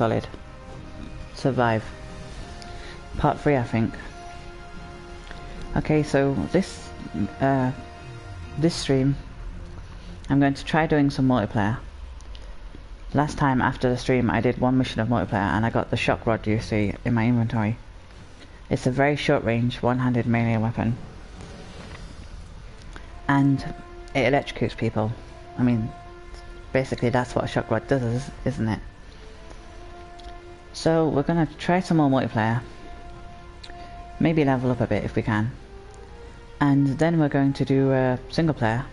Solid. Survive. Part 3, I think. Okay, so this stream, I'm going to try doing some multiplayer. Last time after the stream I did one mission of multiplayer and I got the shock rod you see in my inventory. It's a very short range, one-handed melee weapon. And it electrocutes people. I mean, basically that's what a shock rod does, isn't it? So we're gonna try some more multiplayer. Maybe level up a bit if we can. And then we're going to do a single player.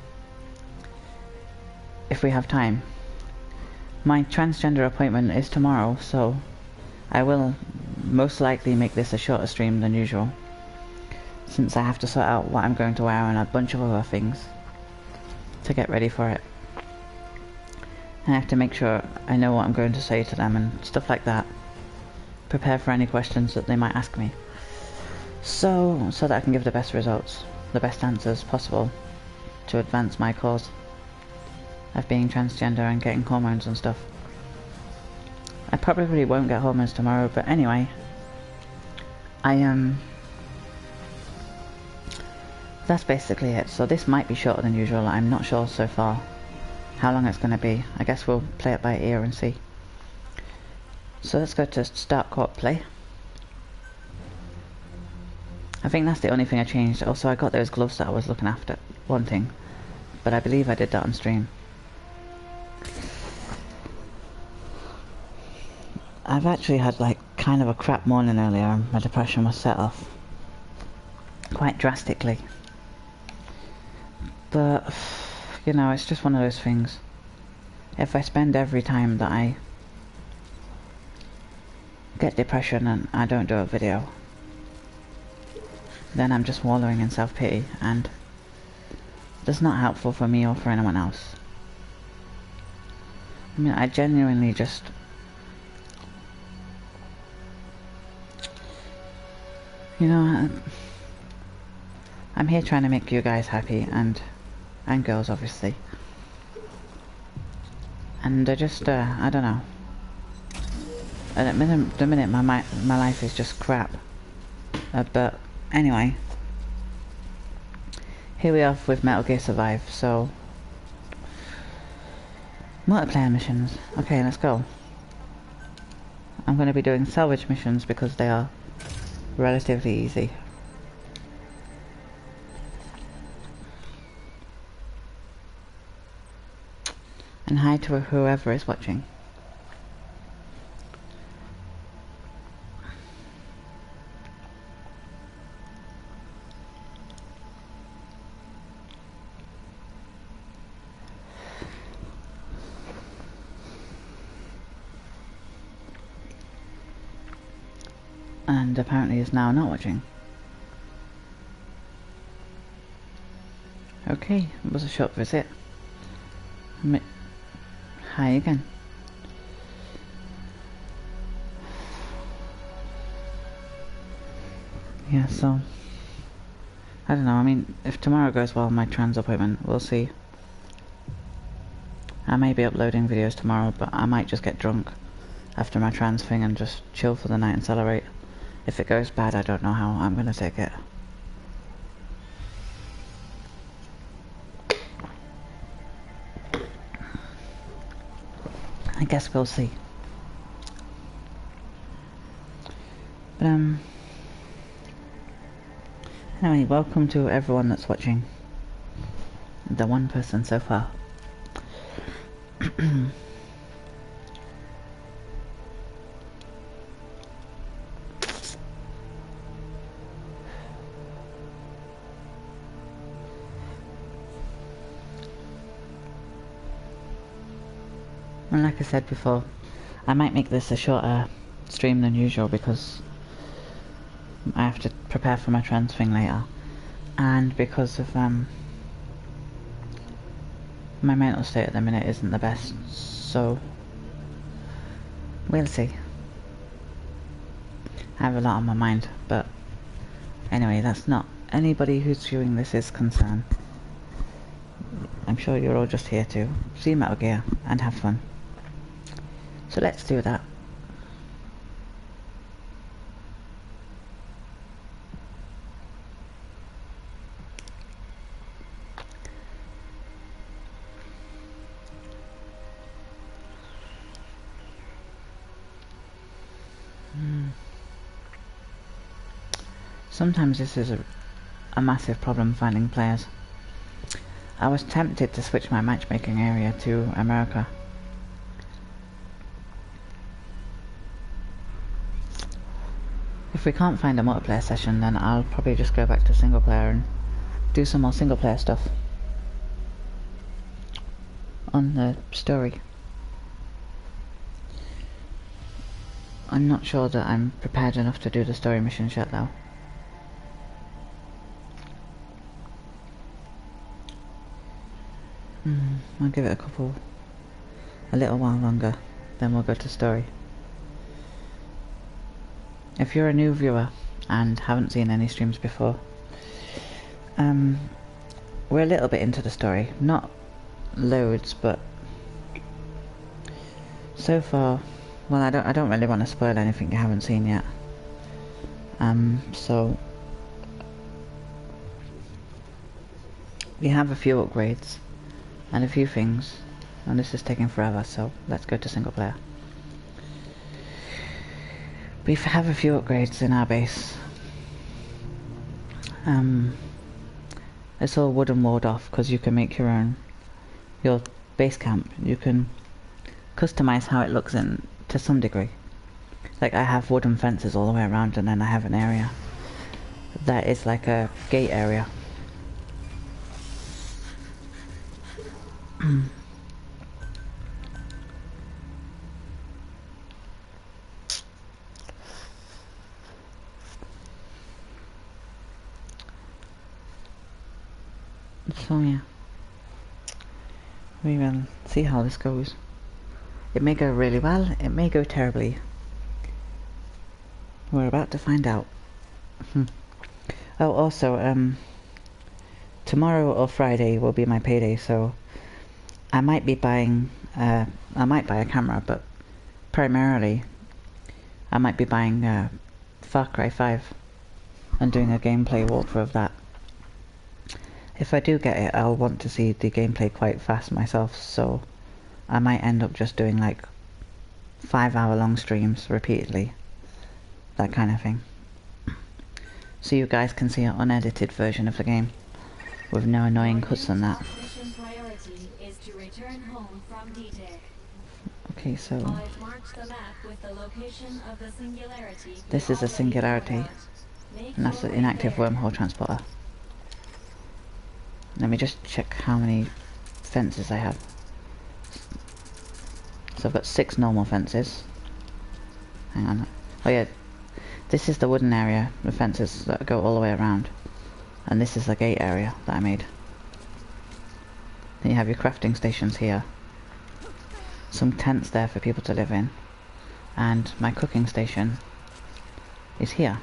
If we have time. My transgender appointment is tomorrow, so I will most likely make this a shorter stream than usual. Since I have to sort out what I'm going to wear and a bunch of other things to get ready for it. I have to make sure I know what I'm going to say to them and stuff like that. Prepare for any questions that they might ask me. So that I can give the best results, the best answers possible to advance my cause of being transgender and getting hormones and stuff. I probably won't get hormones tomorrow, but anyway, that's basically it. So this might be shorter than usual. I'm not sure so far how long it's going to be. I guess we'll play it by ear and see. So let's go to start court play. I think that's the only thing I changed. Also, I got those gloves that I was looking after wanting, but I believe I did that on stream. I've actually had like kind of a crap morning earlier and my depression was set off quite drastically. But, you know, it's just one of those things. If I spend every time that I get depression and I don't do a video, then I'm just wallowing in self-pity, and that's not helpful for me or for anyone else. I mean, I genuinely just... You know, I'm here trying to make you guys happy, and girls obviously. And I just, I don't know. At the minute my life is just crap. But anyway, here we are with Metal Gear Survive. So, multiplayer missions. Okay, let's go. I'm going to be doing salvage missions because they are relatively easy. And hi to whoever is watching. And apparently is now not watching. Okay, it was a short visit. Hi again. Yeah, so I don't know, I mean, if tomorrow goes well, my trans appointment, we'll see. I may be uploading videos tomorrow, but I might just get drunk after my trans thing and just chill for the night and celebrate. If it goes bad, I don't know how I'm gonna take it. I guess we'll see. But anyway, welcome to everyone that's watching. The one person so far. And like I said before, I might make this a shorter stream than usual because I have to prepare for my trans thing later, and because of my mental state at the minute isn't the best, so we'll see. I have a lot on my mind, but anyway, that's not anybody who's viewing this is concern. I'm sure you're all just here to see Metal Gear and have fun. So let's do that. Sometimes this is a massive problem finding players. I was tempted to switch my matchmaking area to America. If we can't find a multiplayer session, then I'll probably just go back to single player and do some more single player stuff on the story. I'm not sure that I'm prepared enough to do the story missions yet though. I'll give it a little while longer, then we'll go to story. If you're a new viewer and haven't seen any streams before, we're a little bit into the story, not loads, but so far, well, I don't really want to spoil anything you haven't seen yet. So we have a few upgrades and a few things, and this is taking forever, so let's go to single player. We have a few upgrades in our base. It's all wooden walled off because you can make your base camp. You can customize how it looks in to some degree. Like I have wooden fences all the way around, and then I have an area that is like a gate area. So yeah, we will see how this goes. It may go really well, it may go terribly. We're about to find out. Oh, also, tomorrow or Friday will be my payday, so I might be buying, I might buy a camera, but primarily I might be buying Far Cry 5 and doing a gameplay walkthrough of that. If I do get it, I'll want to see the gameplay quite fast myself, so I might end up just doing like 5-hour long streams repeatedly, that kind of thing. So you guys can see an unedited version of the game with no annoying cuts and that. Okay, so this is a singularity, and that's an inactive wormhole transporter. Let me just check how many fences I have. So I've got 6 normal fences. Hang on. Oh yeah, this is the wooden area, the fences that go all the way around. And this is the gate area that I made. Then you have your crafting stations here. Some tents there for people to live in. And my cooking station is here.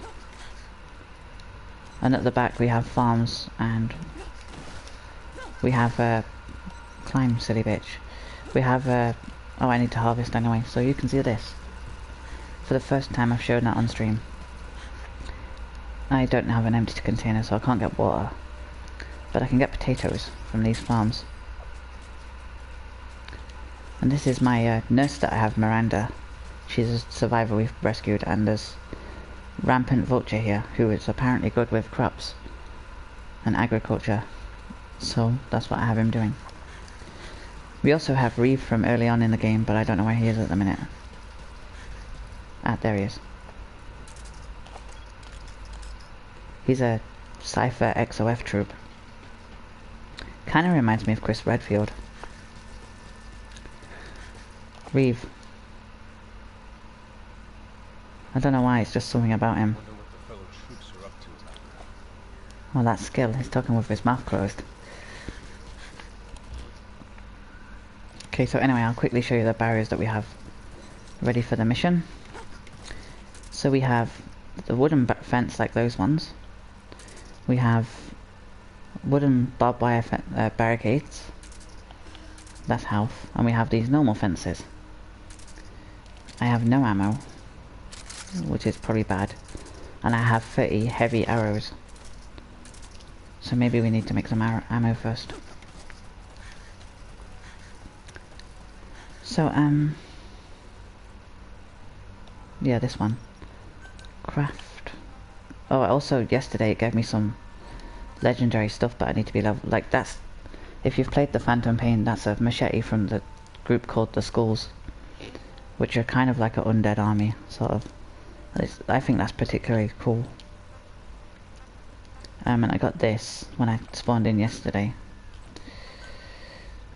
And at the back we have farms, and we have climb, silly bitch. We have oh, I need to harvest anyway, so you can see this. For the first time I've shown that on stream. I don't have an empty container, so I can't get water. But I can get potatoes from these farms. And this is my nurse that I have, Miranda. She's a survivor we've rescued, and there's Rampant Vulture here, who is apparently good with crops and agriculture. So that's what I have him doing. We also have Reeve from early on in the game, but I don't know where he is at the minute. Ah, there he is. He's a Cypher XOF troop. Kinda reminds me of Chris Redfield. Reeve. I don't know why, it's just something about him. Well, that skill, he's talking with his mouth closed. Okay, so anyway, I'll quickly show you the barriers that we have ready for the mission. So we have the wooden fence like those ones. We have wooden barbed wire barricades. That's health. And we have these normal fences. I have no ammo, which is probably bad. And I have 30 heavy arrows. So maybe we need to make some ammo first. So, yeah, this one. Craft. Oh, also yesterday it gave me some legendary stuff, but I need to be level. Like that's, if you've played the Phantom Pain, that's a machete from the group called the Skulls, which are kind of like an undead army, sort of. I think that's particularly cool. And I got this when I spawned in yesterday.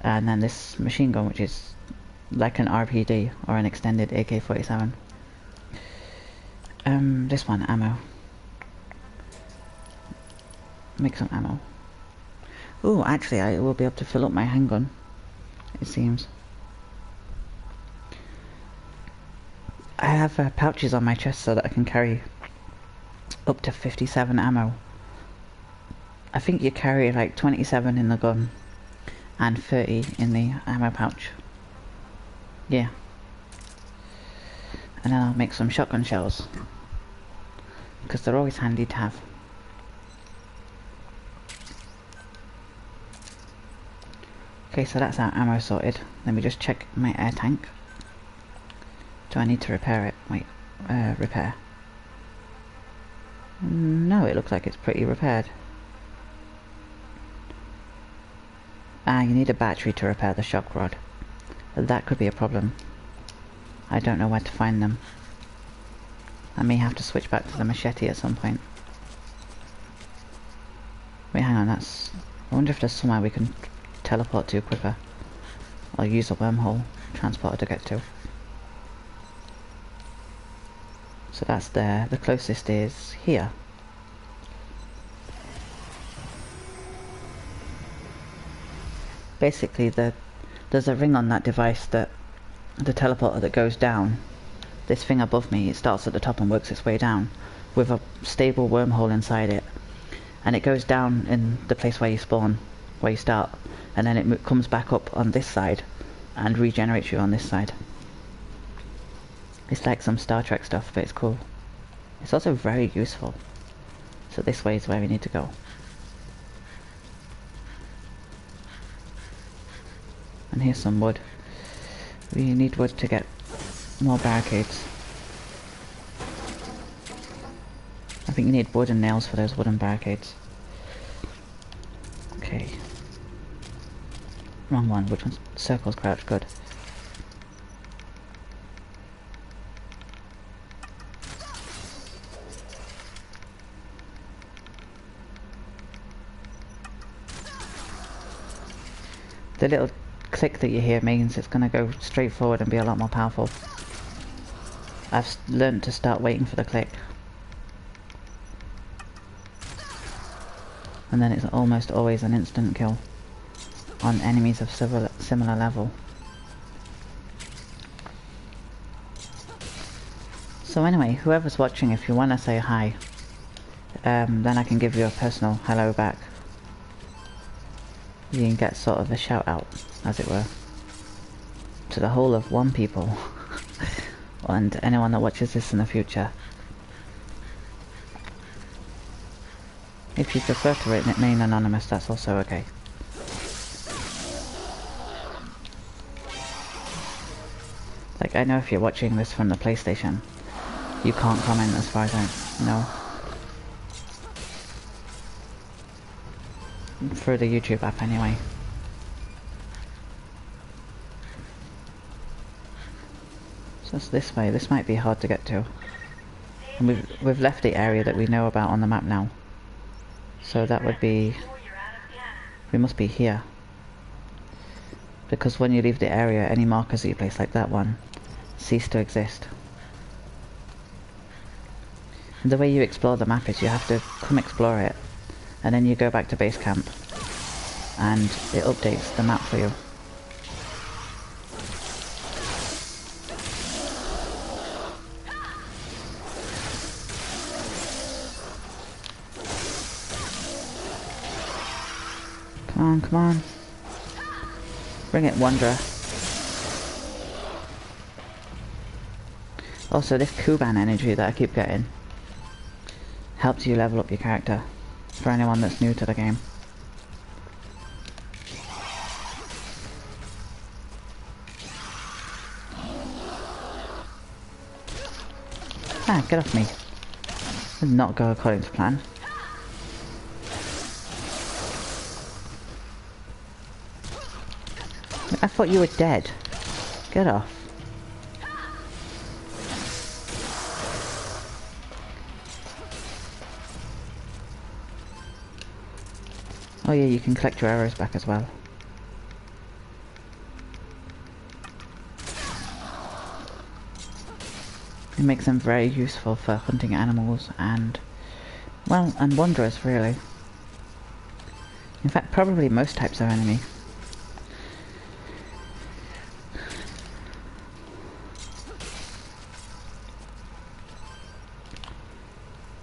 And then this machine gun, which is like an RPD or an extended AK-47. This one, ammo. Make some ammo. Ooh, actually I will be able to fill up my handgun, it seems. I have pouches on my chest so that I can carry up to 57 ammo. I think you carry like 27 in the gun and 30 in the ammo pouch. Yeah. And then I'll make some shotgun shells, because they're always handy to have. Okay, so that's our ammo sorted. Let me just check my air tank. Do I need to repair it? Wait, repair. No, it looks like it's pretty repaired. Ah, you need a battery to repair the shock rod. That could be a problem. I don't know where to find them. I may have to switch back to the machete at some point. Wait, hang on, that's... I wonder if there's somewhere we can teleport to quicker. Or use a wormhole transporter to get to. So that's there. The closest is here. Basically, there's a ring on that device, that the teleporter that goes down. This thing above me, it starts at the top and works its way down with a stable wormhole inside it, and it goes down in the place where you spawn, where you start, and then it comes back up on this side and regenerates you on this side. It's like some Star Trek stuff, but it's cool. It's also very useful. So this way is where we need to go. And here's some wood. We need wood to get more barricades. I think you need wood and nails for those wooden barricades. Okay. Wrong one. Which one's circles crouch? Good. The little click that you hear means it's going to go straight forward and be a lot more powerful. I've learnt to start waiting for the click. And then it's almost always an instant kill on enemies of similar level. So anyway, whoever's watching, if you want to say hi, then I can give you a personal hello back. You can get sort of a shout out, as it were, to the whole of one people and anyone that watches this in the future. If you prefer to remain anonymous, that's also okay. Like, I know if you're watching this from the PlayStation, you can't comment as far as I know. Through the YouTube app anyway. So it's this way. This might be hard to get to. And we've left the area that we know about on the map now. So that would be... we must be here. Because when you leave the area, any markers that you place like that one cease to exist. And the way you explore the map is you have to come explore it, and then you go back to base camp and it updates the map for you. Come on, come on. Bring it, Wanderer. Also, this Kuban energy that I keep getting helps you level up your character, for anyone that's new to the game. Ah, get off me. Did not go according to plan. I thought you were dead. Get off. Oh yeah, you can collect your arrows back as well. It makes them very useful for hunting animals and, well, and wanderers really. In fact, probably most types of enemy.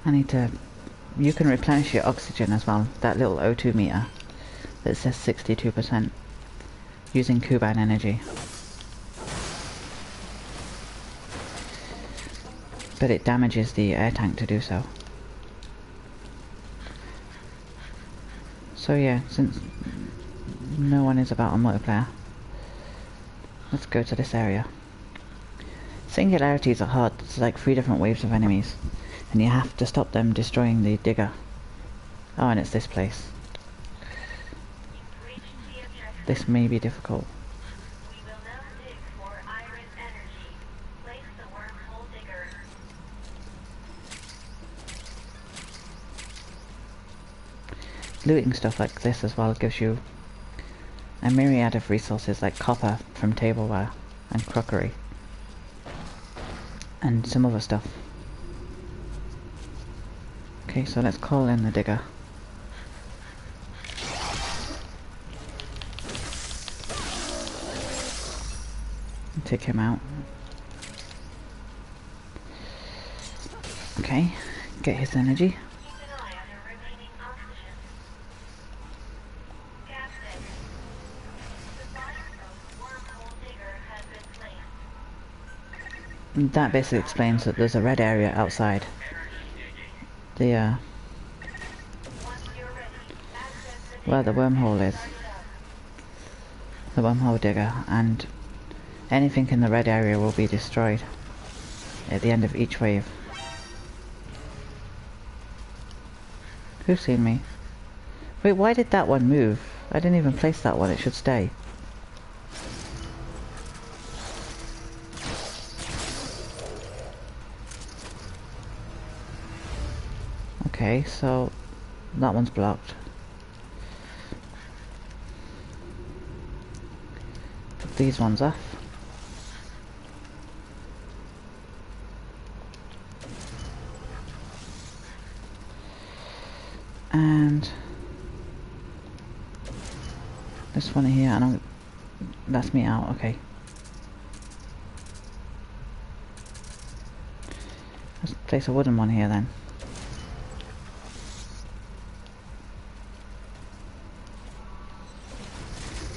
I need to... You can replenish your oxygen as well, that little O2 meter that says 62%, using Kuban energy. But it damages the air tank to do so. So yeah, since no one is about on multiplayer, let's go to this area. Singularities are hard. It's like 3 different waves of enemies, and you have to stop them destroying the digger. Oh, and it's this place. This may be difficult. Looting stuff like this as well gives you a myriad of resources like copper from tableware and crockery and some other stuff. Okay, so let's call in the digger. Take him out. Okay, get his energy. That basically explains that there's a red area outside the where the wormhole is, the wormhole digger, and anything in the red area will be destroyed at the end of each wave. Who's seen me? Wait, why did that one move? I didn't even place that one, it should stay. Okay, so that one's blocked. Put these ones off. And this one here, I don't... That's me out, okay. Let's place a wooden one here then.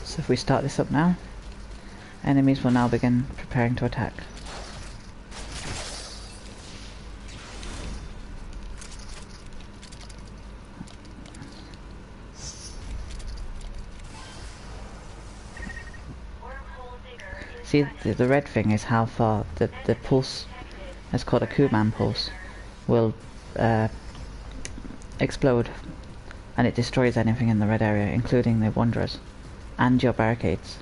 So if we start this up now, enemies will now begin preparing to attack. See, the red thing is how far the pulse, it's called a Kuban pulse, will explode, and it destroys anything in the red area, including the wanderers and your barricades.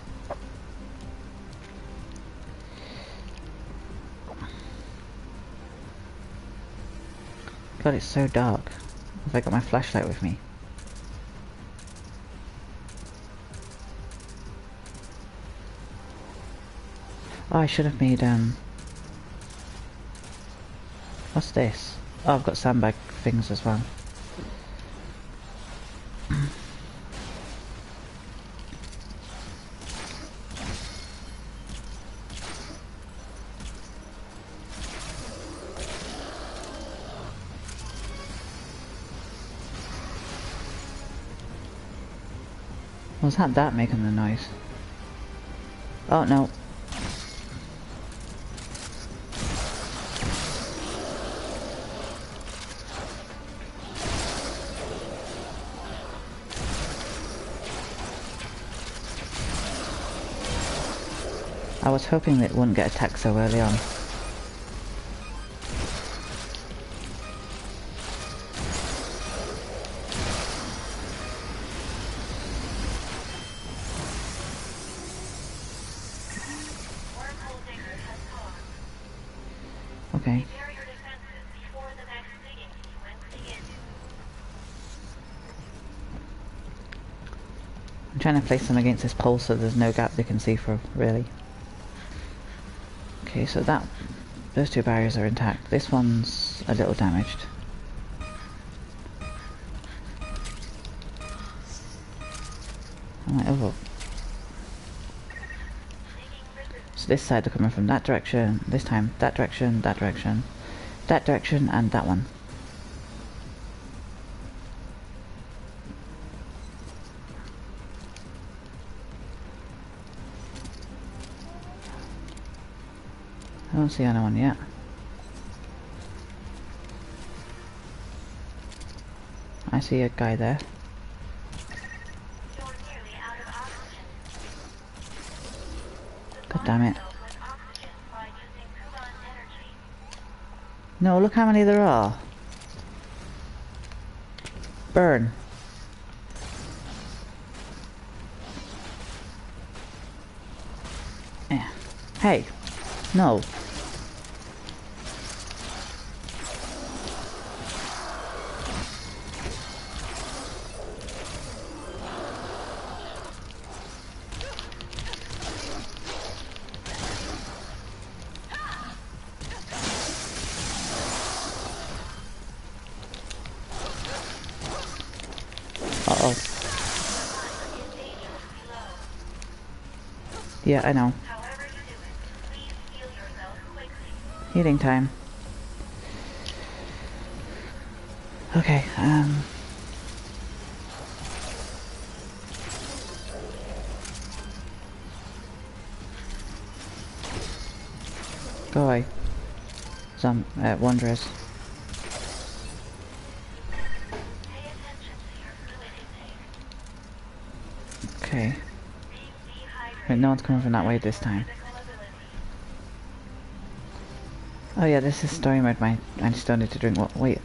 God, it's so dark. Have I got my flashlight with me? Oh, I should have made, what's this? Oh, I've got sandbag things as well. Was that making the noise? Oh, no. I was hoping that it wouldn't get attacked so early on. Okay. I'm trying to place them against this pole so there's no gap they can see through, really. Okay, so those two barriers are intact. This one's a little damaged. Alright, oh. So this side they're coming from that direction, this time that direction, that direction, that direction, and that one. I don't see anyone yet. I see a guy there. God damn it. No, look how many there are. Burn. Yeah. Hey. No. Uh-oh. Yeah, I know. Healing time. Okay, go away. Some, wanderers. Okay. Wait, no one's coming from that way this time. Oh yeah, this is story mode. I just don't need to drink. What? Wait.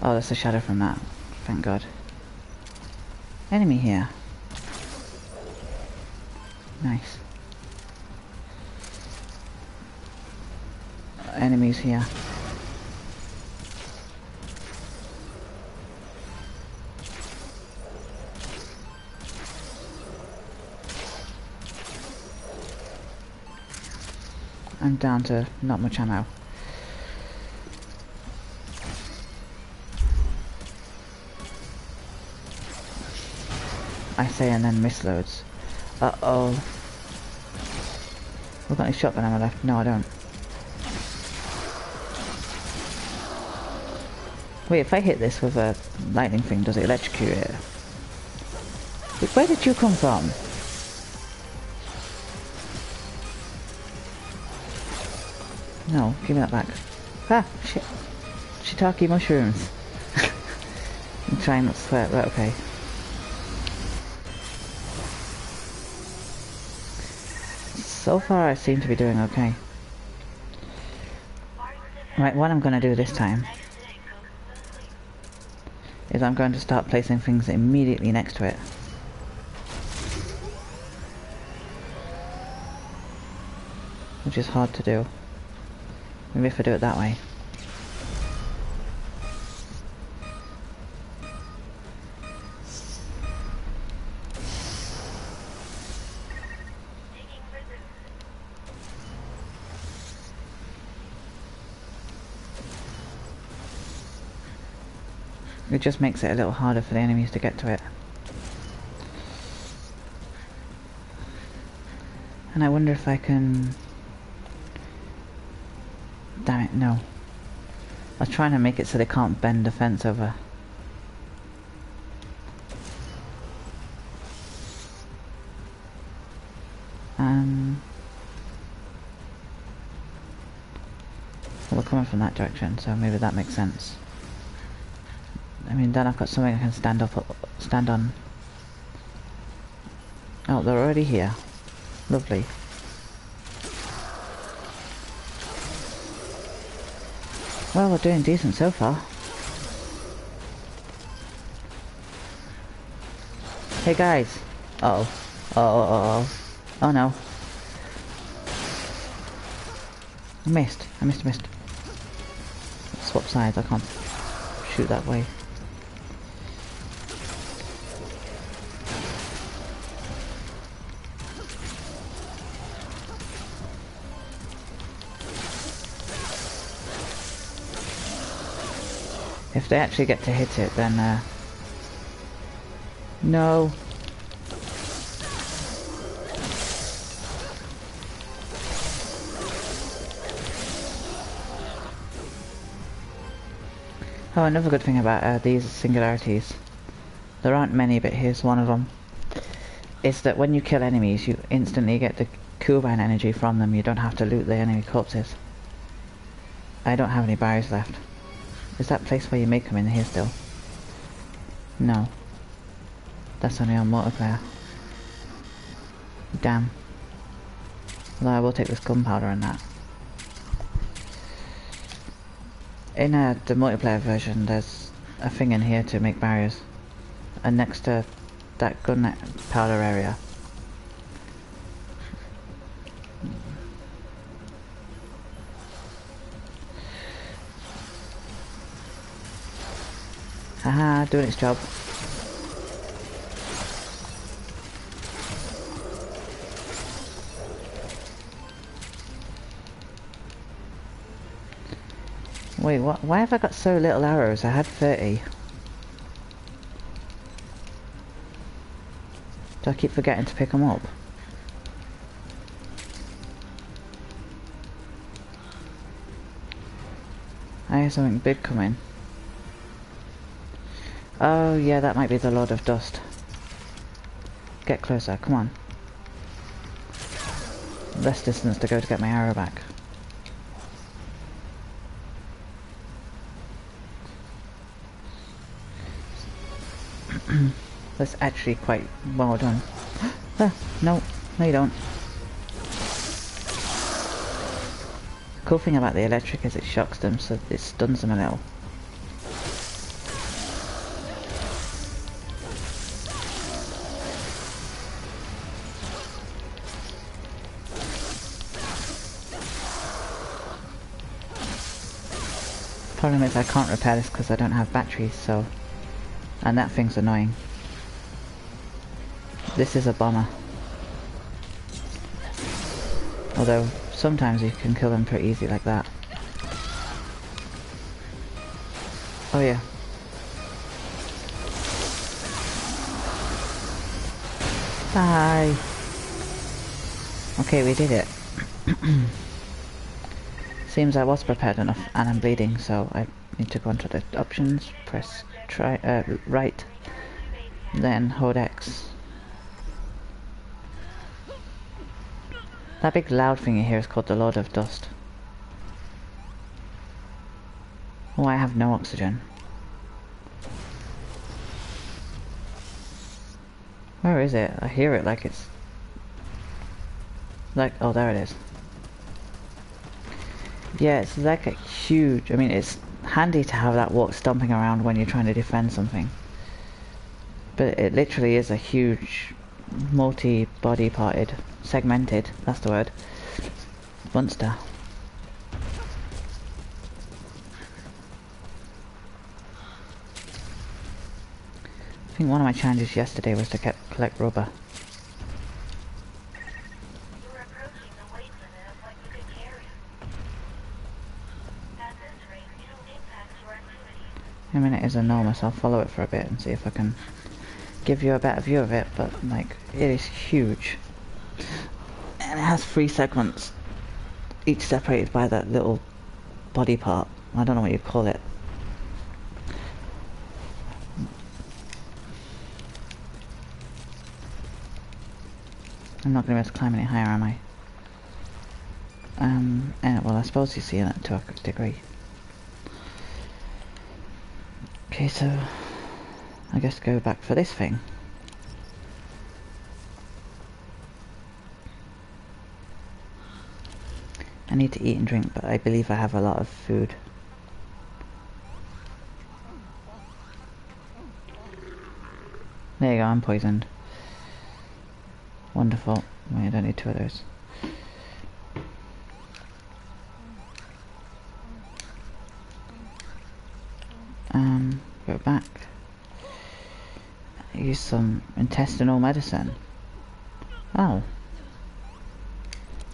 Oh, that's a shadow from that. Thank God. Enemy here. Nice. Enemies here. I'm down to not much ammo. I say and then miss loads. Uh-oh. We've got any shotgun ammo left? No, I don't. Wait, if I hit this with a lightning thing, does it electrocute it? Where did you come from? No, give me that back. Ah, shit. Shiitake mushrooms. I'm trying not to sweat, but okay. So far I seem to be doing okay. Right, what I'm going to do this time is I'm going to start placing things immediately next to it. Which is hard to do. Maybe if I do it that way. It just makes it a little harder for the enemies to get to it. And I wonder if I can... Damn it, no. I was trying to make it so they can't bend the fence over. Well, we're coming from that direction, so maybe that makes sense. I mean, then I've got something I can stand on. Oh, they're already here. Lovely. Well, we're doing decent so far. Hey guys. Uh oh. Oh no. I missed. Swap sides, I can't shoot that way. If they actually get to hit it, then no. Oh, another good thing about these singularities, there aren't many, but here's one of them, is that when you kill enemies, you instantly get the cooldown energy from them. You don't have to loot the enemy corpses. I don't have any barriers left. Is that place where you make them in here still? No. That's only on multiplayer. Damn. Although I will take this gunpowder and that. In the multiplayer version, there's a thing in here to make barriers. And next to that gunpowder area. Haha, doing its job. Wait, what? Why have I got so little arrows? I had 30. Do I keep forgetting to pick them up? I hear something big coming. Oh yeah, that might be the Lord of Dust. Get closer, come on. Less distance to go to get my arrow back. That's actually quite well done. Ah, no you don't. The cool thing about the electric is it shocks them, so it stuns them a little. Problem is I can't repair this because I don't have batteries, so... And that thing's annoying. This is a bomber. Although, sometimes you can kill them pretty easy like that. Oh yeah. Bye! Okay, we did it. Seems I was prepared enough, and I'm bleeding, so I need to go onto the options, press right, then hold X. That big loud thing here is called the Lord of Dust. Oh, I have no oxygen. Where is it? I hear it like it's... like, oh, there it is. Yeah, it's like a huge... I mean, it's handy to have that walk stomping around when you're trying to defend something. But it literally is a huge, multi-body parted, segmented, that's the word, monster. I think one of my challenges yesterday was to collect rubber. I mean, it is enormous. I'll follow it for a bit and see if I can give you a better view of it, but like, it is huge. And it has 3 segments, each separated by that little body part. I don't know what you call it. I'm not going to be able to climb any higher, am I? Well, I suppose you see that to a degree. Okay, so I guess go back for this thing. I need to eat and drink, but I believe I have a lot of food. There you go, I'm poisoned. Wonderful. Wait, I don't need 2 of those. back. Use some intestinal medicine. Oh.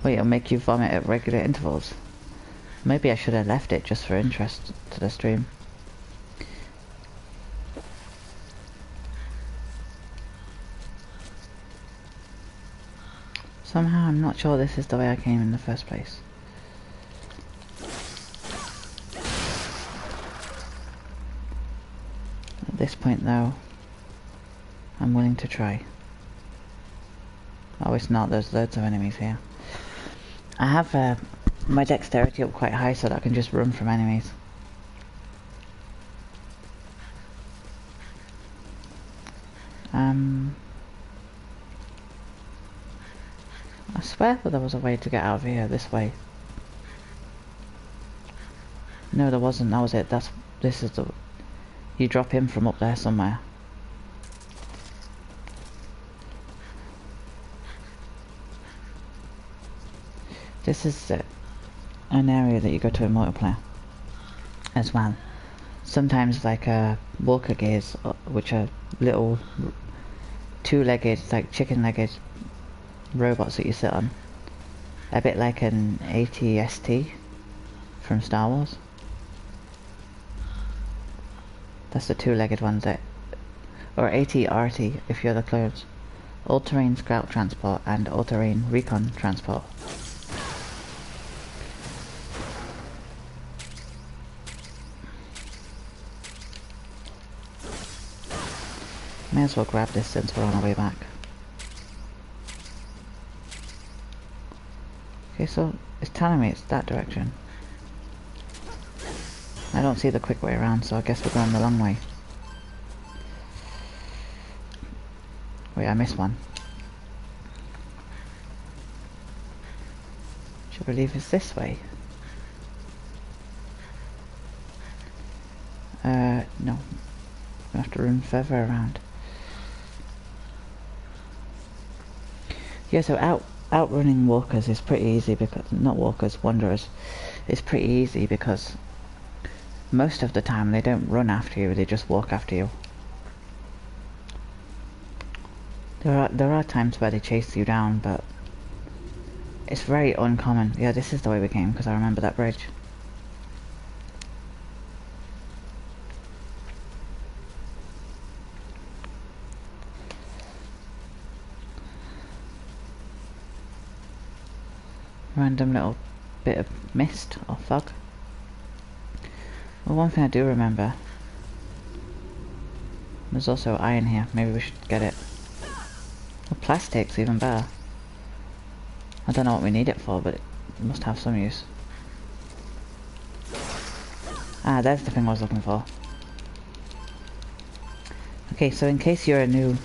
Wait, it'll make you vomit at regular intervals. Maybe I should have left it just for interest to the stream. Somehow I'm not sure this is the way I came in the first place. At this point though, I'm willing to try. Oh, it's not, there's loads of enemies here. I have my dexterity up quite high so that I can just run from enemies. I swear that there was a way to get out of here this way. No, there wasn't. That was it. This is the... You drop in from up there somewhere. This is an area that you go to in multiplayer as well. Sometimes like walker gears, which are little two-legged, like chicken-legged robots that you sit on. A bit like an AT-ST from Star Wars. That's the two-legged ones that... Or AT-RT if you're the clones. All-terrain scout transport and all-terrain recon transport. May as well grab this since we're on our way back. Okay, so it's telling me it's that direction. I don't see the quick way around, so I guess we're going the long way. Wait, I missed one. Should believe it's this way. No. We have to run further around. Yeah, so outrunning walkers is pretty easy because... Not walkers, wanderers. It's pretty easy because most of the time they don't run after you, they just walk after you. There are times where they chase you down, but it's very uncommon. Yeah, this is the way we came because I remember that bridge. Random little bit of mist or fog. Well, one thing I do remember, there's also iron here. Maybe we should get it. Well, plastic's even better. I don't know what we need it for, but it must have some use. Ah, there's the thing I was looking for. Okay, so in case you're a new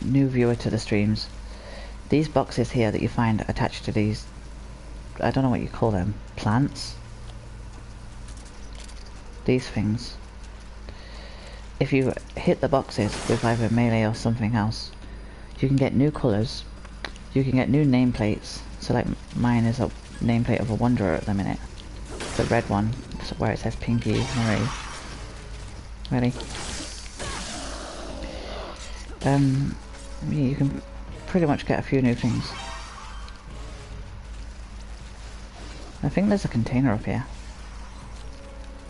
viewer to the streams, these boxes here that you find attached to these, I don't know what you call them, plants? These things. If you hit the boxes with either melee or something else, you can get new colours, you can get new nameplates. So like mine is a nameplate of a Wanderer at the minute. The red one, where it says Pinky Marie. Ready? You can pretty much get a few new things. I think there's a container up here.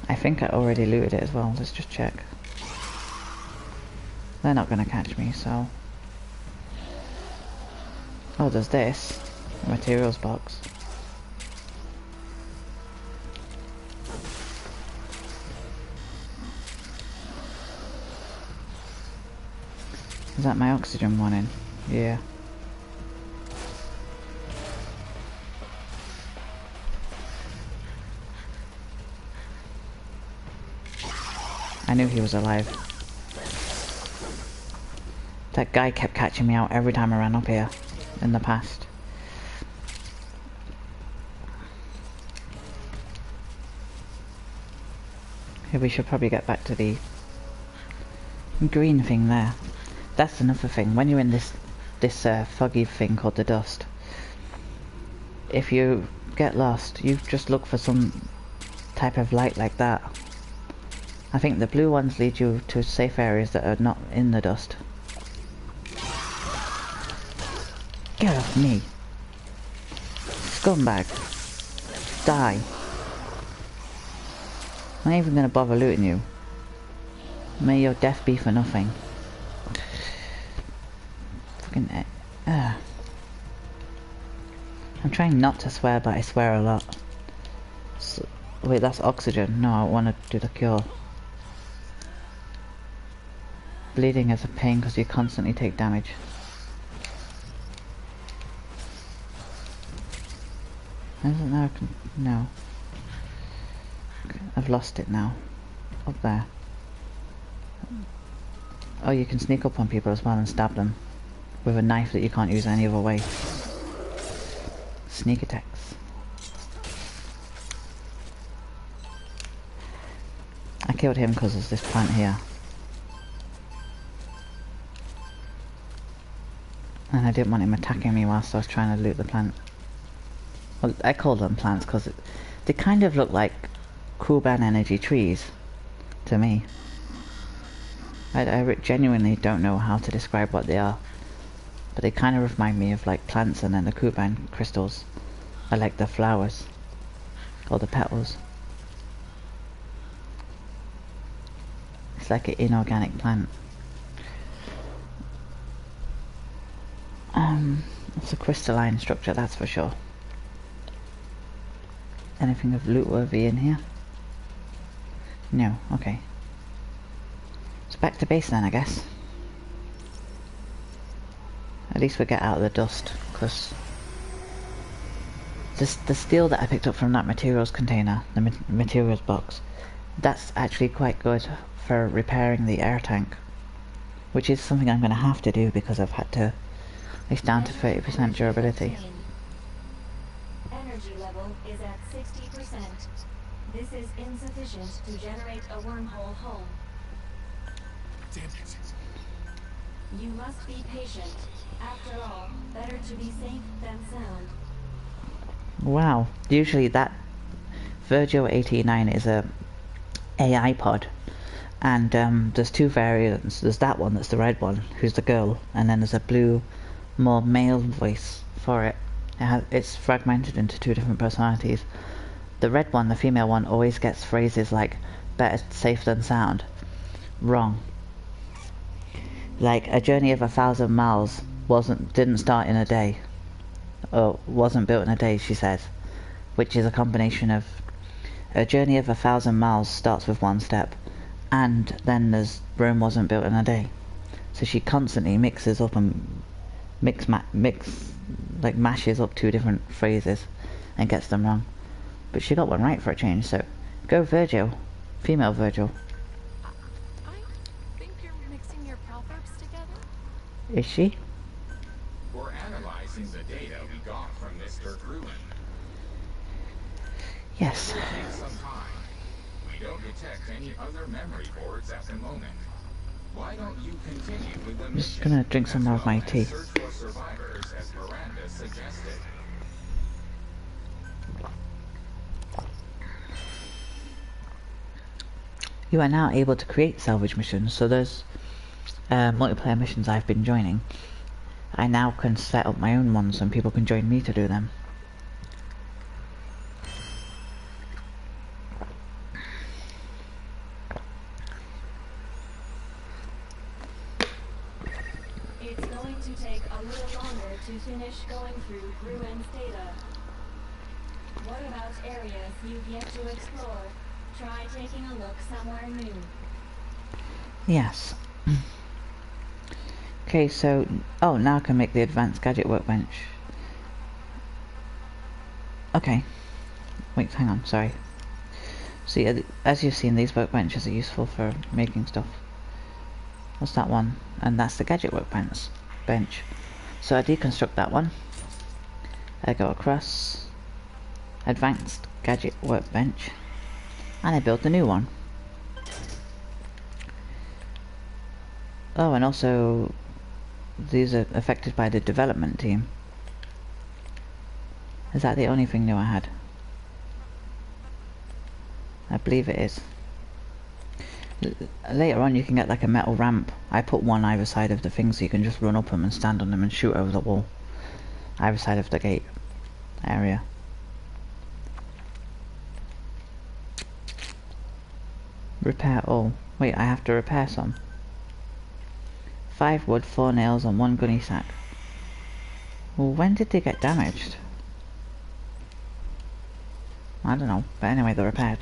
I think I already looted it as well. Let's just check. They're not gonna catch me, so... Oh, there's this. A materials box. Is that my oxygen one in? Yeah. I knew he was alive. That guy kept catching me out every time I ran up here in the past. Here, we should probably get back to the green thing there. That's another thing. When you're in this foggy thing called the dust, if you get lost, you just look for some type of light like that. I think the blue ones lead you to safe areas that are not in the dust. Get off me! Scumbag! Die! I'm not even gonna bother looting you. May your death be for nothing. Fucking... I'm trying not to swear, but I swear a lot. So, wait, that's oxygen. No, I want to do the cure. Bleeding is a pain because you constantly take damage. Isn't there? No. Okay, I've lost it now. Up there. Oh, you can sneak up on people as well and stab them with a knife that you can't use any other way. Sneak attacks. I killed him because there's this plant here. And I didn't want him attacking me whilst I was trying to loot the plant. Well, I call them plants because they kind of look like Kuban energy trees to me. I genuinely don't know how to describe what they are, but they kind of remind me of like plants, and then the Kuban crystals are like the flowers or the petals. It's like an inorganic plant. It's a crystalline structure, that's for sure. Anything of loot worthy in here? No, okay. So back to base then, I guess. At least we get out of the dust, because the steel that I picked up from that materials container, the materials box, that's actually quite good for repairing the air tank, which is something I'm going to have to do because I've had to. It's down to 30% durability. Energy level is at 60%. This is insufficient to generate a wormhole home. Damn it. You must be patient. After all, better to be safe than sound. Wow. Usually that Virgil 89 is a AI pod. And there's two variants. There's that one, that's the red one, who's the girl. And then there's a blue, more male voice for it. It's fragmented into two different personalities. The red one, the female one, always gets phrases like better safe than sound wrong. Like a journey of 1,000 miles didn't start in a day, or wasn't built in a day, she says, which is a combination of a journey of 1,000 miles starts with one step, and then there's Rome wasn't built in a day. So she constantly mixes up and mashes up two different phrases and gets them wrong. But she got one right for a change, so go Virgil. Female Virgil. I think you're mixing your proverbs together. Is she? We're analyzing the data we got from Mr. Gruen. Yes. It will take some time. We don't detect any other memory boards at the moment. Why don't you continue with the mission? I'm just gonna drink some more of my tea. Search for survivors, as Miranda suggested. You are now able to create salvage missions, so those multiplayer missions I've been joining, I now can set up my own ones and people can join me to do them. It's going to take a little longer to finish going through Gruen's data. What about areas you've yet to explore? Try taking a look somewhere new. Yes. Okay, so now I can make the advanced gadget workbench. Okay. Wait, hang on, sorry. See, as you've seen, these workbenches are useful for making stuff. What's that one? And that's the gadget workbench. So I deconstruct that one. I go across advanced gadget workbench, and I build the new one. Oh, and also these are affected by the development team. Is that the only thing new I had? I believe it is. Later on you can get like a metal ramp. I put one either side of the thing so you can just run up them and stand on them and shoot over the wall. Either side of the gate area. Repair all. Wait, I have to repair some. 5 wood, 4 nails and 1 gunny sack. Well, when did they get damaged? I don't know, but anyway, they're repaired.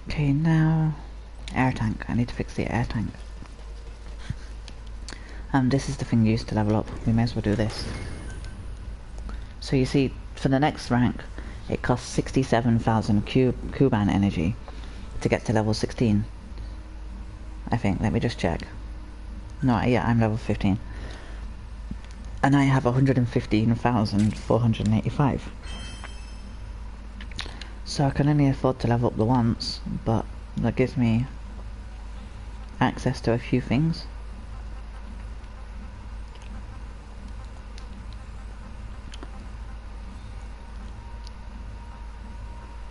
Okay, now... air tank. I need to fix the air tank. This is the thing used to level up. We may as well do this. So you see, for the next rank, it costs 67,000 Kuban energy to get to level 16. I think. Let me just check. No, yeah, I'm level 15. And I have 115,485. So I can only afford to level up the once, but that gives me access to a few things.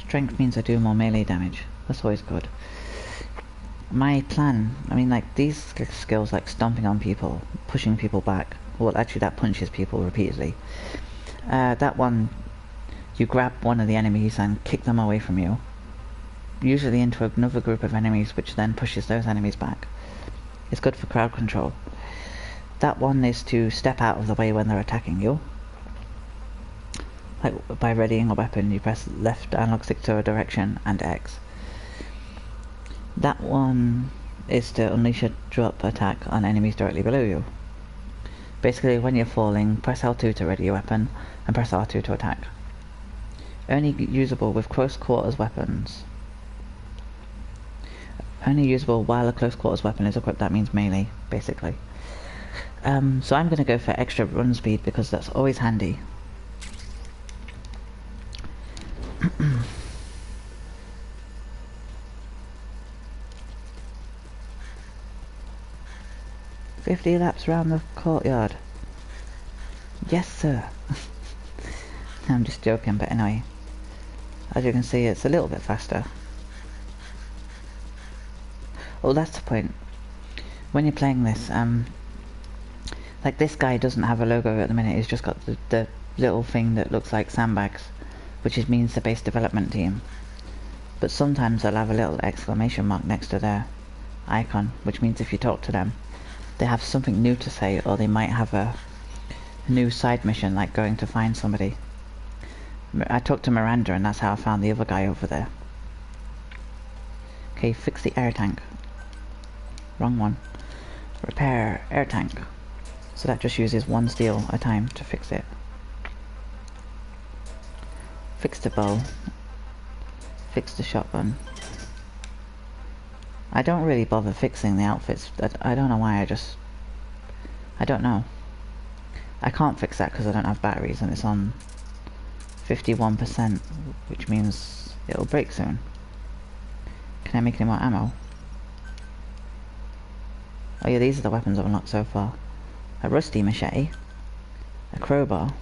Strength means I do more melee damage. That's always good. My plan, I mean, like, these skills like stomping on people, pushing people back, well, actually that punches people repeatedly. That one, you grab one of the enemies and kick them away from you, usually into another group of enemies, which then pushes those enemies back. It's good for crowd control. That one is to step out of the way when they're attacking you. Like, by readying a weapon, you press left analog stick to a direction and X. That one is to unleash a drop attack on enemies directly below you. Basically, when you're falling, press L2 to ready your weapon, and press R2 to attack. Only usable with close quarters weapons. Only usable while a close quarters weapon is equipped, that means melee, basically. So I'm going to go for extra run speed because that's always handy. "50 laps round the courtyard." Yes, sir. I'm just joking, but anyway. As you can see, it's a little bit faster. Oh, that's the point. When you're playing this, like this guy doesn't have a logo at the minute, he's just got the little thing that looks like sandbags, which means the base development team. But sometimes they'll have a little exclamation mark next to their icon, which means if you talk to them, they have something new to say, or they might have a new side mission, like going to find somebody. I talked to Miranda, and that's how I found the other guy over there. Okay, fix the air tank. Wrong one. Repair air tank. So that just uses 1 steel a time to fix it. Fix the bow. Fix the shotgun. I don't really bother fixing the outfits. I don't know why, I don't know. I can't fix that because I don't have batteries and it's on 51%, which means it'll break soon. Can I make any more ammo? Oh yeah, these are the weapons I've unlocked so far. A rusty machete, a crowbar,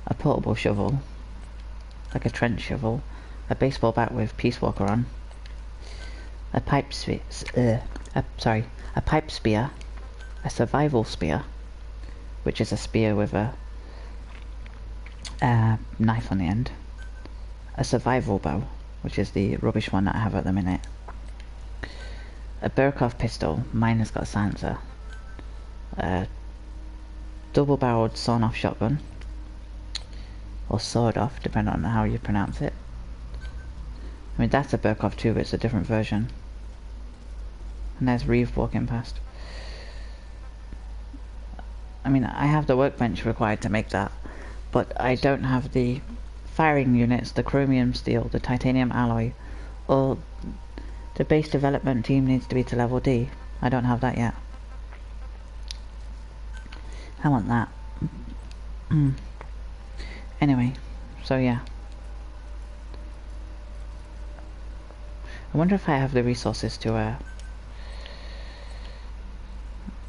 a portable shovel, like a trench shovel, a baseball bat with Peace Walker on, a pipe spear, a pipe spear, a survival spear, which is a spear with a knife on the end, a survival bow, which is the rubbish one that I have at the minute, a Burkhoff pistol, mine has got a silencer, a double-barreled sawn-off shotgun, or sawed-off, depending on how you pronounce it. I mean, that's a Burkhoff too, but it's a different version. And there's Reeve walking past. I mean, I have the workbench required to make that, but I don't have the firing units, the chromium steel, the titanium alloy, or the base development team needs to be to level D. I don't have that yet. I want that. Anyway, so yeah. I wonder if I have the resources to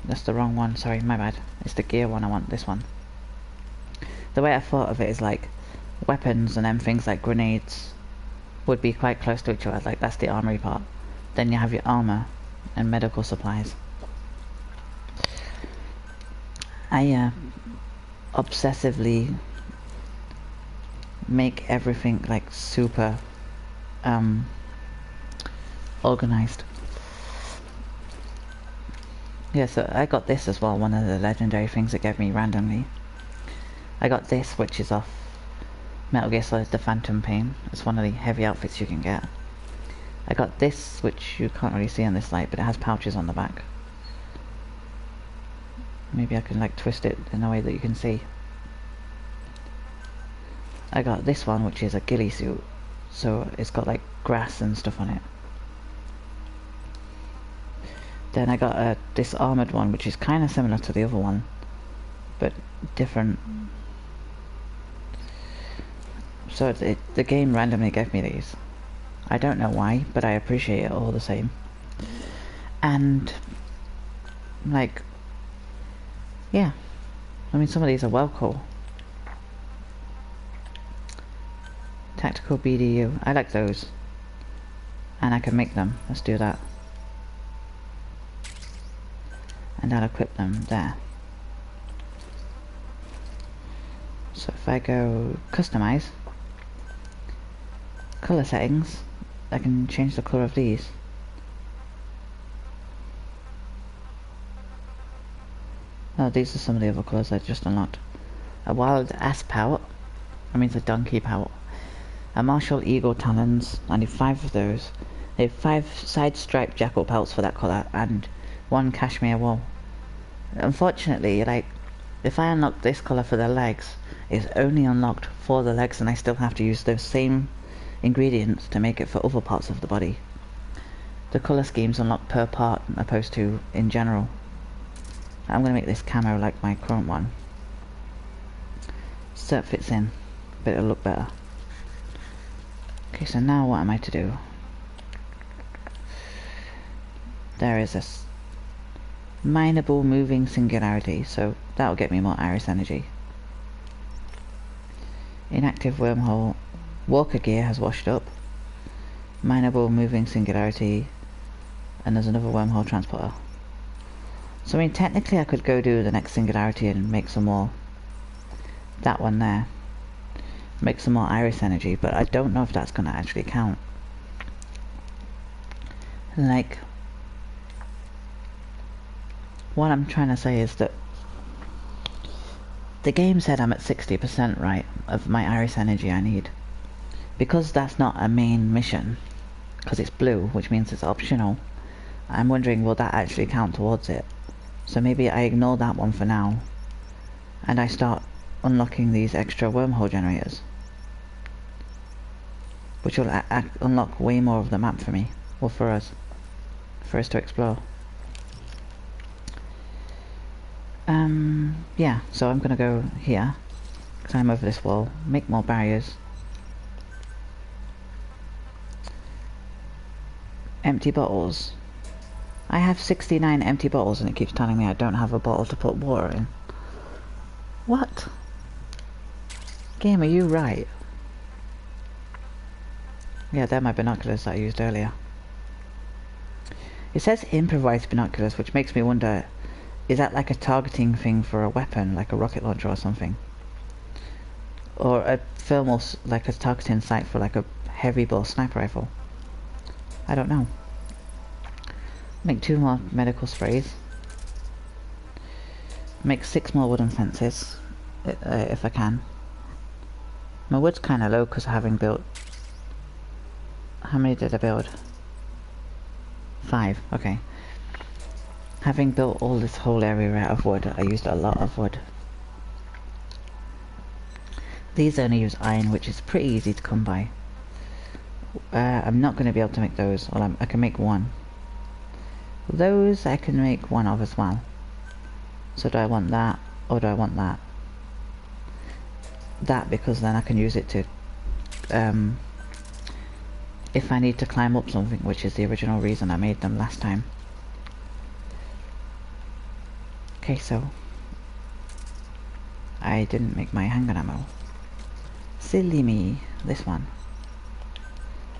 that's the wrong one, sorry, my bad. It's the gear one, I want this one. The way I thought of it is like weapons and then things like grenades would be quite close to each other, like that's the armory part. Then you have your armor and medical supplies. I obsessively make everything like super organized. Yeah, so I got this as well, one of the legendary things it gave me randomly. I got this, which is off Metal Gear Solid The Phantom Pain. It's one of the heavy outfits you can get. I got this, which you can't really see on this light, but it has pouches on the back. Maybe I can like twist it in a way that you can see. I got this one, which is a ghillie suit, so it's got like grass and stuff on it. Then I got this armoured one, which is kind of similar to the other one, but different. So the game randomly gave me these. I don't know why, but I appreciate it all the same. And like, yeah, I mean, some of these are well cool. Tactical BDU, I like those, and I can make them. Let's do that, and I'll equip them there. So if I go customize, color settings, I can change the color of these. Oh, these are some of the other colors I just unlocked. A wild ass pout, I mean the donkey pout. A martial eagle talons, I need 5 of those. I need 5 side striped jackal pelts for that color, and 1 cashmere wool. Unfortunately, like, if I unlock this color for the legs, it's only unlocked for the legs, and I still have to use those same ingredients to make it for other parts of the body. The color schemes unlock per part opposed to in general. I'm going to make this camo like my current one, so it fits in, but it'll look better. Okay, so now what am I to do? There is a mineable moving singularity, so that'll get me more iris energy. Inactive wormhole. Walker gear has washed up. Mineable moving singularity, and there's another wormhole transporter. So I mean, technically I could go do the next singularity and make some more. That one there. Make some more iris energy, but I don't know if that's going to actually count. Like, what I'm trying to say is that the game said I'm at 60%, right, of my iris energy I need. Because that's not a main mission, because it's blue, which means it's optional, I'm wondering, will that actually count towards it? So maybe I ignore that one for now, and I start unlocking these extra wormhole generators, which will unlock way more of the map for me, or for us to explore. Yeah, so I'm gonna go here, climb over this wall, make more barriers. Empty bottles. I have 69 empty bottles and it keeps telling me I don't have a bottle to put water in. What? Game, are you right? Yeah, they're my binoculars that I used earlier. It says improvised binoculars, which makes me wonder, is that like a targeting thing for a weapon, like a rocket launcher or something? Or a thermal, like a targeting sight for like a heavy ball sniper rifle? I don't know. Make 2 more medical sprays. Make 6 more wooden fences, if I can. My wood's kinda low because having built... How many did I build? 5, okay. Having built all this whole area out of wood, I used a lot of wood. These only use iron, which is pretty easy to come by. I'm not going to be able to make those. Well, I can make 1. Those I can make 1 of as well. So do I want that, or do I want that? That, because then I can use it to... if I need to climb up something, which is the original reason I made them last time. Okay, so... I didn't make my handgun ammo. Silly me. This one.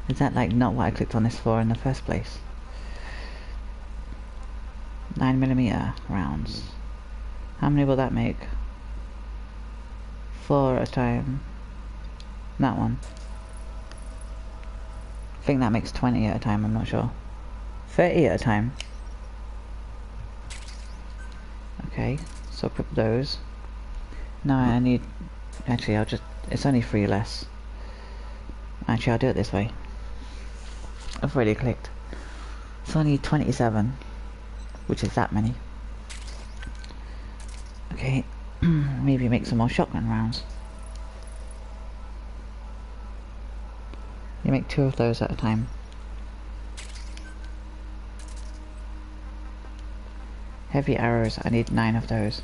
Is that like not what I clicked on this for in the first place? 9mm rounds. How many will that make? 4 at a time. That one. I think that makes 20 at a time, I'm not sure. 30 at a time. Okay, so equip those. Now I need... Actually, it's only 3 less. Actually, I'll do it this way. I've already clicked. It's only 27, which is that many. Okay, maybe make some more shotgun rounds. You make 2 of those at a time. Heavy arrows, I need 9 of those.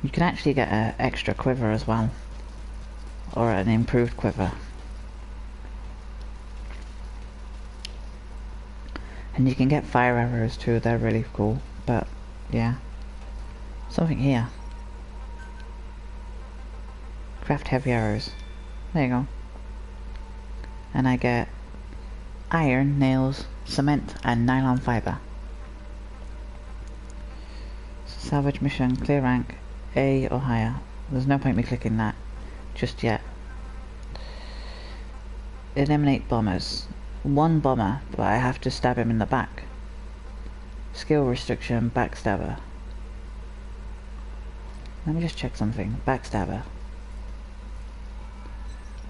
You can actually get an extra quiver as well, or an improved quiver. And you can get fire arrows too, they're really cool, but yeah. Something here. Craft heavy arrows. There you go. And I get iron, nails, cement, and nylon fiber. Salvage mission, clear rank, A or higher. There's no point me clicking that just yet. Eliminate bombers. 1 bomber, but I have to stab him in the back. Skill restriction, backstabber. Let me just check something. Backstabber.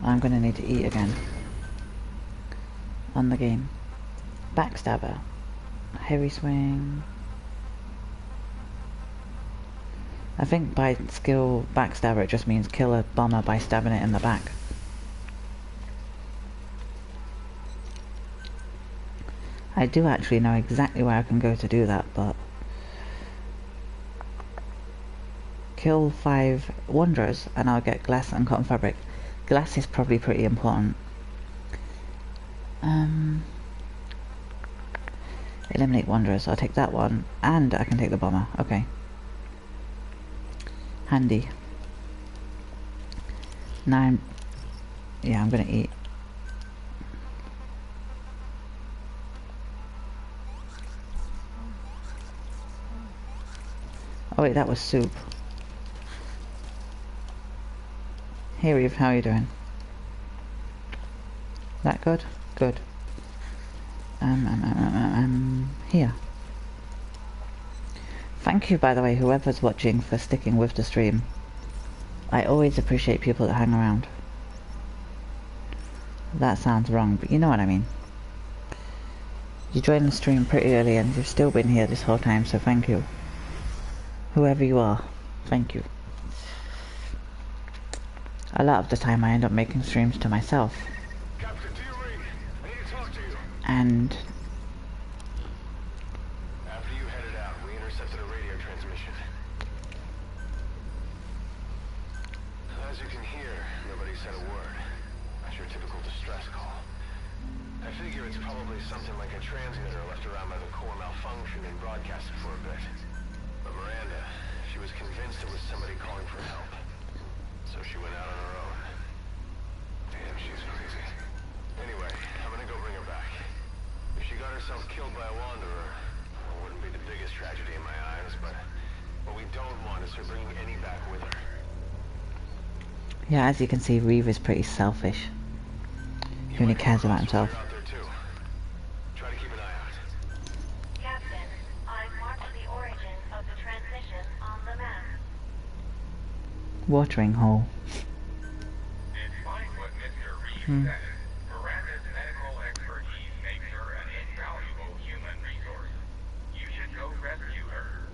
I'm gonna need to eat again. On the game. Backstabber. Heavy swing. I think by skill backstabber it just means kill a bomber by stabbing it in the back. I do actually know exactly where I can go to do that, but... Kill 5 wanderers and I'll get glass and cotton fabric. Glass is probably pretty important. Eliminate wanderers, I'll take that one, and I can take the bomber, okay. Handy. Now I'm gonna eat. Oh wait, that was soup. Hey Reeve, how are you doing? That good? Good. Here. Thank you, by the way, whoever's watching, for sticking with the stream. I always appreciate people that hang around. That sounds wrong, but you know what I mean. You joined the stream pretty early and you've still been here this whole time, so thank you. Whoever you are, thank you. A lot of the time I end up making streams to myself. Captain, do you read? I need to talk to you. And After you headed out, we intercepted a radio transmission. As you can hear, nobody said a word. That's your typical distress call. I figure it's probably something like a transmitter left around by the core malfunctioned and broadcasted for a bit. But Miranda, she was convinced it was somebody calling for help. So she went out on her own. Damn, she's crazy. Anyway, I'm gonna go bring her back. If she got herself killed by a wanderer, it wouldn't be the biggest tragedy in my eyes, but what we don't want is her bringing any back with her. yeah, as you can see, Reeve is pretty selfish. He only cares about himself. Out there too. Try to keep an eye out. Captain, I've marked the origin of the transmission on the map. Watering hole. Despite what Mr. Reed said, Miranda's medical expertise makes her an invaluable human resource. You should go rescue her.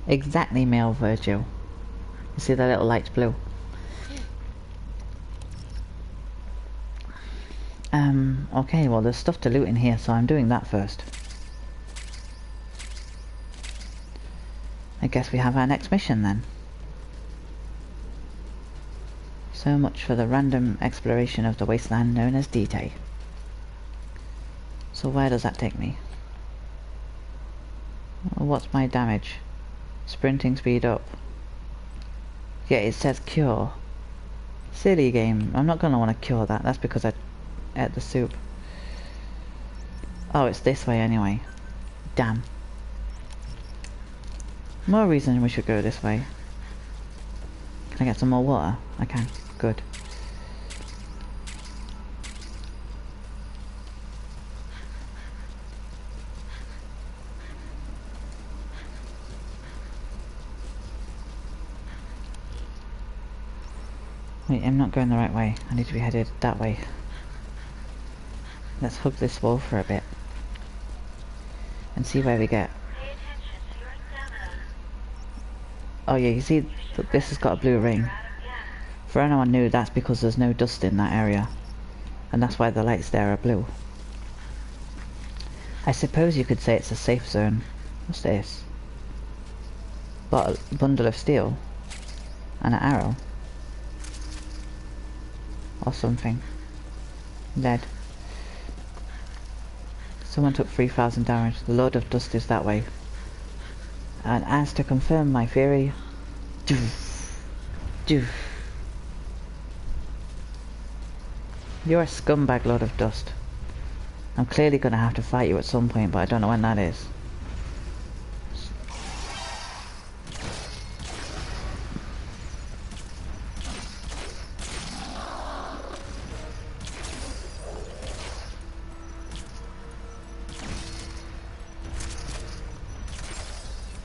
Exactly, male Virgil. You see that little light's blue? Okay, well there's stuff to loot in here, so I'm doing that first. I guess we have our next mission then. So much for the random exploration of the wasteland known as D-Day. So where does that take me? What's my damage? Sprinting speed up. Yeah, it says cure. Silly game. I'm not gonna want to cure that. That's because I ate the soup. Oh, it's this way anyway. Damn. More reason we should go this way. Can I get some more water? I can. Good. Wait, I'm not going the right way. I need to be headed that way. Let's hug this wall for a bit. And see where we get. Oh yeah, you see, this has got a blue ring. For anyone new, that's because there's no dust in that area. And that's why the lights there are blue. I suppose you could say it's a safe zone. What's this? Bundle of steel. And an arrow. Or something. Lead. Someone took 3,000 damage. The load of dust is that way. And as to confirm my theory... Doof. Doof. You're a scumbag load of dust. I'm clearly gonna have to fight you at some point, but I don't know when that is.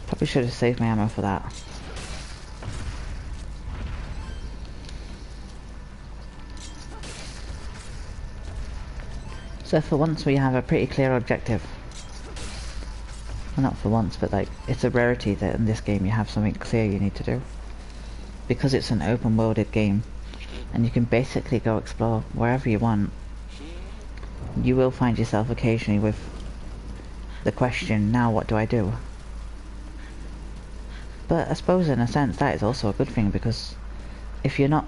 Probably should have saved my ammo for that. So for once we have a pretty clear objective. Well, not for once, but like, it's a rarity that in this game you have something clear you need to do. Because it's an open worlded game, and you can basically go explore wherever you want, you will find yourself occasionally with the question, now what do I do? But I suppose in a sense that is also a good thing, because if you're not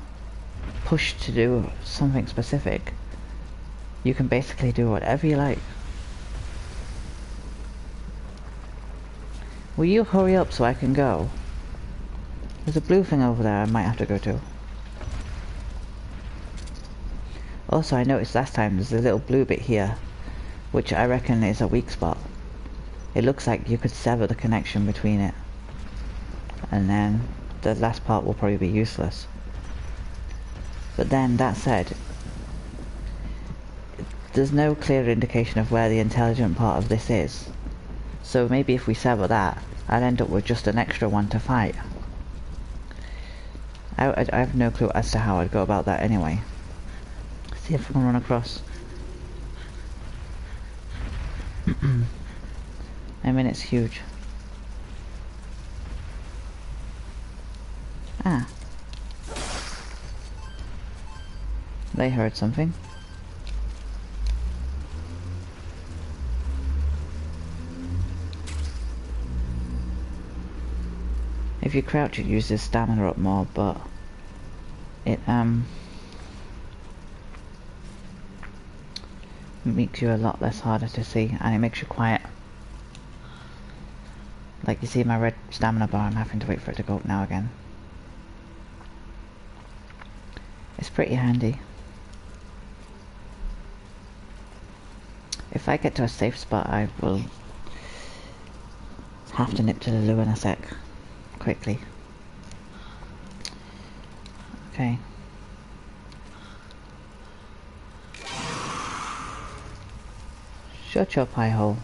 pushed to do something specific, you can basically do whatever you like. Will you hurry up so I can go? There's a blue thing over there I might have to go to. Also, I noticed last time there's a little blue bit here, which I reckon is a weak spot. It looks like you could sever the connection between it, and then the last part will probably be useless. But then, that said, there's no clear indication of where the intelligent part of this is. So maybe if we sever that, I'll end up with just an extra one to fight. I have no clue as to how I'd go about that anyway. See if I can run across. I mean, it's huge. Ah. They heard something. If you crouch, it uses stamina up more, but it makes you a lot less harder to see, and it makes you quiet. Like you see my red stamina bar, I'm having to wait for it to go up now again. It's pretty handy. If I get to a safe spot, I will have to nip to the loo in a sec. Quickly. Okay. Shut your pie hole.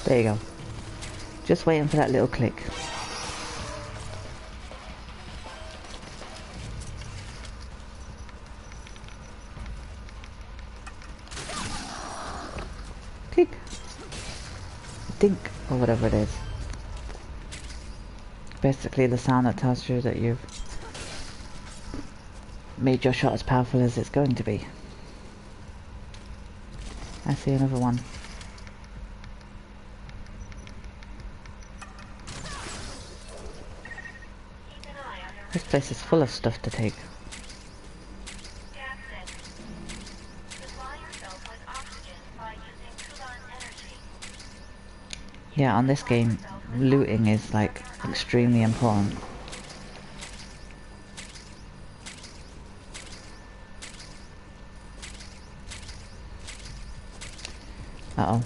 There you go. Just waiting for that little click. Click. Dink, or whatever it is. Basically the sound that tells you that you've made your shot as powerful as it's going to be. I see another one. This place is full of stuff to take. Yeah, on this game, looting is like extremely important. Uh-oh.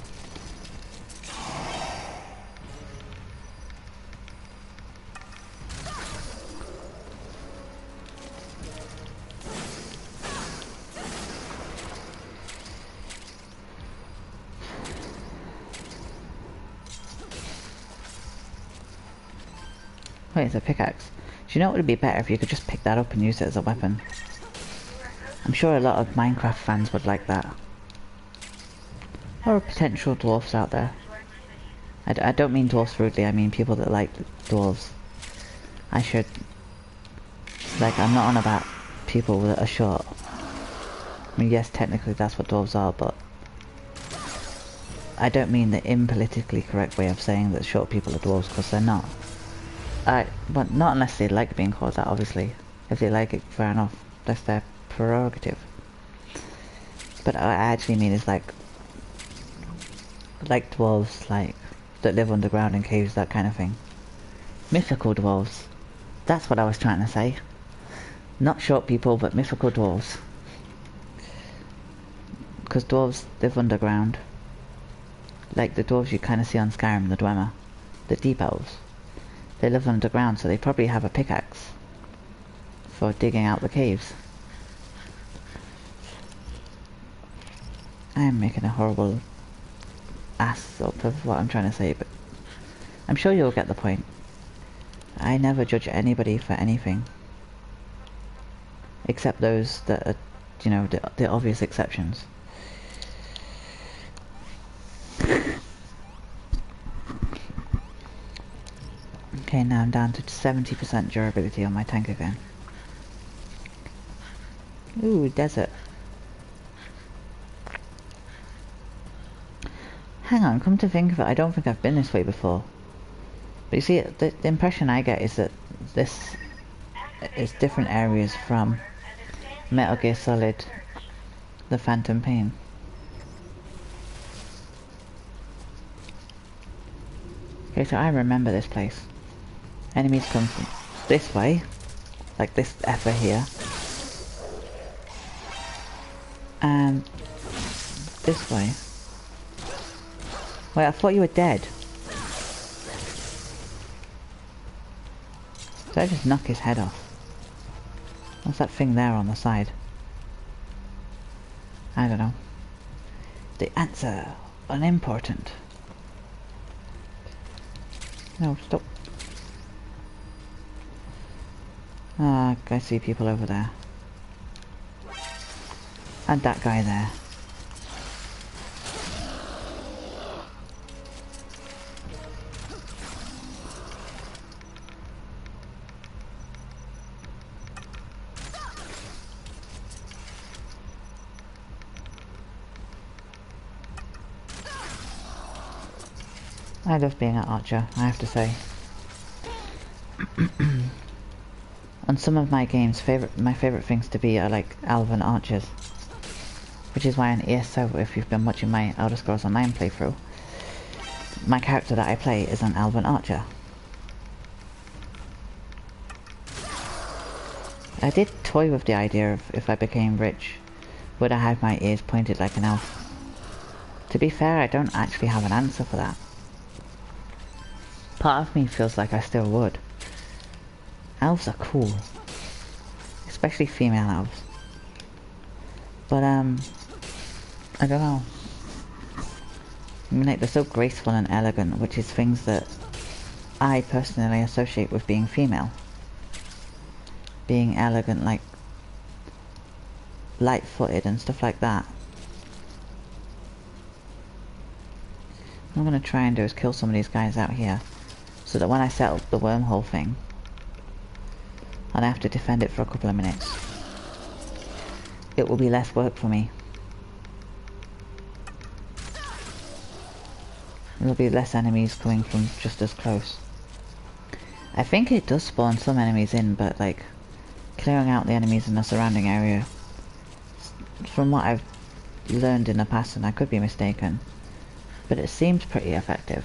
Wait, it's a pickaxe. Do you know what would be better if you could just pick that up and use it as a weapon? I'm sure a lot of Minecraft fans would like that. Or potential dwarfs out there. I don't mean dwarfs rudely, I mean people that like dwarves. I should... Like, I'm not on about people that are short. I mean, yes, technically that's what dwarves are, but... I don't mean the impolitically correct way of saying that short people are dwarves, because they're not. But not unless they like being called that, obviously. If they like it, fair enough. That's their prerogative. But what I actually mean is like dwarves, like, that live underground in caves, that kind of thing. Mythical dwarves. That's what I was trying to say. Not short people, but mythical dwarves. Because dwarves live underground. Like the dwarves you kind of see on Skyrim, the Dwemer. The deep elves. They live underground, so they probably have a pickaxe for digging out the caves. I am making a horrible ass up of what I'm trying to say, but I'm sure you'll get the point. I never judge anybody for anything. Except those that are, you know, the obvious exceptions. Okay, now I'm down to 70% durability on my tank again. Ooh, desert. Hang on, come to think of it, I don't think I've been this way before. But you see, the impression I get is that this is different areas from Metal Gear Solid, The Phantom Pain. Okay, so I remember this place. Enemies come from this way, like this effer here. And this way. Wait, I thought you were dead. Did I just knock his head off? What's that thing there on the side? I don't know. The answer, unimportant. No, stop. Ah, I see people over there. And that guy there. I love being an archer, I have to say. On some of my games, my favourite things to be are like elven archers. Which is why on ESO, if you've been watching my Elder Scrolls Online playthrough, my character that I play is an elven archer. I did toy with the idea of if I became rich, would I have my ears pointed like an elf? To be fair, I don't actually have an answer for that. Part of me feels like I still would. Elves are cool. Especially female elves. But, I don't know. I mean, like, they're so graceful and elegant, which is things that I personally associate with being female. Being elegant, like, light-footed and stuff like that. What I'm gonna try and do is kill some of these guys out here, so that when I set up the wormhole thing, and I have to defend it for a couple of minutes, it will be less work for me. There'll be less enemies coming from just as close. I think it does spawn some enemies in, but like, clearing out the enemies in the surrounding area, from what I've learned in the past, and I could be mistaken, but it seems pretty effective.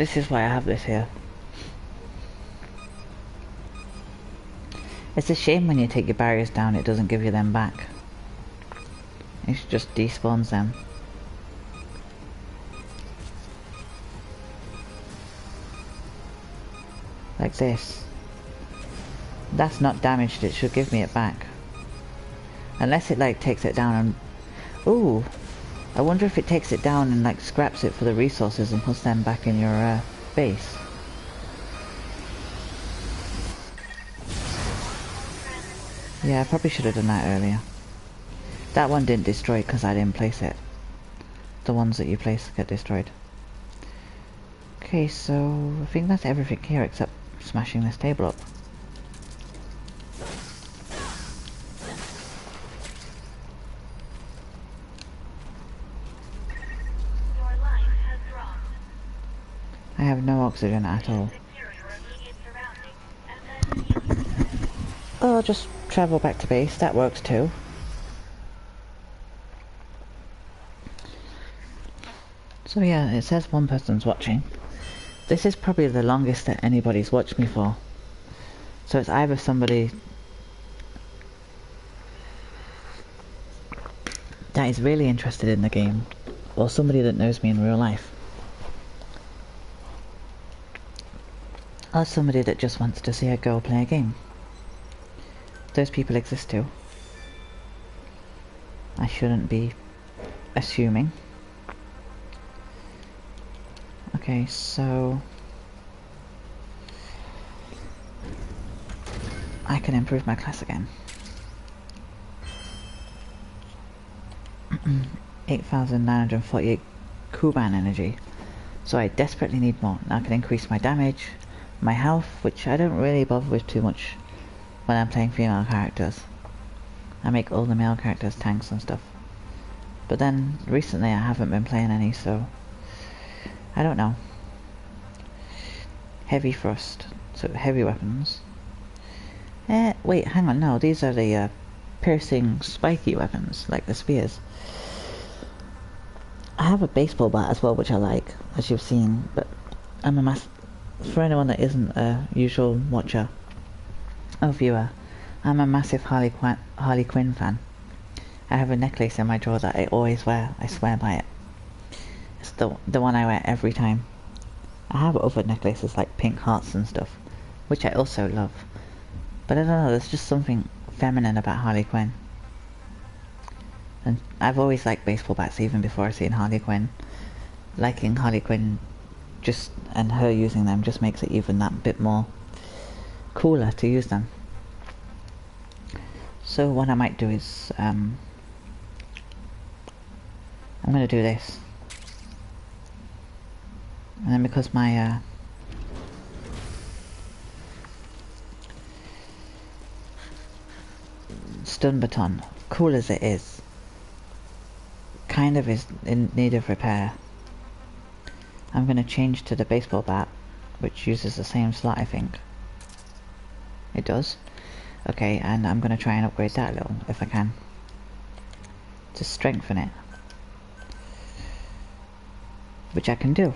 This is why I have this here. It's a shame when you take your barriers down it doesn't give you them back. It just despawns them. Like this. That's not damaged, it should give me it back. Unless it like takes it down and... Ooh! I wonder if it takes it down and like scraps it for the resources and puts them back in your base. Yeah, I probably should have done that earlier. That one didn't destroy because I didn't place it. The ones that you place get destroyed. Okay, so I think that's everything here except smashing this table up. Your life has dropped. I have no oxygen at all. Secure your immediate surroundings and then heal yourself. Oh, I'll just travel back to base, that works too. So yeah, it says one person's watching. This is probably the longest that anybody's watched me for. So it's either somebody that is really interested in the game, or somebody that knows me in real life. Or somebody that just wants to see a girl play a game. Those people exist too. I shouldn't be assuming. Okay, so I can improve my class again. 8,948 Kuban energy. So I desperately need more. Now I can increase my damage, my health, which I don't really bother with too much when I'm playing female characters. I make all the male characters tanks and stuff. But then recently I haven't been playing any, so I don't know. Heavy thrust, so heavy weapons. Wait, hang on, no, these are the piercing, spiky weapons, like the spears. I have a baseball bat as well, which I like, as you've seen, but I'm a for anyone that isn't a usual watcher or viewer, I'm a massive Harley Quinn fan. I have a necklace in my drawer that I always wear, I swear by it. It's the one I wear every time. I have other necklaces like pink hearts and stuff, which I also love. But I don't know, there's just something feminine about Harley Quinn. And I've always liked baseball bats even before I seen Harley Quinn. Liking Harley Quinn just, and her using them just makes it even that bit more cooler to use them. So what I might do is, I'm going to do this. And then because my stun baton, cool as it is, kind of is in need of repair, I'm going to change to the baseball bat, which uses the same slot, I think. It does. Okay, and I'm going to try and upgrade that a little, if I can, to strengthen it. Which I can do.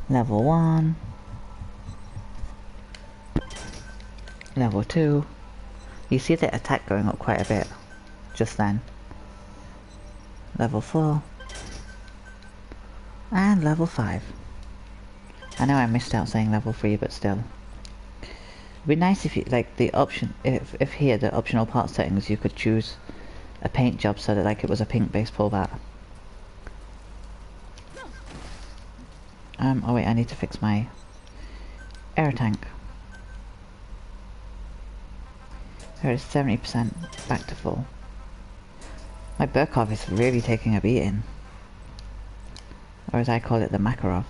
Level 1. Level 2. You see the attack going up quite a bit just then. Level 4. And level 5. I know I missed out saying level 3, but still. It'd be nice if you, like, the option, if here, the optional part settings, you could choose a paint job so that, like, it was a pink baseball bat. Oh wait, I need to fix my air tank. There is 70% back to full. My Burkov is really taking a beating. Or as I call it, the Makarov.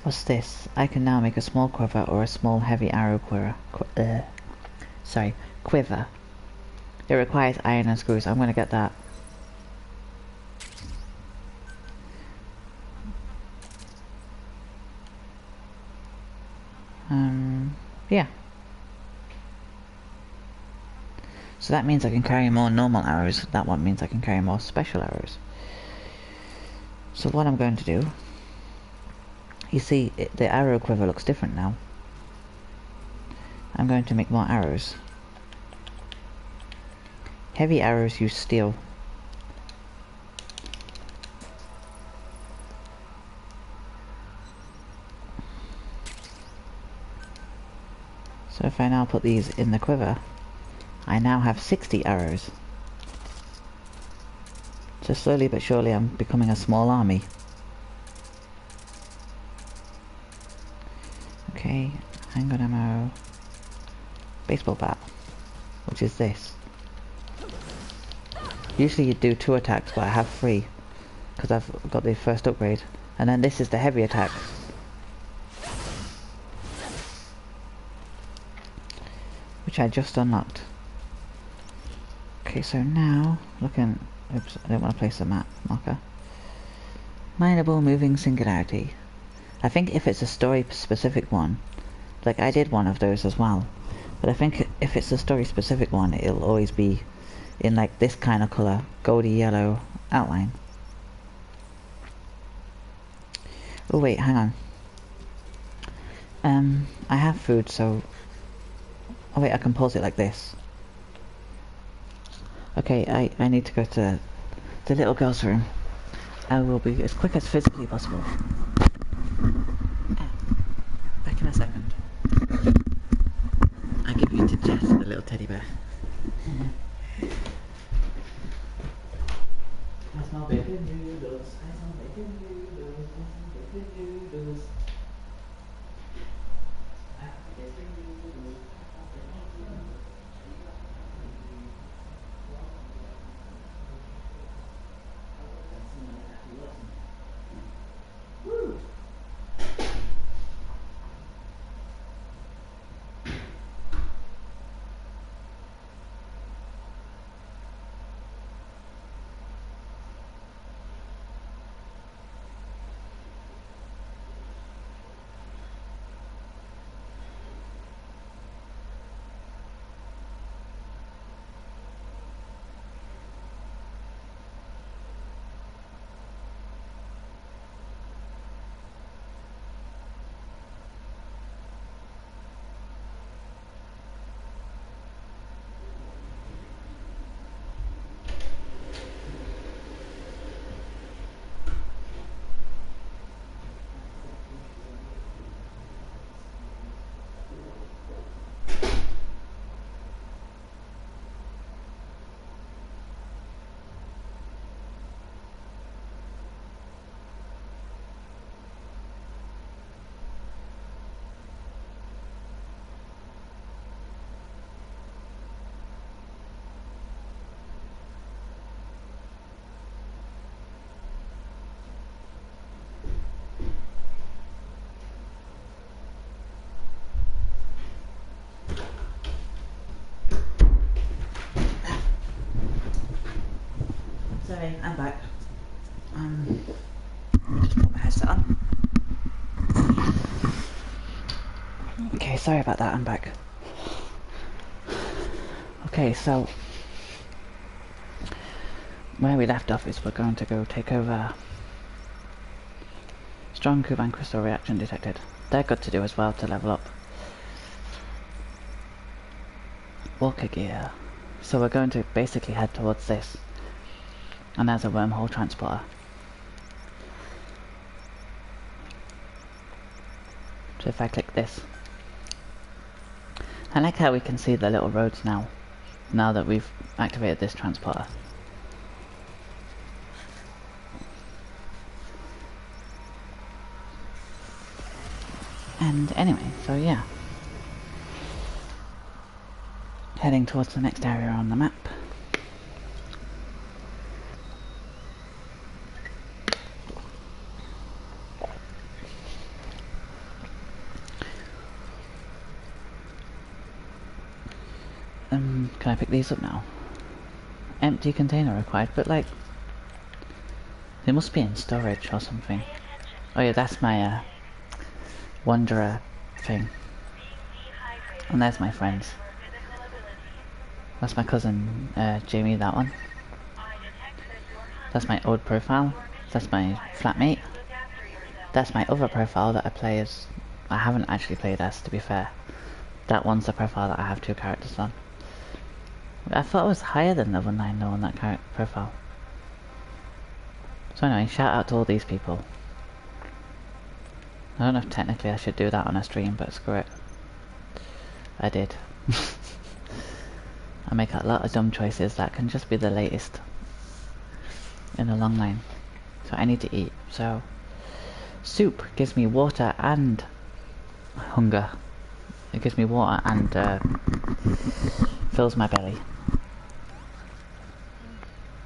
What's this? I can now make a small quiver or a small heavy arrow quiver. It requires iron and screws. I'm gonna get that. Yeah. So that means I can carry more normal arrows. That one means I can carry more special arrows. So what I'm going to do, you see the arrow quiver looks different now. I'm going to make more arrows. Heavy arrows use steel. So if I now put these in the quiver, I now have 60 arrows. So slowly but surely I'm becoming a small army. Okay, handgun ammo, baseball bat, which is this. Usually you do 2 attacks, but I have 3 because I've got the first upgrade. And then this is the heavy attack, which I just unlocked. Okay, so now looking. Oops, I don't want to place a map marker. Mineable moving singularity. I think if it's a story specific one, like I did one of those as well, but I think if it's a story specific one, it'll always be in like this kind of colour, goldy yellow outline. Oh wait, hang on. I have food, so... Oh wait, I can pause it like this. Okay, I need to go to the little girl's room. I will be as quick as physically possible. Back in a second. I give you to Jess, the little teddy bear. I smell bacon noodles, I smell bacon noodles, I smell bacon noodles. Sorry, I'm back. Let me just put my headset on. Okay, sorry about that, I'm back. Okay, so where we left off is we're going to go take over. Strong Kuban crystal reaction detected. They're good to do as well to level up. Walker gear. So we're going to basically head towards this. And there's a wormhole transporter. So if I click this, I like how we can see the little roads now that we've activated this transporter. And anyway, so yeah. Heading towards the next area on the map. Can I pick these up now? Empty container required, but like... They must be in storage or something. Oh yeah, that's my Wanderer thing. And there's my friends. That's my cousin Jamie, that one. That's my old profile. That's my flatmate. That's my other profile that I play as. I haven't actually played as, to be fair. That one's the profile that I have 2 characters on. I thought it was higher than level 9 though on that profile. So anyway, shout out to all these people. I don't know if technically I should do that on a stream, but screw it. I did. I make a lot of dumb choices that can just be the latest in the long line. So I need to eat. So soup gives me water and hunger. It gives me water and fills my belly.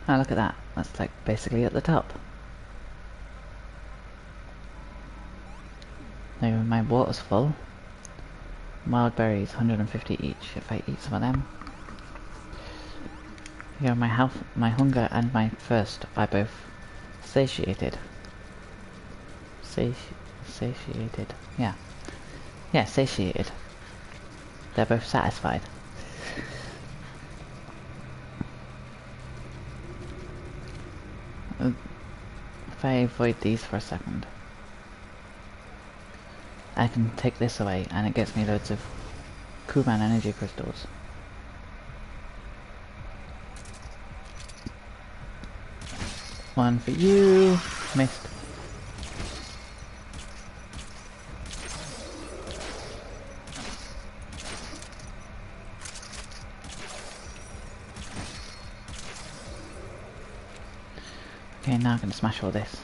Oh, look at that. That's like basically at the top. There, my water's full. Wild berries, 150 each if I eat some of them. Yeah, my health, my hunger and my thirst are both satiated. Satiated. Yeah. Yeah, satiated. They're both satisfied. If I avoid these for a second, I can take this away and it gets me loads of Kuban energy crystals. One for you. Missed. Okay, now I can smash all this.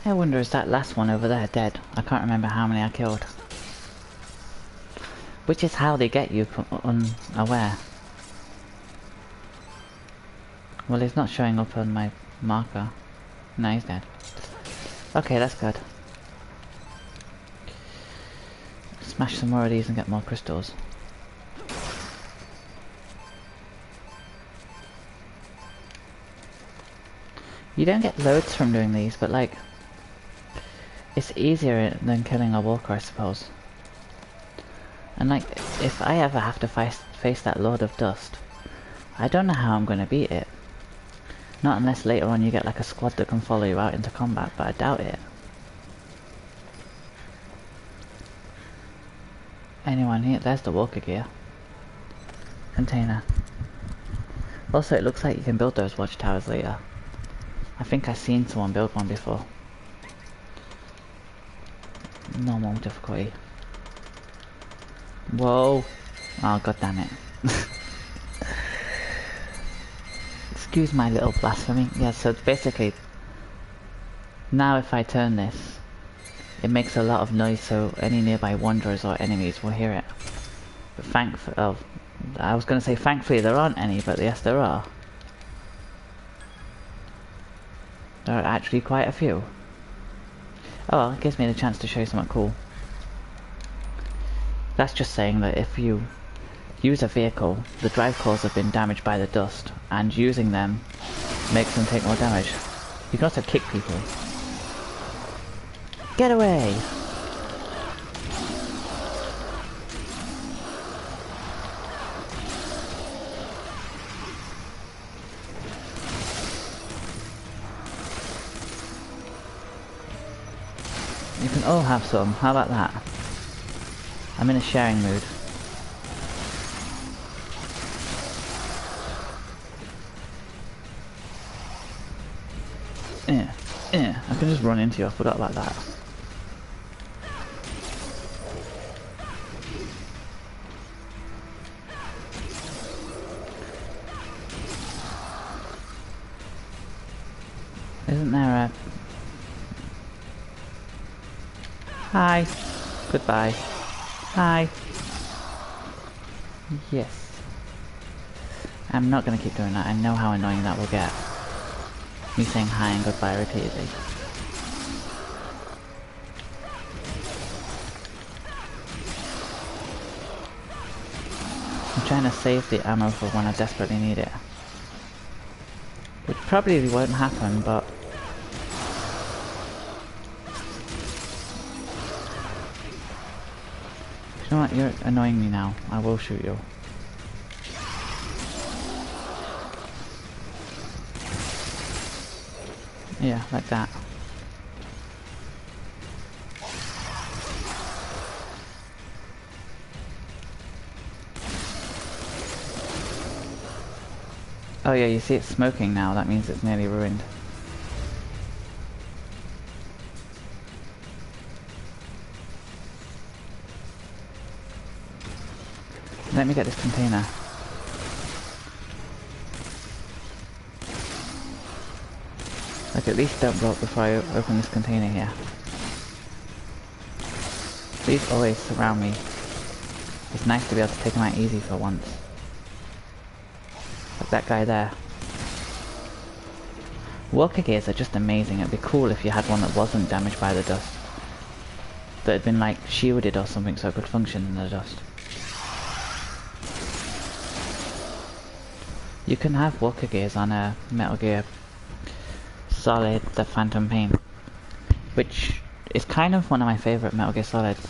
I wonder, is that last one over there dead? I can't remember how many I killed. Which is how they get you unaware. Well, he's not showing up on my marker. No, he's dead. Okay, that's good. Smash some more of these and get more crystals. You don't get loads from doing these, but like, it's easier than killing a walker, I suppose. And like, if I ever have to face that Lord of Dust, I don't know how I'm going to beat it. Not unless later on you get like a squad that can follow you out into combat, but I doubt it. Anyone here? There's the walker gear. Container. Also, it looks like you can build those watchtowers later. I think I've seen someone build one before. Normal difficulty. Whoa! Oh, god damn it. Excuse my little blasphemy. Yeah, so basically, now if I turn this, it makes a lot of noise so any nearby wanderers or enemies will hear it. But I was going to say thankfully there aren't any, but yes there are. There are actually quite a few. Oh well, it gives me the chance to show you something cool. That's just saying that if you use a vehicle, the drive cores have been damaged by the dust, and using them makes them take more damage. You can also kick people. Get away! You can all have some, how about that? I'm in a sharing mood. I can just run into you, I forgot about that. Isn't there a... Hi. Goodbye. Hi. Yes. I'm not gonna keep doing that, I know how annoying that will get. Me saying hi and goodbye repeatedly. I'm trying to save the ammo for when I desperately need it. Which probably won't happen, but... You know what? You're annoying me now. I will shoot you. Yeah, like that. Oh yeah, you see it's smoking now. That means it's nearly ruined. Let me get this container. Like, at least don't blow up before I open this container here. Please always surround me. It's nice to be able to take them out easy for once. Like that guy there. Walker gears are just amazing. It'd be cool if you had one that wasn't damaged by the dust. That had been like shielded or something so it could function in the dust. You can have walker gears on a Metal Gear Solid, the Phantom Pain, which is kind of one of my favourite Metal Gear Solids.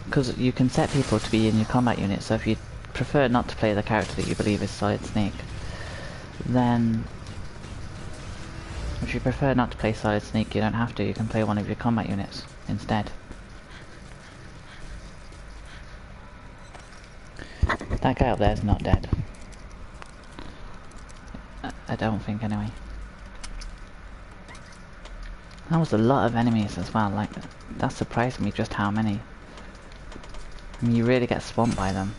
Because you can set people to be in your combat unit, so if you prefer not to play the character that you believe is Solid Snake, then if you prefer not to play Solid Snake, you don't have to, you can play one of your combat units instead. That guy up there is not dead. I don't think anyway. That was a lot of enemies as well, like, that surprised me just how many. I mean, you really get swamped by them.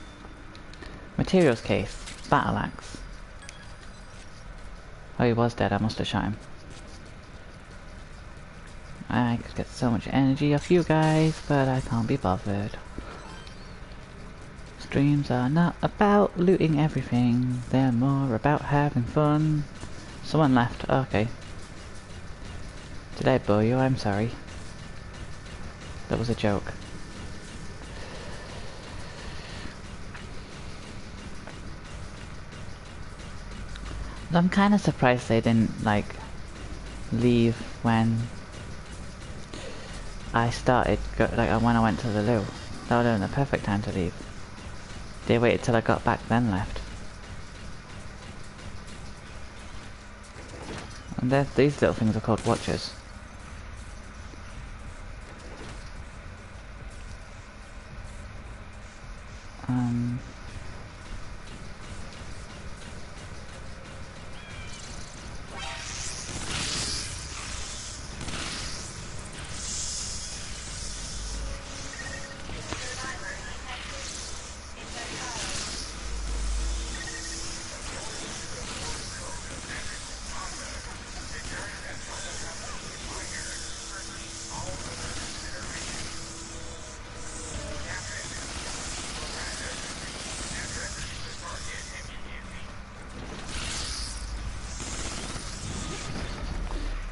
Materials case, battle axe. Oh, he was dead, I must have shot him. I could get so much energy off you guys, but I can't be bothered. Streams are not about looting everything, they're more about having fun. Someone left, oh, okay. Did I bore you? I'm sorry. That was a joke. I'm kind of surprised they didn't, like, leave when I started, like, when I went to the loo. That would have been the perfect time to leave. They waited till I got back, then left. And these little things are called watchers.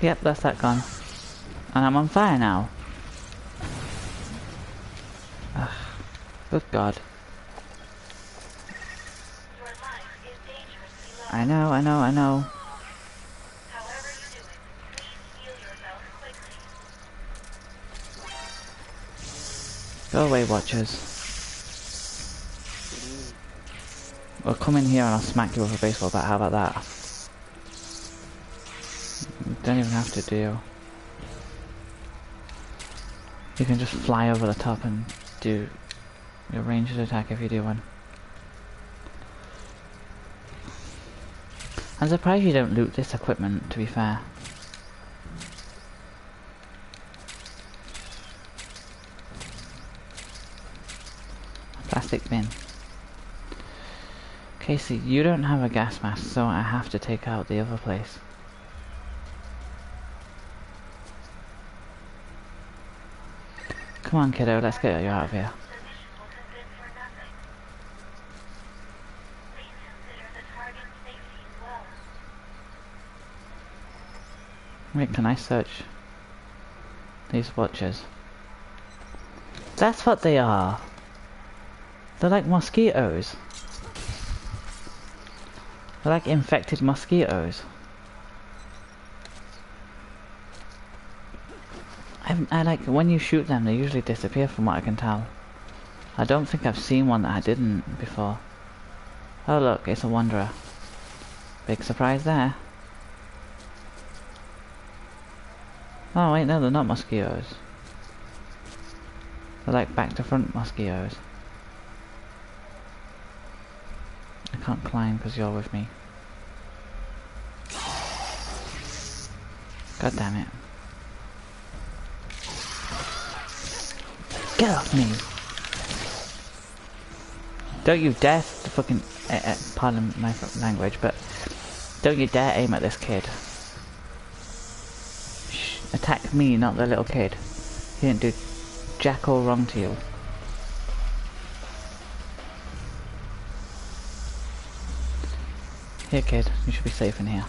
Yep, that's that gone. And I'm on fire now. Ugh. Good God. I know. However you do it, please heal yourself quickly. Go away, watchers. Well, come in here and I'll smack you with a baseball bat. How about that? You don't even have to do. You can just fly over the top and do your ranged attack if you do one. I'm surprised you don't loot this equipment, to be fair. A plastic bin. Casey, you don't have a gas mask, so I have to take out the other place. Come on, kiddo, let's get you out of here. Wait, can I search these watchers? That's what they are! They're like mosquitoes. They're like infected mosquitoes. I I like, when you shoot them, they usually disappear from what I can tell. I don't think I've seen one that I didn't before. Oh look, it's a wanderer. Big surprise there. Oh wait, no, they're not mosquitoes. They're like back to front mosquitoes. I can't climb because you're with me. God damn it. Get off me! Don't you dare to fucking... pardon my language, but... Don't you dare aim at this kid. Shh, attack me, not the little kid. He didn't do jack all wrong to you. Here kid, you should be safe in here.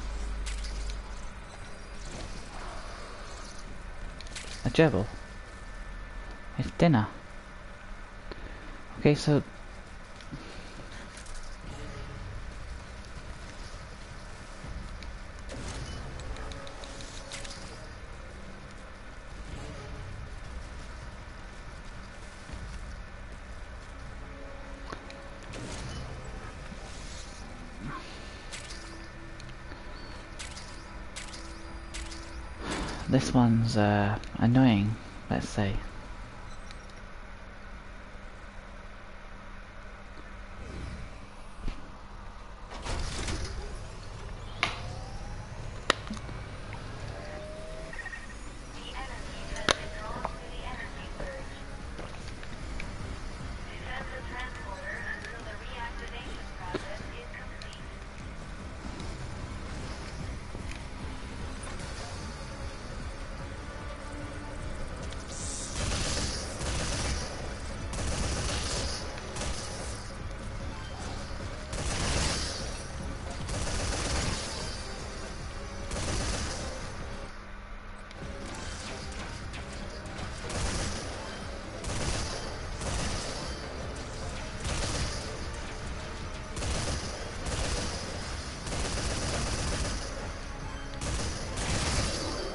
A gerbil. It's dinner. Okay, so... This one's annoying, let's say.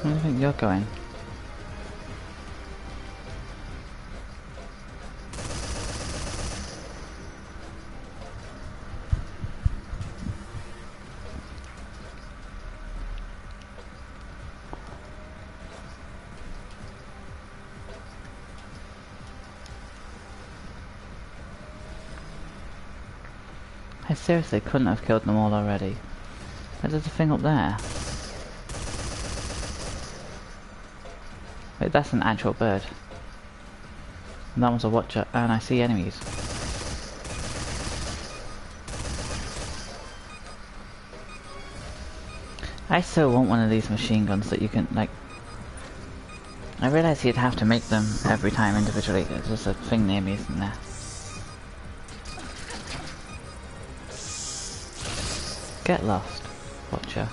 Where do you think you're going? I seriously couldn't have killed them all already. There's a thing up there. Wait, that's an actual bird. And that one's a watcher, and I see enemies. I still want one of these machine guns that you can, like... I realise you'd have to make them every time individually. There's just a thing near me, isn't there? Get lost, watcher.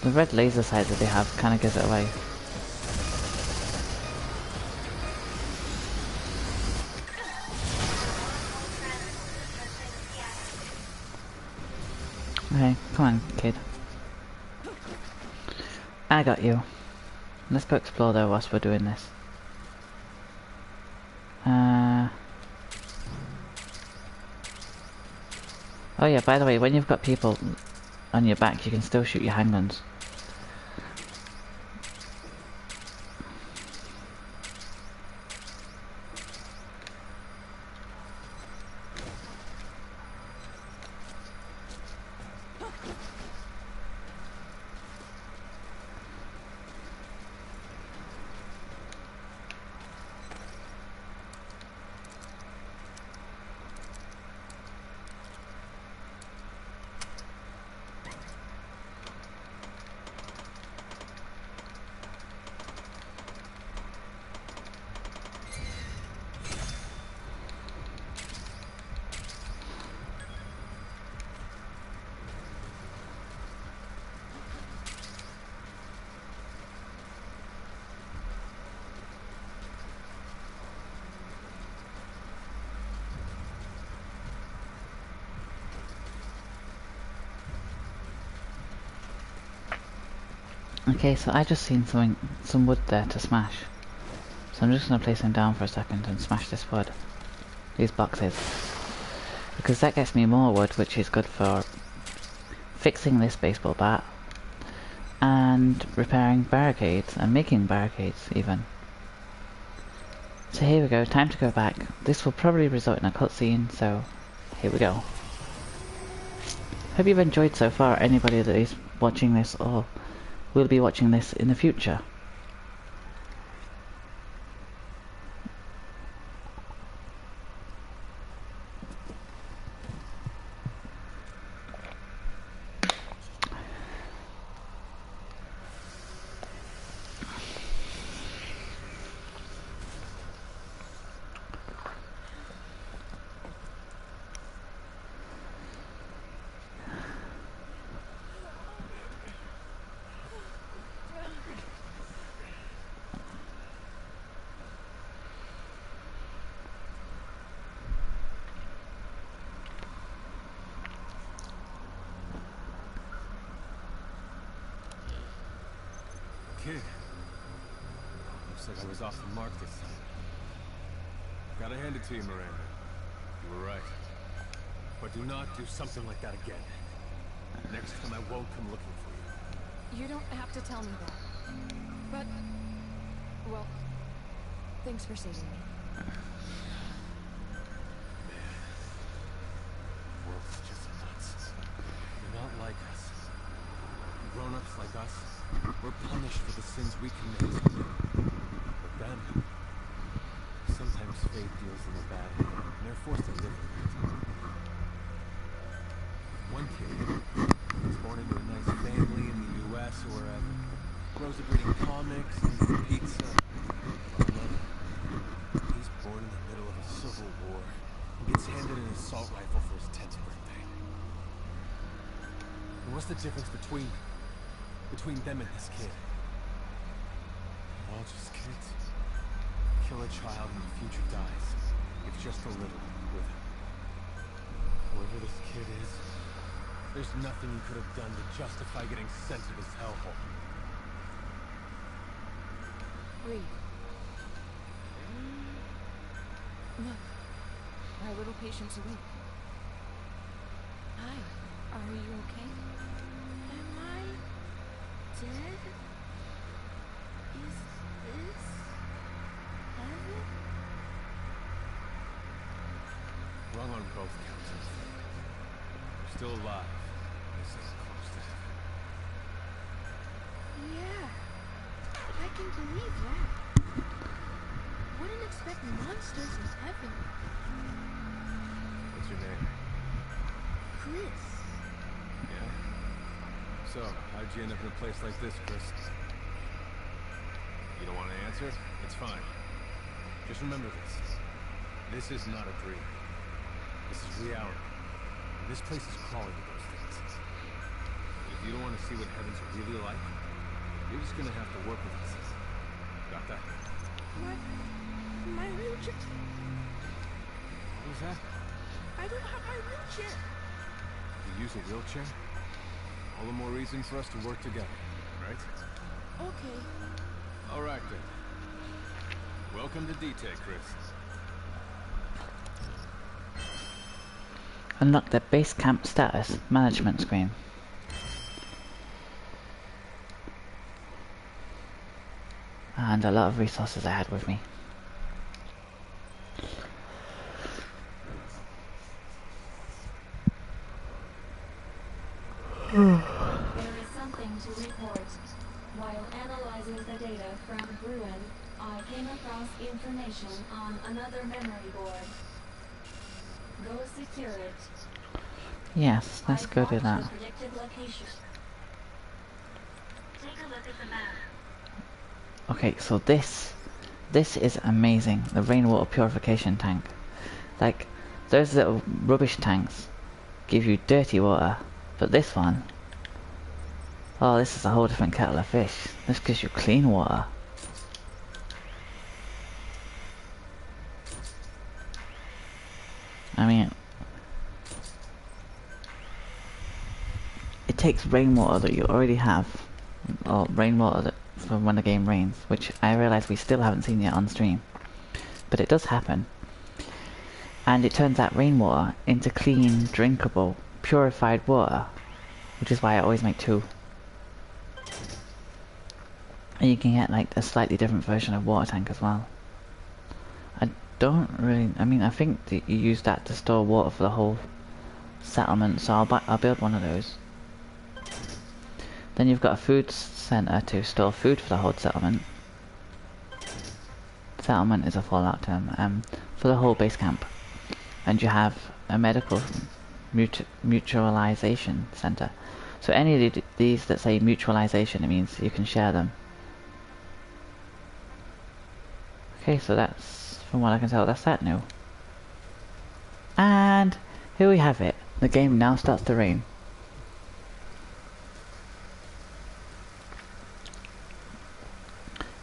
The red laser sight that they have kind of gives it away. Okay, come on, kid. I got you. Let's go explore though whilst we're doing this. Oh yeah, by the way, when you've got people on your back, you can still shoot your handguns. Okay, so I just seen some wood there to smash. So I'm just gonna place them down for a second and smash this wood. These boxes. Because that gets me more wood, which is good for fixing this baseball bat. And repairing barricades, and making barricades even. So here we go, time to go back. This will probably result in a cutscene, so here we go. Hope you've enjoyed so far, anybody that is watching this or will be watching this in the future. Kid. Looks like I was off the mark this time. Gotta hand it to you, Miranda. You were right. But do not do something like that again. Next time I won't come looking for you. You don't have to tell me that. But, well, thanks for saving me. The world is just nuts. They're not like us. Grown-ups like us, we're punished for the sins we commit. But them, sometimes fate deals them a bad hand, and they're forced to live with it. One kid was born into a nice family in the US or wherever. Grows up reading comics and eating pizza. Another, he's born in the middle of a civil war and gets handed an assault rifle for his 10th birthday. And what's the difference between them and this kid? They're all just kids. Kill a child and the future dies. If just a little with him. Whoever this kid is, there's nothing he could have done to justify getting sent to this hellhole. Breathe. Look, our little patient's awake. Hi, are you okay? Am I dead? Is this heaven? Wrong on both counts, I'm afraid. You're still alive. This is close to heaven. Yeah, I can believe that. Wouldn't expect monsters in heaven. What's your name? Chris. Yeah? So, how'd you end up in a place like this, Chris? You don't want to answer? It's fine. Just remember this. This is not a dream. This is reality. And this place is crawling with those things. If you don't want to see what heaven's really like, you're just gonna have to work with us. Got that? My wheelchair. What was that? I don't have my wheelchair. You use a wheelchair? All the more reason for us to work together, right? Okay. All right, then. Welcome to D-Tech, Chris. Unlock the base camp status management screen. And a lot of resources I had with me. There is something to report. While analyzing the data from Bruin, I came across information on another memory board. Go secure it. Yes, let's I've go do marked that. the predicted location. Take a look at the map. Okay, so this is amazing. The rainwater purification tank. Like, those little rubbish tanks give you dirty water, but this one, oh, this is a whole different kettle of fish. This gives you clean water. I mean, it takes rainwater that you already have or rainwater from when the game rains, which I realise we still haven't seen yet on stream. But it does happen. And it turns that rainwater into clean, drinkable, purified water, which is why I always make 2. And you can get like a slightly different version of water tank as well. I don't really, I mean, I think that you use that to store water for the whole settlement, so I'll build one of those. Then you've got a food center to store food for the whole settlement. Settlement is a Fallout term, for the whole base camp. And you have a medical mutualization center. So any of these that say mutualization, it means you can share them. Okay, so that's, from what I can tell, that's that new. And here we have it. The game now starts to rain.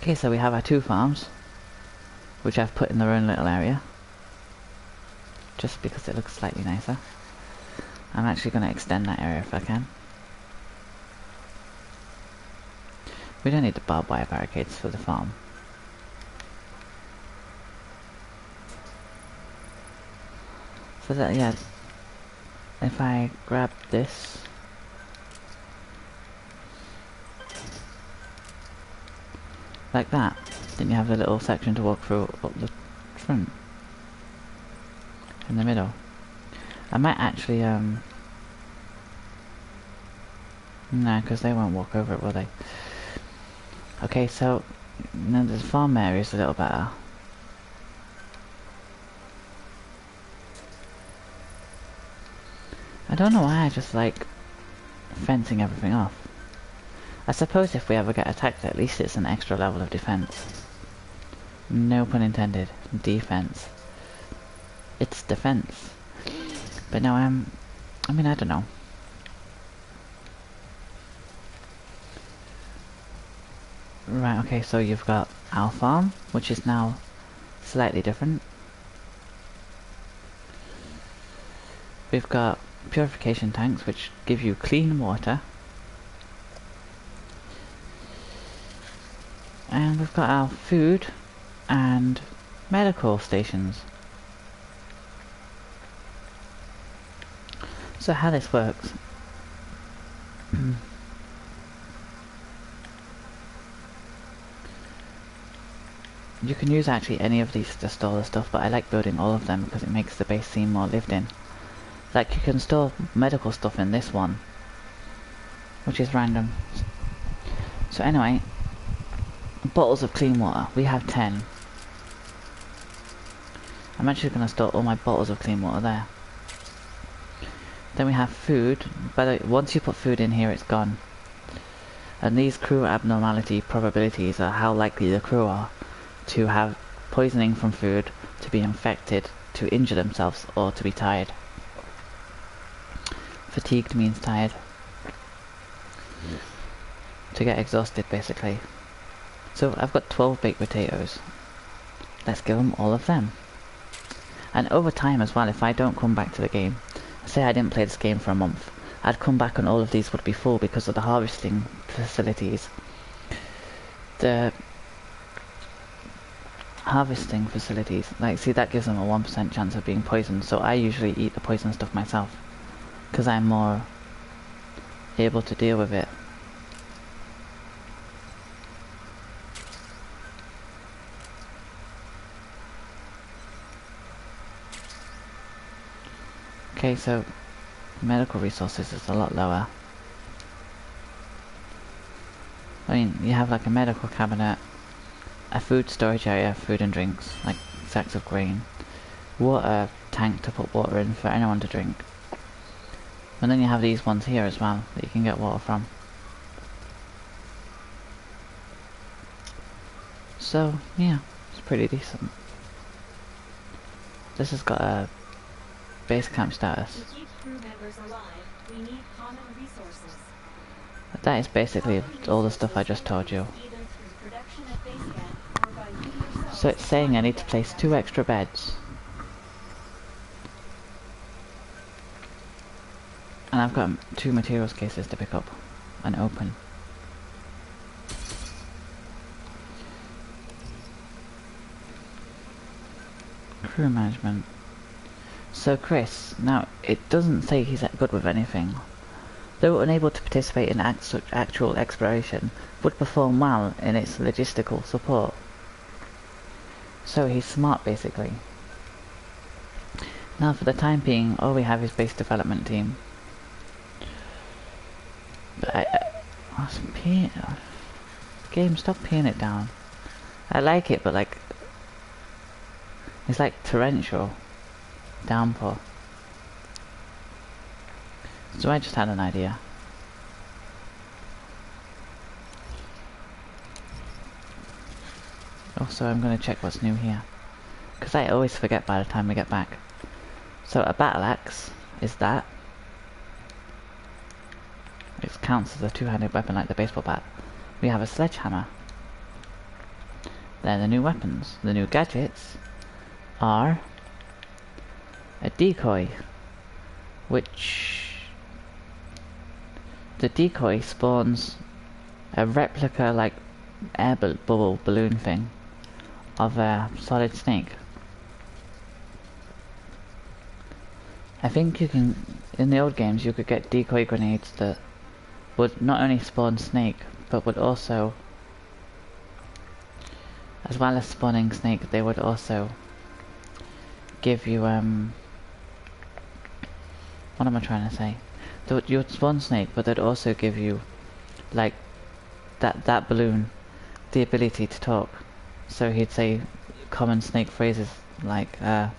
Okay, so we have our 2 farms, which I've put in their own little area, just because it looks slightly nicer. I'm actually going to extend that area if I can. We don't need the barbed wire barricades for the farm. So that, yeah, if I grab this, like that, then you have a little section to walk through up the front, in the middle. I might actually, no, because they won't walk over it, will they? Okay, so, now the farm area is a little better. I don't know why I just like fencing everything off. I suppose if we ever get attacked, at least it's an extra level of defense. No pun intended. Defense. It's defense. But no, I mean, I don't know. Right, okay, so you've got our farm, which is now slightly different. We've got purification tanks, which give you clean water. And we've got our food and medical stations. So how this works. You can use actually any of these to store the stuff, but I like building all of them because it makes the base seem more lived in. Like you can store medical stuff in this one, which is random. So anyway, bottles of clean water. We have 10. I'm actually going to store all my bottles of clean water there. Then we have food. By the way, once you put food in here, it's gone. And these crew abnormality probabilities are how likely the crew are to have poisoning from food, to be infected, to injure themselves, or to be tired. Fatigued means tired. To get exhausted, basically. So I've got 12 baked potatoes. Let's give them all of them. And over time as well, if I don't come back to the game, say I didn't play this game for a month, I'd come back and all of these would be full because of the harvesting facilities. The harvesting facilities, like, see, that gives them a 1% chance of being poisoned, so I usually eat the poison stuff myself because I'm more able to deal with it. Okay, so medical resources is a lot lower. I mean, you have like a medical cabinet, a food storage area, food and drinks, like sacks of grain, water tank to put water in for anyone to drink. And then you have these ones here as well, that you can get water from. So, yeah, it's pretty decent. This has got a base camp status. To keep crew members alive, we need common resources. That is basically all the stuff I just told you. Either through production at base camp or by you yourself. So it's saying I need to place 2 extra beds. And I've got 2 materials cases to pick up and open. Crew management. So Chris, now it doesn't say he's that good with anything. Though unable to participate in actual exploration, would perform well in its logistical support. So he's smart basically. Now for the time being, all we have is base development team. But game, stop peeing it down. I like it, but like, it's like torrential downpour. So I just had an idea. Also, I'm going to check what's new here, because I always forget by the time we get back. So a battle axe is that. It counts as a two-handed weapon like the baseball bat. We have a sledgehammer. They're the new weapons. The new gadgets are a decoy, which the decoy spawns a replica like air bubble balloon thing of a solid snake. I think you can, in the old games, you could get decoy grenades that would not only spawn snake, but would also, as well as spawning snake, they would also give you, what am I trying to say? You would spawn snake, but they'd also give you, like, that balloon, the ability to talk. So he'd say common snake phrases like, I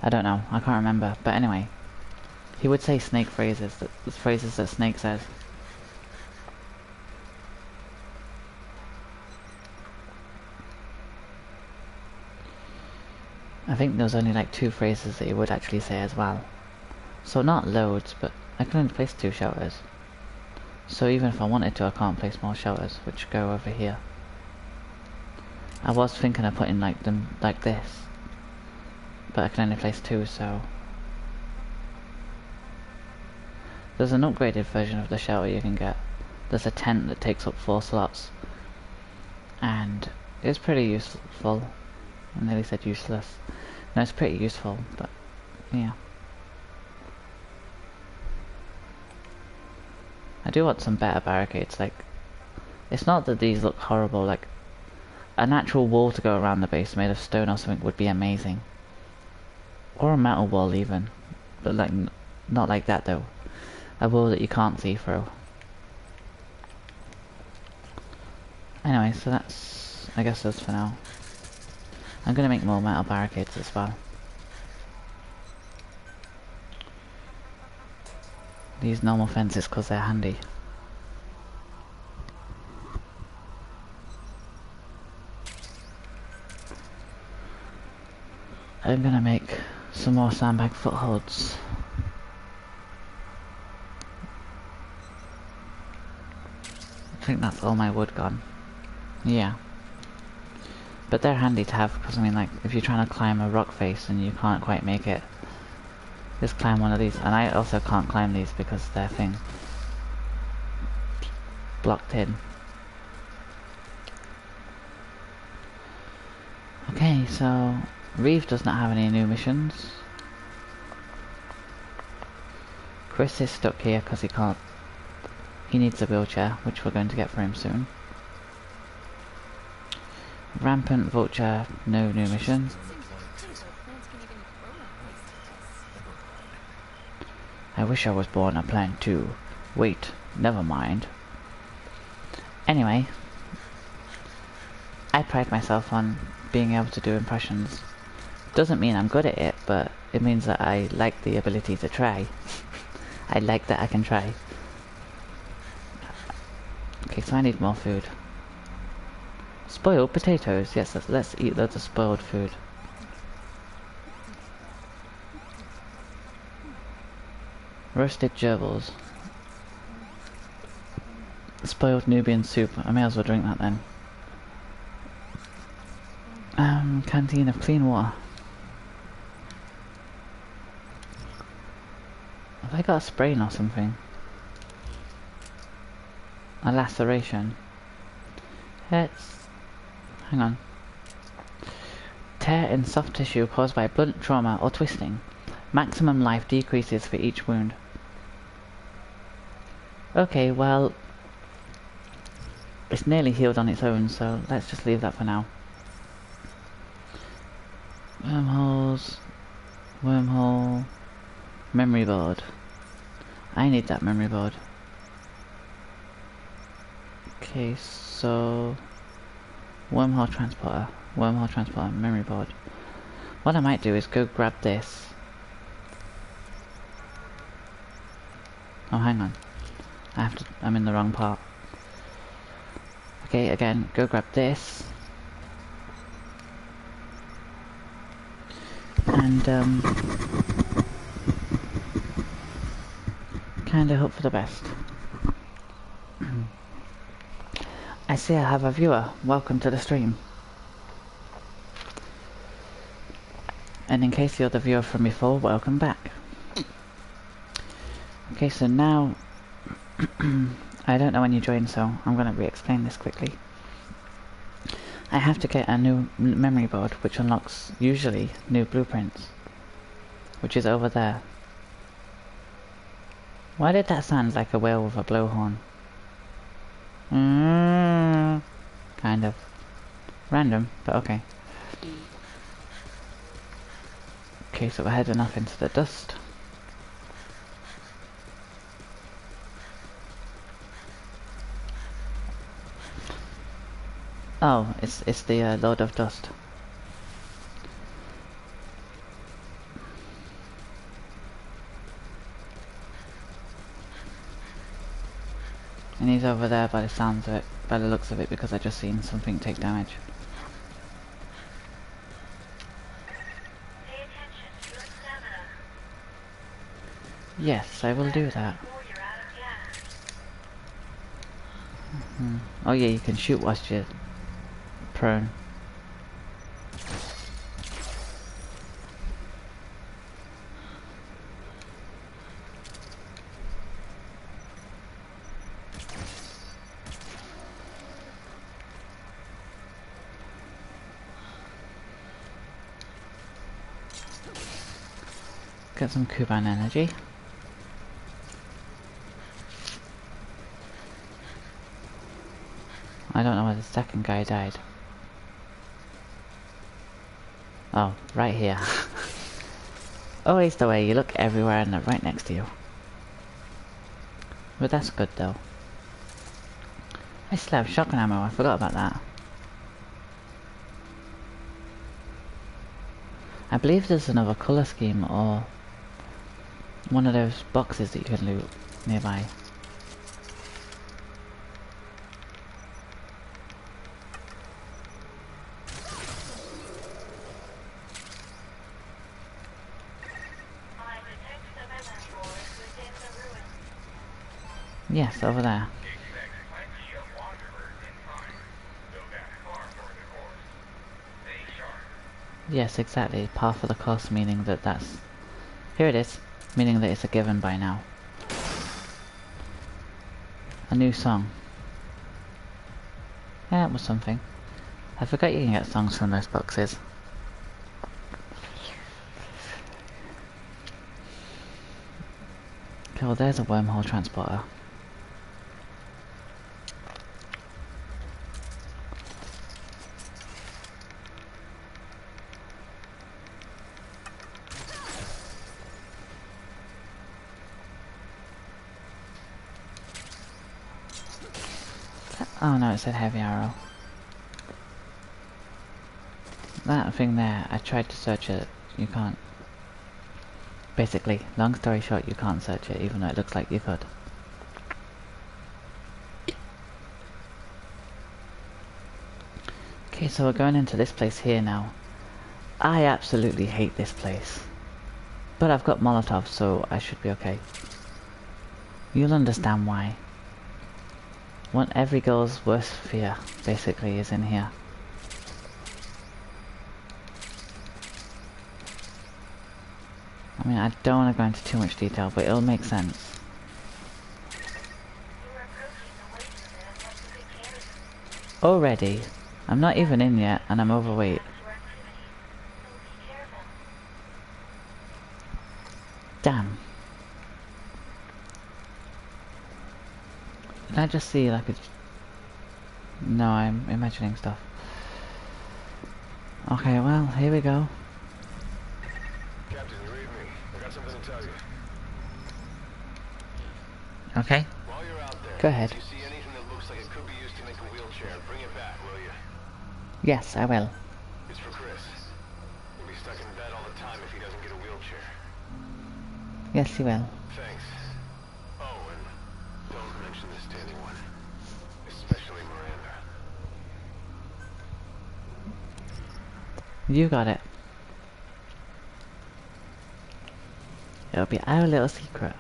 don't know, I can't remember, but anyway, he would say snake phrases, phrases that Snake says. I think there was only like 2 phrases that he would actually say as well. So not loads, but I can only place 2 shelters. So even if I wanted to, I can't place more shelters, which go over here. I was thinking of putting like them like this, but I can only place 2, so there's an upgraded version of the shelter you can get. There's a tent that takes up 4 slots, and it's pretty useful. I nearly said useless. No, it's pretty useful, but yeah. I do want some better barricades. Like, it's not that these look horrible, like an actual wall to go around the base made of stone or something would be amazing. Or a metal wall even, but like not like that though. A wall that you can't see through. Anyway, so that's, I guess that's for now. I'm gonna make more metal barricades as well. These normal fences because they're handy. I'm gonna make some more sandbag footholds. I think that's all my wood gone. Yeah. But they're handy to have because, I mean, like, if you're trying to climb a rock face and you can't quite make it, just climb one of these. And I also can't climb these because they're blocked in. Okay, so Reeve does not have any new missions. Chris is stuck here because he needs a wheelchair, which we're going to get for him soon. Rampant Vulture, no new mission. I wish I was born a plant too. Wait, never mind. Anyway, I pride myself on being able to do impressions. Doesn't mean I'm good at it, but it means that I like the ability to try. I like that I can try. Okay, so I need more food. Spoiled potatoes. Yes, let's eat loads of spoiled food. Roasted gerbils. Spoiled Nubian soup. I may as well drink that then. Canteen of clean water. Have I got a sprain or something? A laceration. Hang on. tear in soft tissue caused by blunt trauma or twisting. Maximum life decreases for each wound. Okay, well, it's nearly healed on its own, so let's just leave that for now. Wormholes, wormhole, memory board. I need that memory board. Okay, so wormhole transporter, memory board. What I might do is go grab this. Oh, hang on. I'm in the wrong part. Okay, again, go grab this. And, kinda hope for the best. I see I have a viewer. Welcome to the stream. And in case you're the viewer from before, welcome back. Okay, so now I don't know when you joined, so I'm going to re-explain this quickly. I have to get a new memory board, which unlocks, usually, new blueprints. Which is over there. Why did that sound like a whale with a blowhorn? Kind of. Random, but okay. Okay, so we're heading off into the dust. Oh, it's the Lord of Dust. And he's over there by the sounds of it, by the looks of it, because I just seen something take damage. Pay attention to your stamina. Yes, I will do that. Before you're out of gas. Oh yeah, you can shoot whilst you're prone. Get some Kuban energy. I don't know where the second guy died. Oh, right here. Always the way, you look everywhere and they're right next to you. But that's good though. I still have shotgun ammo, I forgot about that. I believe there's another colour scheme or one of those boxes that you can loot nearby. I detect the memory board within the ruins. Yes, over there. Expect plenty of wanderers in time, though that's far for the course. Stay sharp. Yes, exactly. Par for the course, meaning that that's... Here it is. Meaning that it's a given by now. A new song. Yeah, it was something. I forgot you can get songs from those boxes. Okay, well there's a wormhole transporter. Oh no, it said heavy arrow. That thing there, I tried to search it, you can't. Basically, long story short, you can't search it, even though it looks like you could. Okay, so we're going into this place here now. I absolutely hate this place. But I've got Molotov, so I should be okay. You'll understand why. Every girl's worst fear, basically, is in here. I mean, I don't want to go into too much detail, but it'll make sense. You're approaching the weight limit of what you can carry. Already? I'm not even in yet, and I'm overweight. Your activity. Damn. Did I just see like a... No, I'm imagining stuff. Okay, well, here we go. Captain, you read me. I got something to tell you. Okay, While you're out there, go ahead. if you see anything that looks like it could be used to make a wheelchair, bring it back, will you? Yes, I will. It's for Chris. He'll be stuck in bed all the time if he doesn't get a wheelchair. Yes, you will. Thanks. Oh, and don't mention this to anyone. Especially Miranda. You got it. It'll be our little secret.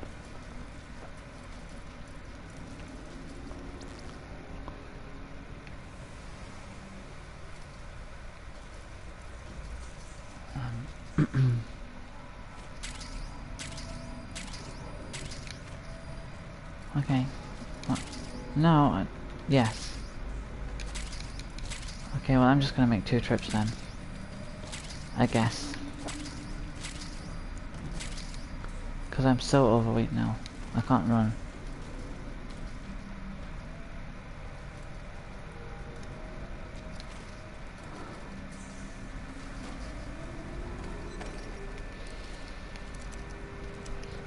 Okay. What? No, yes. Okay, well I'm just gonna make 2 trips then. I guess. Because I'm so overweight now. I can't run.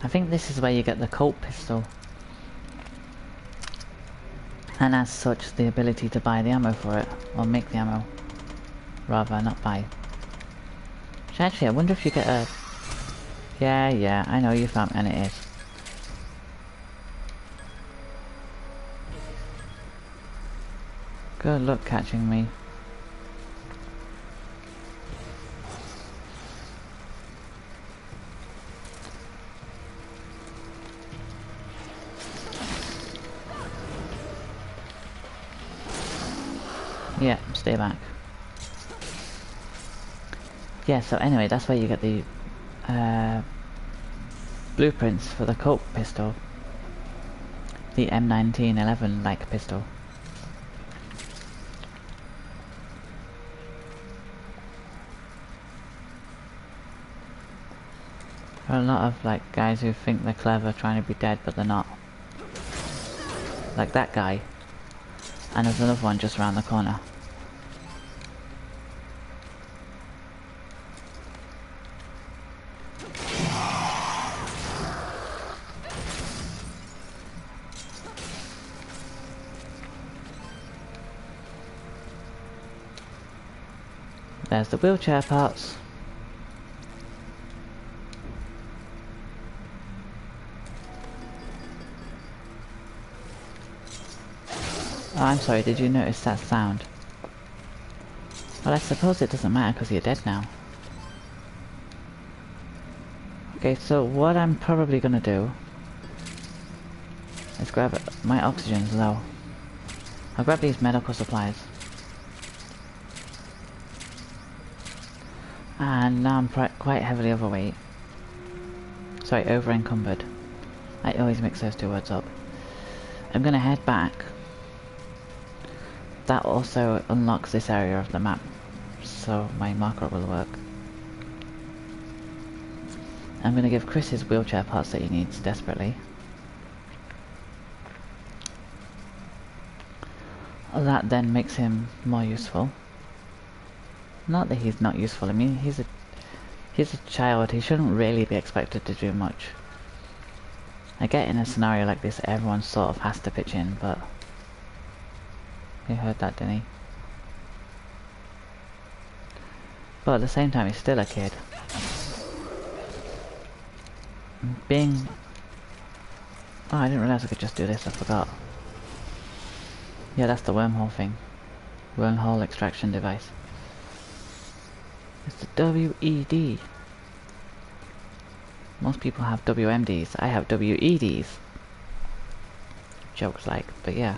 I think this is where you get the Colt pistol. And as such, the ability to buy the ammo for it. Or make the ammo. Rather, not buy. Which actually, I wonder if you get a... Yeah, I know you found... And it is. Good luck catching me. Yeah, stay back. Yeah, so anyway, that's where you get the blueprints for the Colt pistol. The M1911 like pistol. There are a lot of like guys who think they're clever trying to be dead but they're not. Like that guy. And there's another one just around the corner. There's the wheelchair parts. Oh, I'm sorry, did you notice that sound? Well, I suppose it doesn't matter because you're dead now. Okay, so what I'm probably gonna do is grab it. My oxygen's low. I'll grab these medical supplies. And now I'm quite heavily overweight. Sorry, over encumbered. I always mix those 2 words up. I'm gonna head back. That also unlocks this area of the map, so my marker will work. I'm gonna give Chris his wheelchair parts that he needs desperately. That then makes him more useful. Not that he's not useful, I mean he's a child, he shouldn't really be expected to do much. I get in a scenario like this everyone sort of has to pitch in, but... He heard that, didn't he? But at the same time he's still a kid. Being... Oh, I didn't realise I could just do this, I forgot. Yeah, that's the wormhole thing. Wormhole extraction device. It's the WED. Most people have WMDs. I have WEDs. Jokes like, but yeah.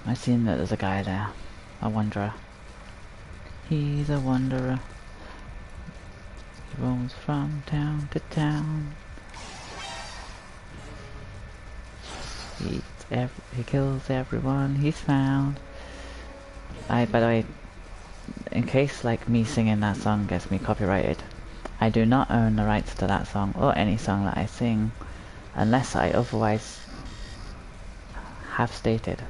I seen that there's a guy there. A wanderer. He's a wanderer. He roams from town to town. He kills everyone he's found. By the way, in case like me singing that song gets me copyrighted, I do not own the rights to that song or any song that I sing unless I otherwise have stated.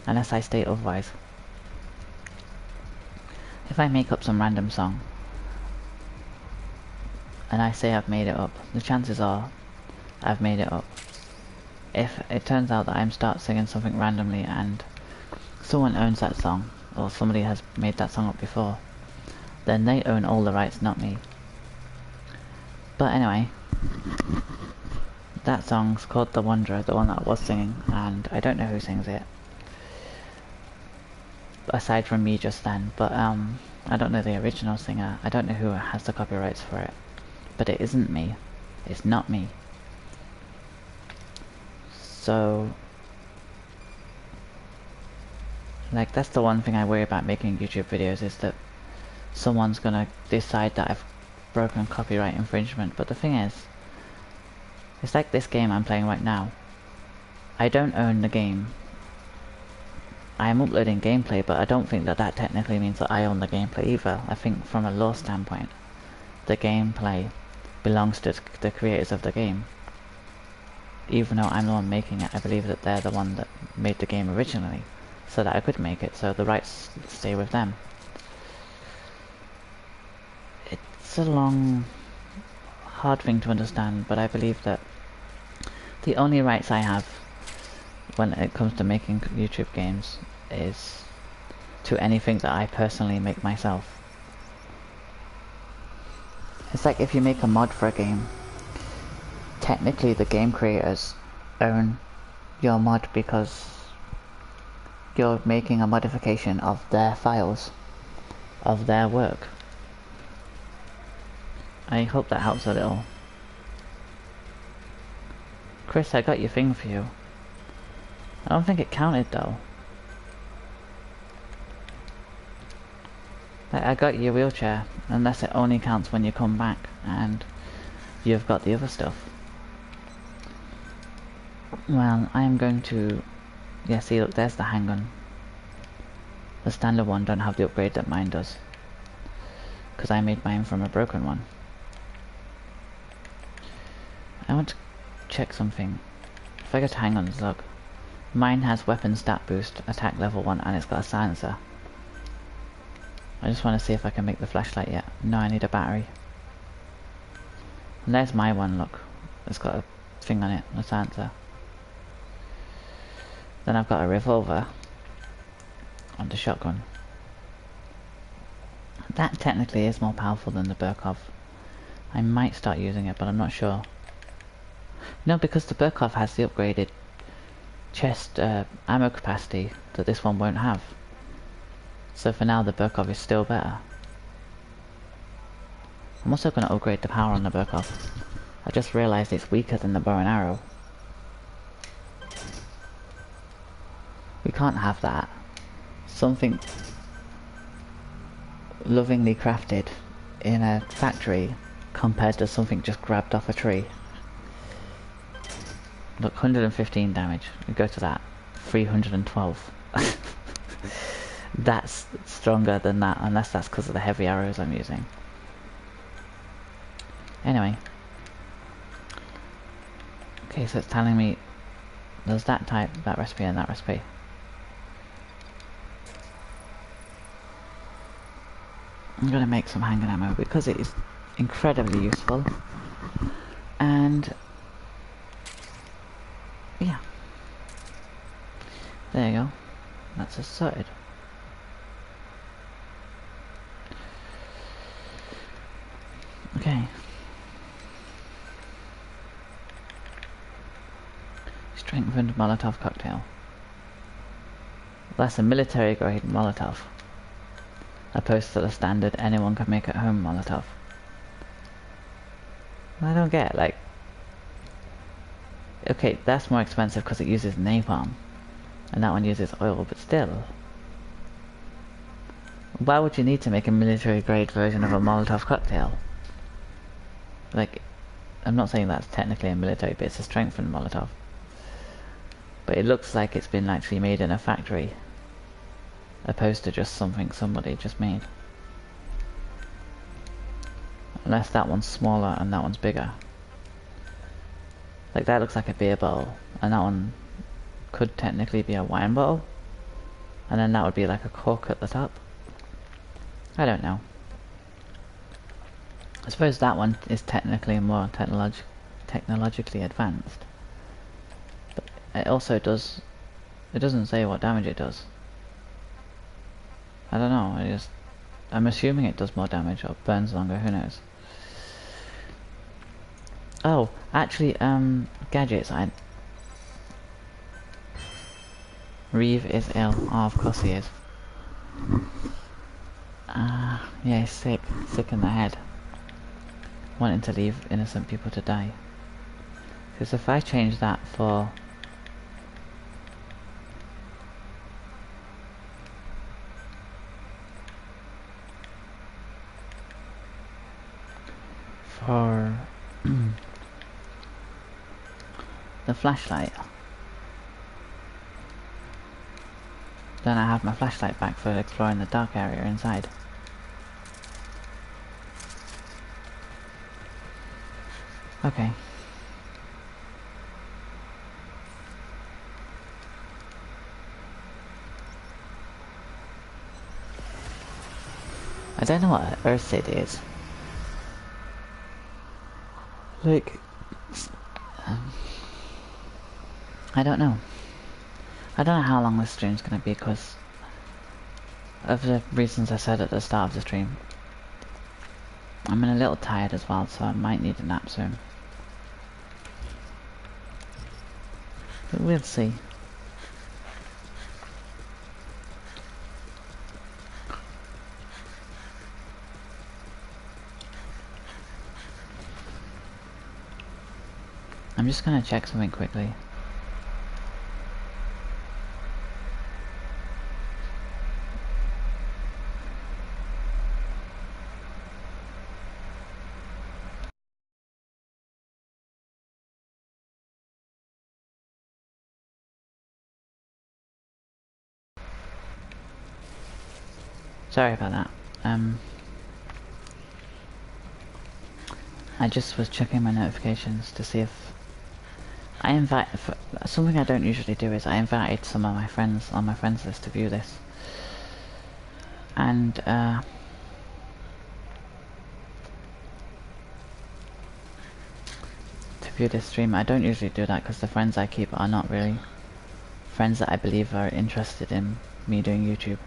Unless I state otherwise. If I make up some random song and I say I've made it up, the chances are I've made it up. If it turns out that I'm start singing something randomly and someone owns that song, or somebody has made that song up before, then they own all the rights, not me. But anyway, that song's called The Wanderer, the one that I was singing, and I don't know who sings it. Aside from me just then, but I don't know the original singer. I don't know who has the copyrights for it. But it isn't me. It's not me. So, like, that's the one thing I worry about making YouTube videos, is that someone's gonna decide that I've broken copyright infringement. But the thing is, it's like this game I'm playing right now. I don't own the game. I am uploading gameplay, but I don't think that that technically means that I own the gameplay either. I think from a law standpoint, the gameplay belongs to the creators of the game. Even though I'm the one making it, I believe that they're the one that made the game originally, so that I could make it, so the rights stay with them. It's a long, hard thing to understand, but I believe that the only rights I have when it comes to making YouTube games is to anything that I personally make myself. It's like if you make a mod for a game, technically the game creators own your mod because you're making a modification of their files, of their work. I hope that helps a little. Chris, I got your thing for you. I don't think it counted though. I got your wheelchair, unless it only counts when you come back and you've got the other stuff. Well, I am going to... Yeah, see, look, there's the handgun. The standard one don't have the upgrade that mine does, because I made mine from a broken one. I want to check something. If I go to handguns, look. Mine has weapon stat boost, attack level 1, and it's got a silencer. I just want to see if I can make the flashlight yet. No, I need a battery. And there's my one, look. It's got a thing on it, a silencer. Then I've got a revolver and a shotgun. That technically is more powerful than the Burkov. I might start using it, but I'm not sure. No, because the Burkov has the upgraded chest ammo capacity that this one won't have. So for now the Burkov is still better. I'm also going to upgrade the power on the Burkov. I just realised it's weaker than the bow and arrow. We can't have that. Something lovingly crafted in a factory compared to something just grabbed off a tree. Look, 115 damage. We go to that. 312. That's stronger than that, unless that's because of the heavy arrows I'm using. Anyway. Okay, so it's telling me there's that type, that recipe, and that recipe. I'm gonna make some handgun ammo because it is incredibly useful. And yeah. There you go. That's us sorted. Okay. Strengthened Molotov cocktail. That's a military grade Molotov, opposed to the standard anyone can make at home Molotov. I don't get it, like... Okay, that's more expensive because it uses napalm, and that one uses oil, but still. Why would you need to make a military grade version of a Molotov cocktail? Like, I'm not saying that's technically a military, but it's a strengthened Molotov. But it looks like it's been actually made in a factory, opposed to just something somebody just made. Unless that one's smaller and that one's bigger. Like that looks like a beer bottle, and that one could technically be a wine bottle. And then that would be like a cork at the top. I don't know. I suppose that one is technically more technologically advanced. But it also does... It doesn't say what damage it does. I don't know, I'm assuming it does more damage or burns longer, who knows. Oh, actually, gadgets, Reeve is ill. Oh, of course he is. Yeah, he's sick. Sick in the head. Wanting to leave innocent people to die. Because if I change that for... the flashlight, then I have my flashlight back for exploring the dark area inside. Okay. I don't know what Earthsid is. Like... I don't know. I don't know how long this stream's gonna be because of the reasons I said at the start of the stream. I'm a little tired as well, so I might need a nap soon. But we'll see. I'm just gonna check something quickly. Sorry about that. I just was checking my notifications to see if something I don't usually do is I invited some of my friends on my friends list to view this. And to view this stream. I don't usually do that because the friends I keep are not really friends that I believe are interested in me doing YouTube.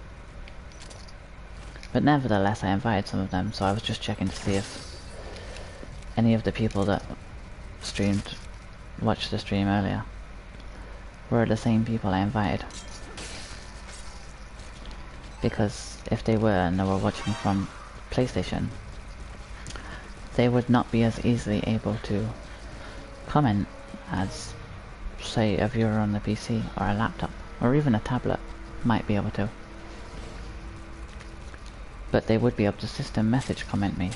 But nevertheless, I invited some of them, so I was just checking to see if any of the people that watched the stream earlier were the same people I invited. Because if they were and they were watching from PlayStation, they would not be as easily able to comment as, say, a viewer on the PC or a laptop, or even a tablet might be able to. But they would be able to system message comment me.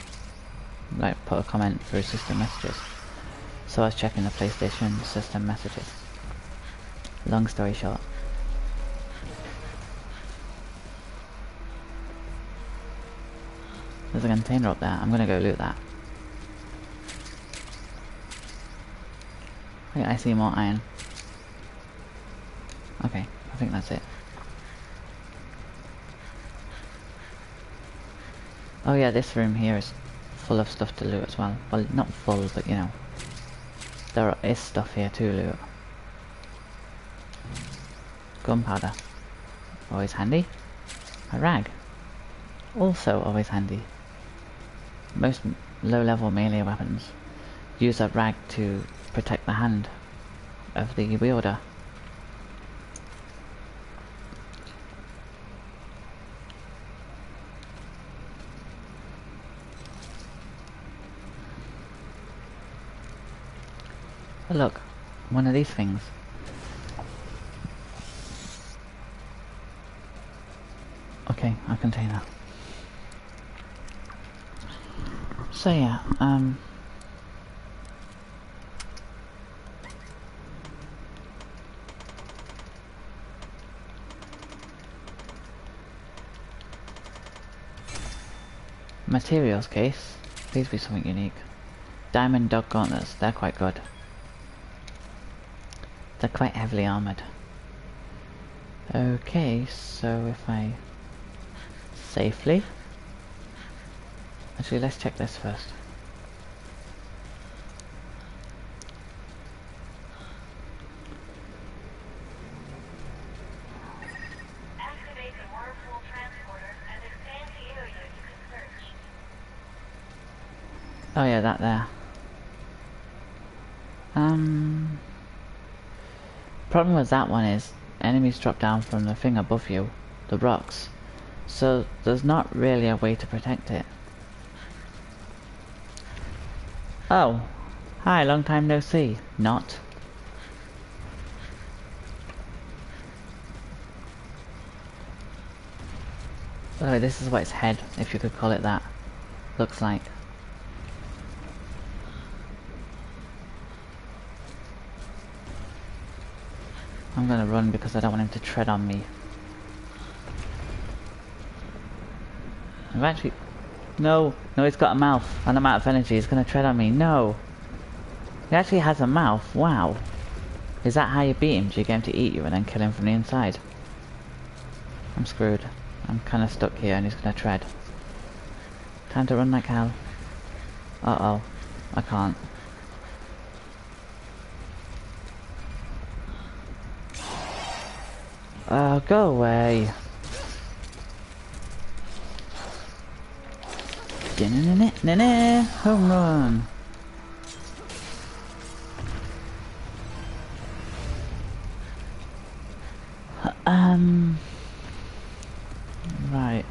Like, put a comment through system messages. So I was checking the PlayStation system messages. Long story short. There's a container up there. I'm gonna go loot that. Okay, I see more iron. Okay, I think that's it. Oh yeah, this room here is full of stuff to loot as well. Well, not full, but you know. There is stuff here to loot. Gunpowder. Always handy. A rag. Also always handy. Most low-level melee weapons use a rag to protect the hand of the wielder. Oh, look, one of these things. Okay, a container. So yeah, materials case. Please be something unique. Diamond dog gauntlets, they're quite good. They're quite heavily armoured. Okay, so if I safely... Actually, let's check this first. Activate the waterfall transporter and expand the area you can search. Oh yeah, that there. Problem with that one is enemies drop down from the thing above you, the rocks. So there's not really a way to protect it. Oh, hi, long time no see. Not. Oh, this is what its head, if you could call it that, looks like. I'm gonna run because I don't want him to tread on me. I've actually... No, he's got a mouth, and I'm out of energy. He's gonna tread on me. No! He actually has a mouth. Wow. Is that how you beat him? Do you get him to eat you and then kill him from the inside? I'm screwed. I'm kinda stuck here and he's gonna tread. Time to run like hell. Uh-oh. I can't. Oh, go away. Home run. Right.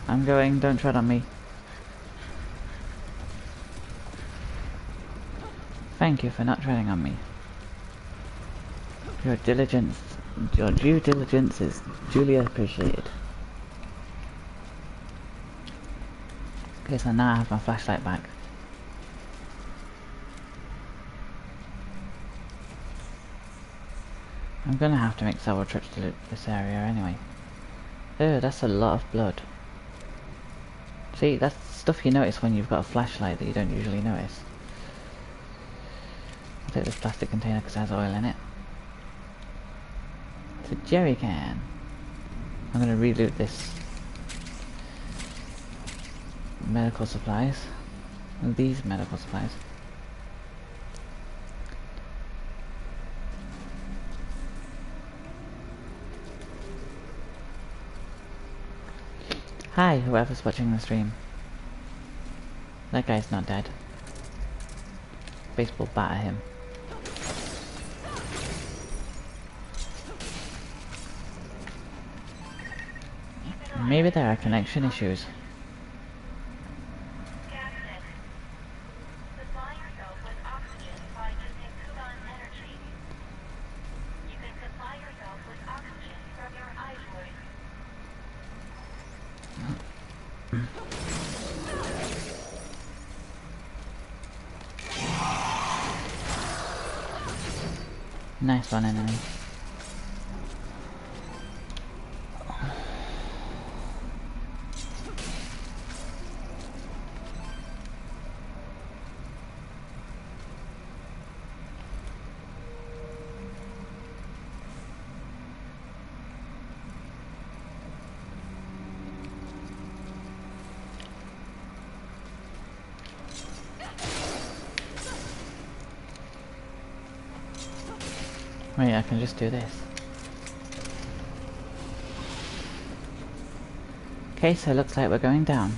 I'm going, don't tread on me. Thank you for not treading on me. Your diligence, your due diligence is duly appreciated. Okay, so now I have my flashlight back. I'm gonna have to make several trips to this area anyway. Oh, that's a lot of blood. See, that's stuff you notice when you've got a flashlight that you don't usually notice. I'll take this plastic container because it has oil in it. It's a jerry can. I'm gonna reloot this. Medical supplies. These medical supplies. Hi, whoever's watching the stream. That guy's not dead. Baseball bat at him. Maybe there are connection issues. Supply yourself with oxygen by using Kuban energy. You can supply yourself with oxygen from your ivory. Nice one, enemy. Wait, I can just do this. Okay, so it looks like we're going down.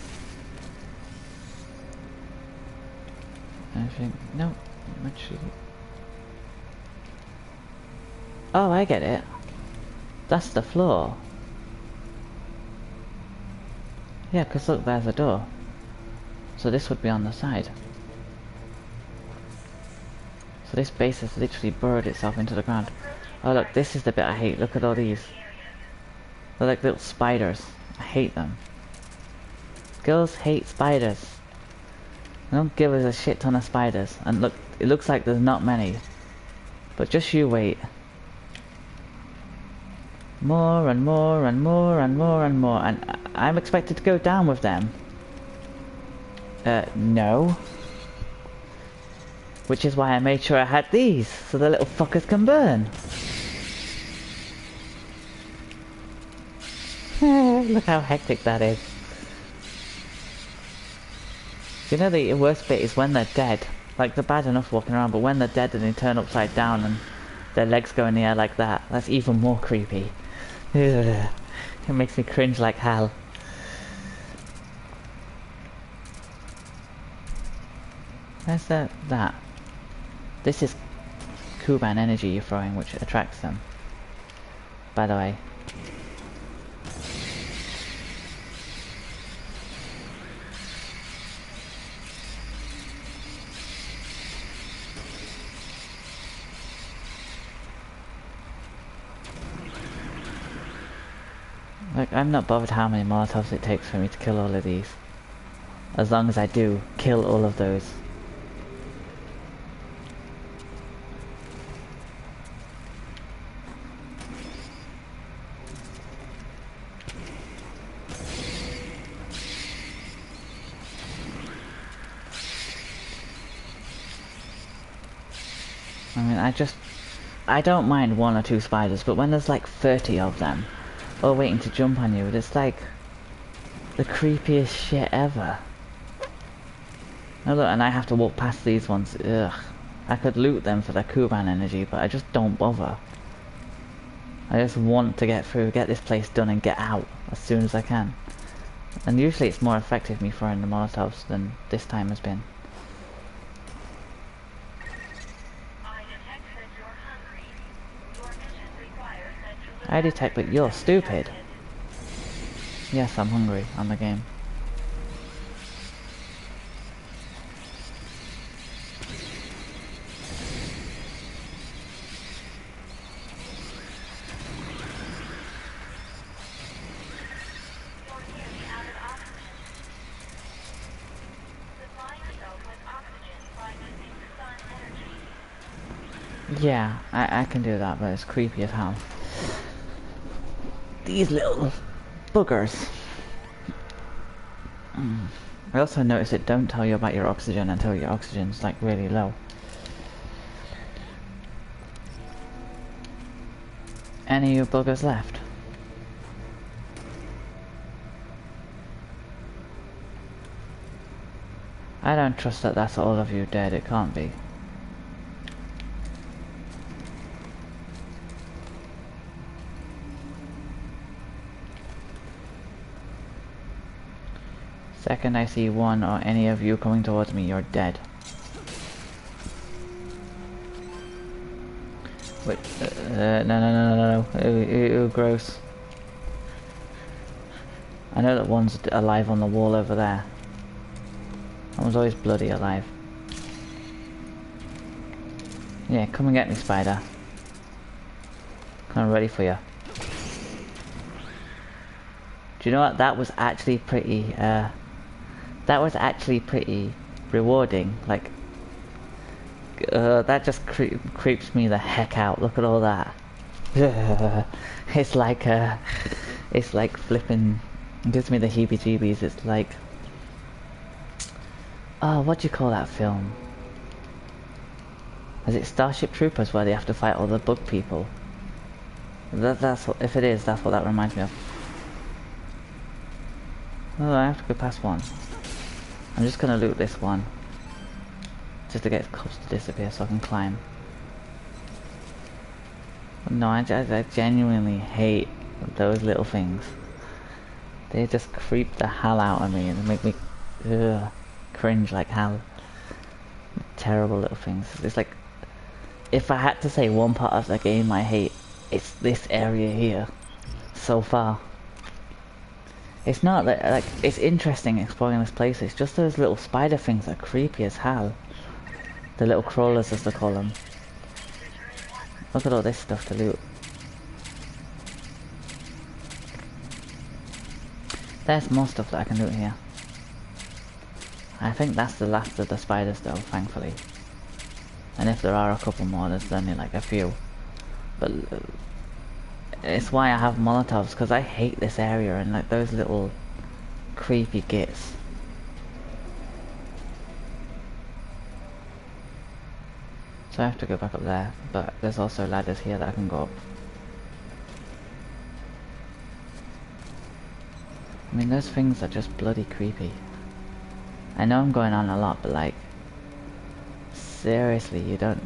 I think... no, actually... Oh, I get it. That's the floor. Yeah, because look, there's a door. So this would be on the side. So this base has literally burrowed itself into the ground. Oh look, this is the bit I hate. Look at all these. They're like little spiders. I hate them. Girls hate spiders. They don't give us a shit ton of spiders. And look, it looks like there's not many. But just you wait. More and more and more and more and more. And I'm expected to go down with them. No. Which is why I made sure I had these, so the little fuckers can burn. Look how hectic that is. You know the worst bit is when they're dead. Like, they're bad enough walking around, but when they're dead and they turn upside down and their legs go in the air like that, that's even more creepy. Ugh. It makes me cringe like hell. Where's that? This is Kuban energy you're throwing, which attracts them. By the way. Like, I'm not bothered how many Molotovs it takes for me to kill all of these. As long as I do kill all of those. I mean, I don't mind 1 or 2 spiders, but when there's like 30 of them, all waiting to jump on you, it's like the creepiest shit ever. Oh look, and I have to walk past these ones. Ugh. I could loot them for their Kuban energy, but I just don't bother. I just want to get through, get this place done, and get out as soon as I can. And usually it's more effective me throwing the Molotovs than this time has been. I detect, but you're stupid. Yes, I'm hungry on the game. Yeah, I can do that, but it's creepy as hell. These little buggers. I also noticed it don't tell you about your oxygen until your oxygen's like really low. Any of you buggers left? I don't trust that that's all of you dead, it can't be. Second I see one or any of you coming towards me, you're dead. Wait, no. Ew, gross. I know that one's alive on the wall over there. That one's always bloody alive. Yeah, come and get me, spider. I'm ready for you. Do you know what? That was actually pretty, rewarding. Like, that just creeps me the heck out. Look at all that. It's like flipping, it gives me the heebie-jeebies. It's like, oh, what do you call that film? Is it Starship Troopers where they have to fight all the bug people? That's what, if it is, that's what that reminds me of. Oh, I have to go past one. I'm just gonna loot this one. Just to get close to disappear so I can climb. No, I genuinely hate those little things. They just creep the hell out of me and make me cringe like hell. Terrible little things. It's like, if I had to say one part of the game I hate, it's this area here. So far. It's not that, like, it's interesting exploring this place, it's just those little spider things are creepy as hell. The little crawlers as they call them. Look at all this stuff to loot. There's more stuff that I can loot here. I think that's the last of the spiders though, thankfully. And if there are a couple more, there's only like a few. But it's why I have Molotovs, because I hate this area and like those little creepy gits. So I have to go back up there, but there's also ladders here that I can go up. I mean, those things are just bloody creepy. I know I'm going on a lot, but like, seriously, you don't...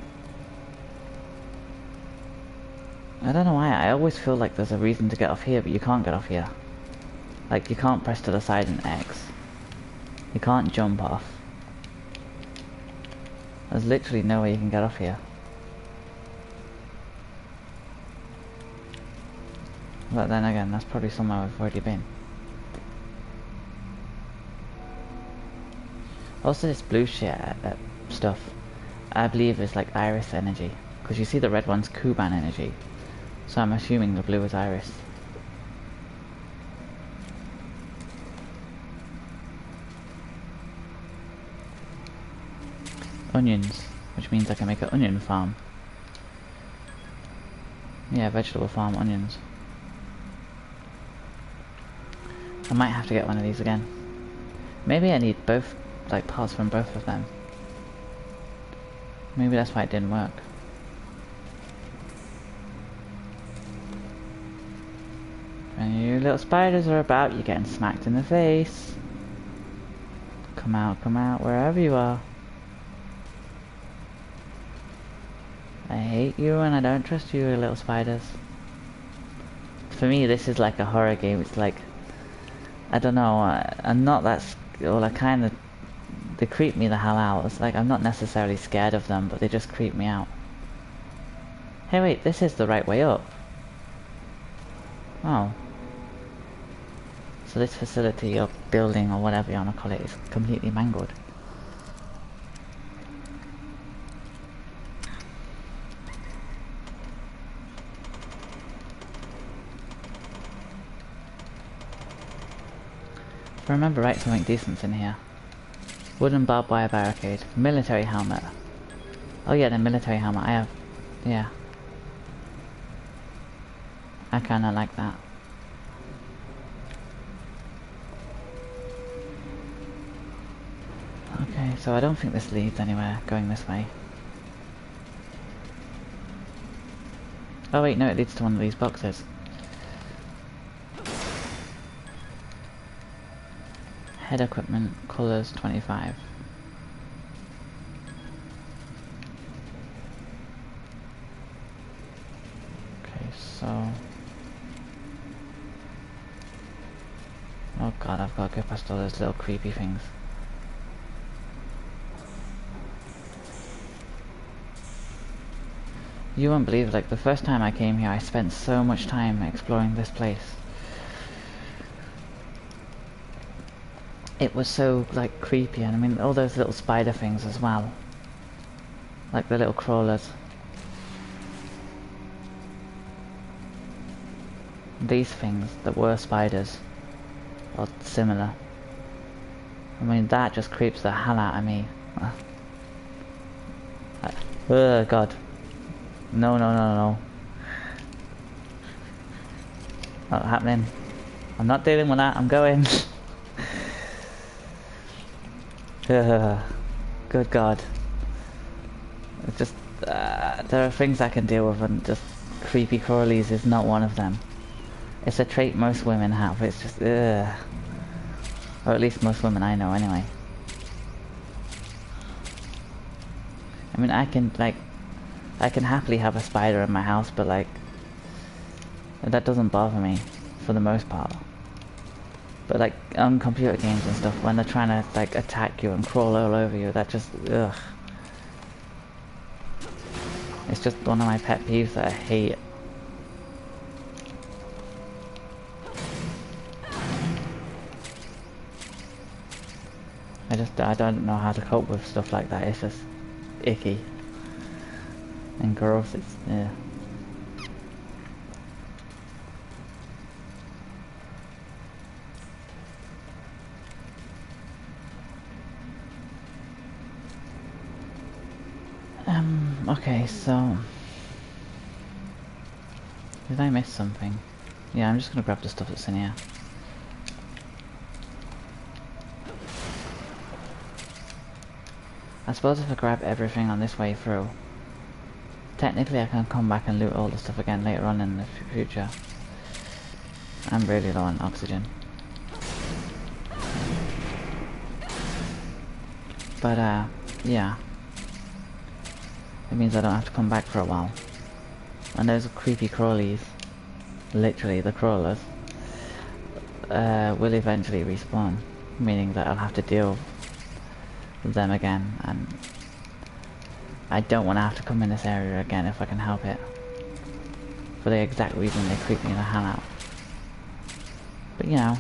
I don't know why, I always feel like there's a reason to get off here, but you can't get off here. Like, you can't press to the side and X. You can't jump off. There's literally no way you can get off here. But then again, that's probably somewhere we've already been. Also, this blue shit stuff, I believe is like Iris energy. Because you see the red one's Kuban energy. So I'm assuming the blue is Iris. Onions, which means I can make an onion farm. Yeah, vegetable farm, onions. I might have to get one of these again. Maybe I need both, like parts from both of them. Maybe that's why it didn't work. When you little spiders are about, you're getting smacked in the face. Come out, wherever you are. I hate you and I don't trust you, little spiders. For me, this is like a horror game. It's like, I don't know, I'm not that, well, I kind of, they creep me the hell out. It's like, I'm not necessarily scared of them, but they just creep me out. Hey wait, this is the right way up. Oh. So this facility or building or whatever you want to call it is completely mangled. If I remember right, something decent's in here. Wooden barbed wire barricade. Military helmet. Oh yeah, the military helmet. I have... yeah. I kinda like that. Okay, so I don't think this leads anywhere going this way. Oh wait, no, it leads to one of these boxes. Head equipment, colours 25. Okay, so... oh god, I've got to go past all those little creepy things. You won't believe, like, the first time I came here I spent so much time exploring this place. It was so, like, creepy, and I mean, all those little spider things as well. Like the little crawlers. These things that were spiders, or similar. I mean, that just creeps the hell out of me. Oh god. No, no, no, no. Not happening. I'm not dealing with that, I'm going. Good god. It's just, there are things I can deal with, and just creepy crawlies is not one of them. It's a trait most women have, it's just, or at least most women I know anyway. I mean, I can happily have a spider in my house, but like, that doesn't bother me, for the most part. But like, on computer games and stuff, when they're trying to like attack you and crawl all over you, that just, ugh. It's just one of my pet peeves that I hate. I don't know how to cope with stuff like that. It's just icky and gross. It's, yeah. Okay, so Did I miss something? Yeah, I'm just gonna grab the stuff that's in here. I suppose if I grab everything on this way through, technically I can come back and loot all the stuff again later on in the future. I'm really low on oxygen. But yeah. It means I don't have to come back for a while. And those creepy crawlies, literally the crawlers, will eventually respawn. Meaning that I'll have to deal with them again, and I don't want to have to come in this area again if I can help it. For the exact reason they creep me the hell out. But you know,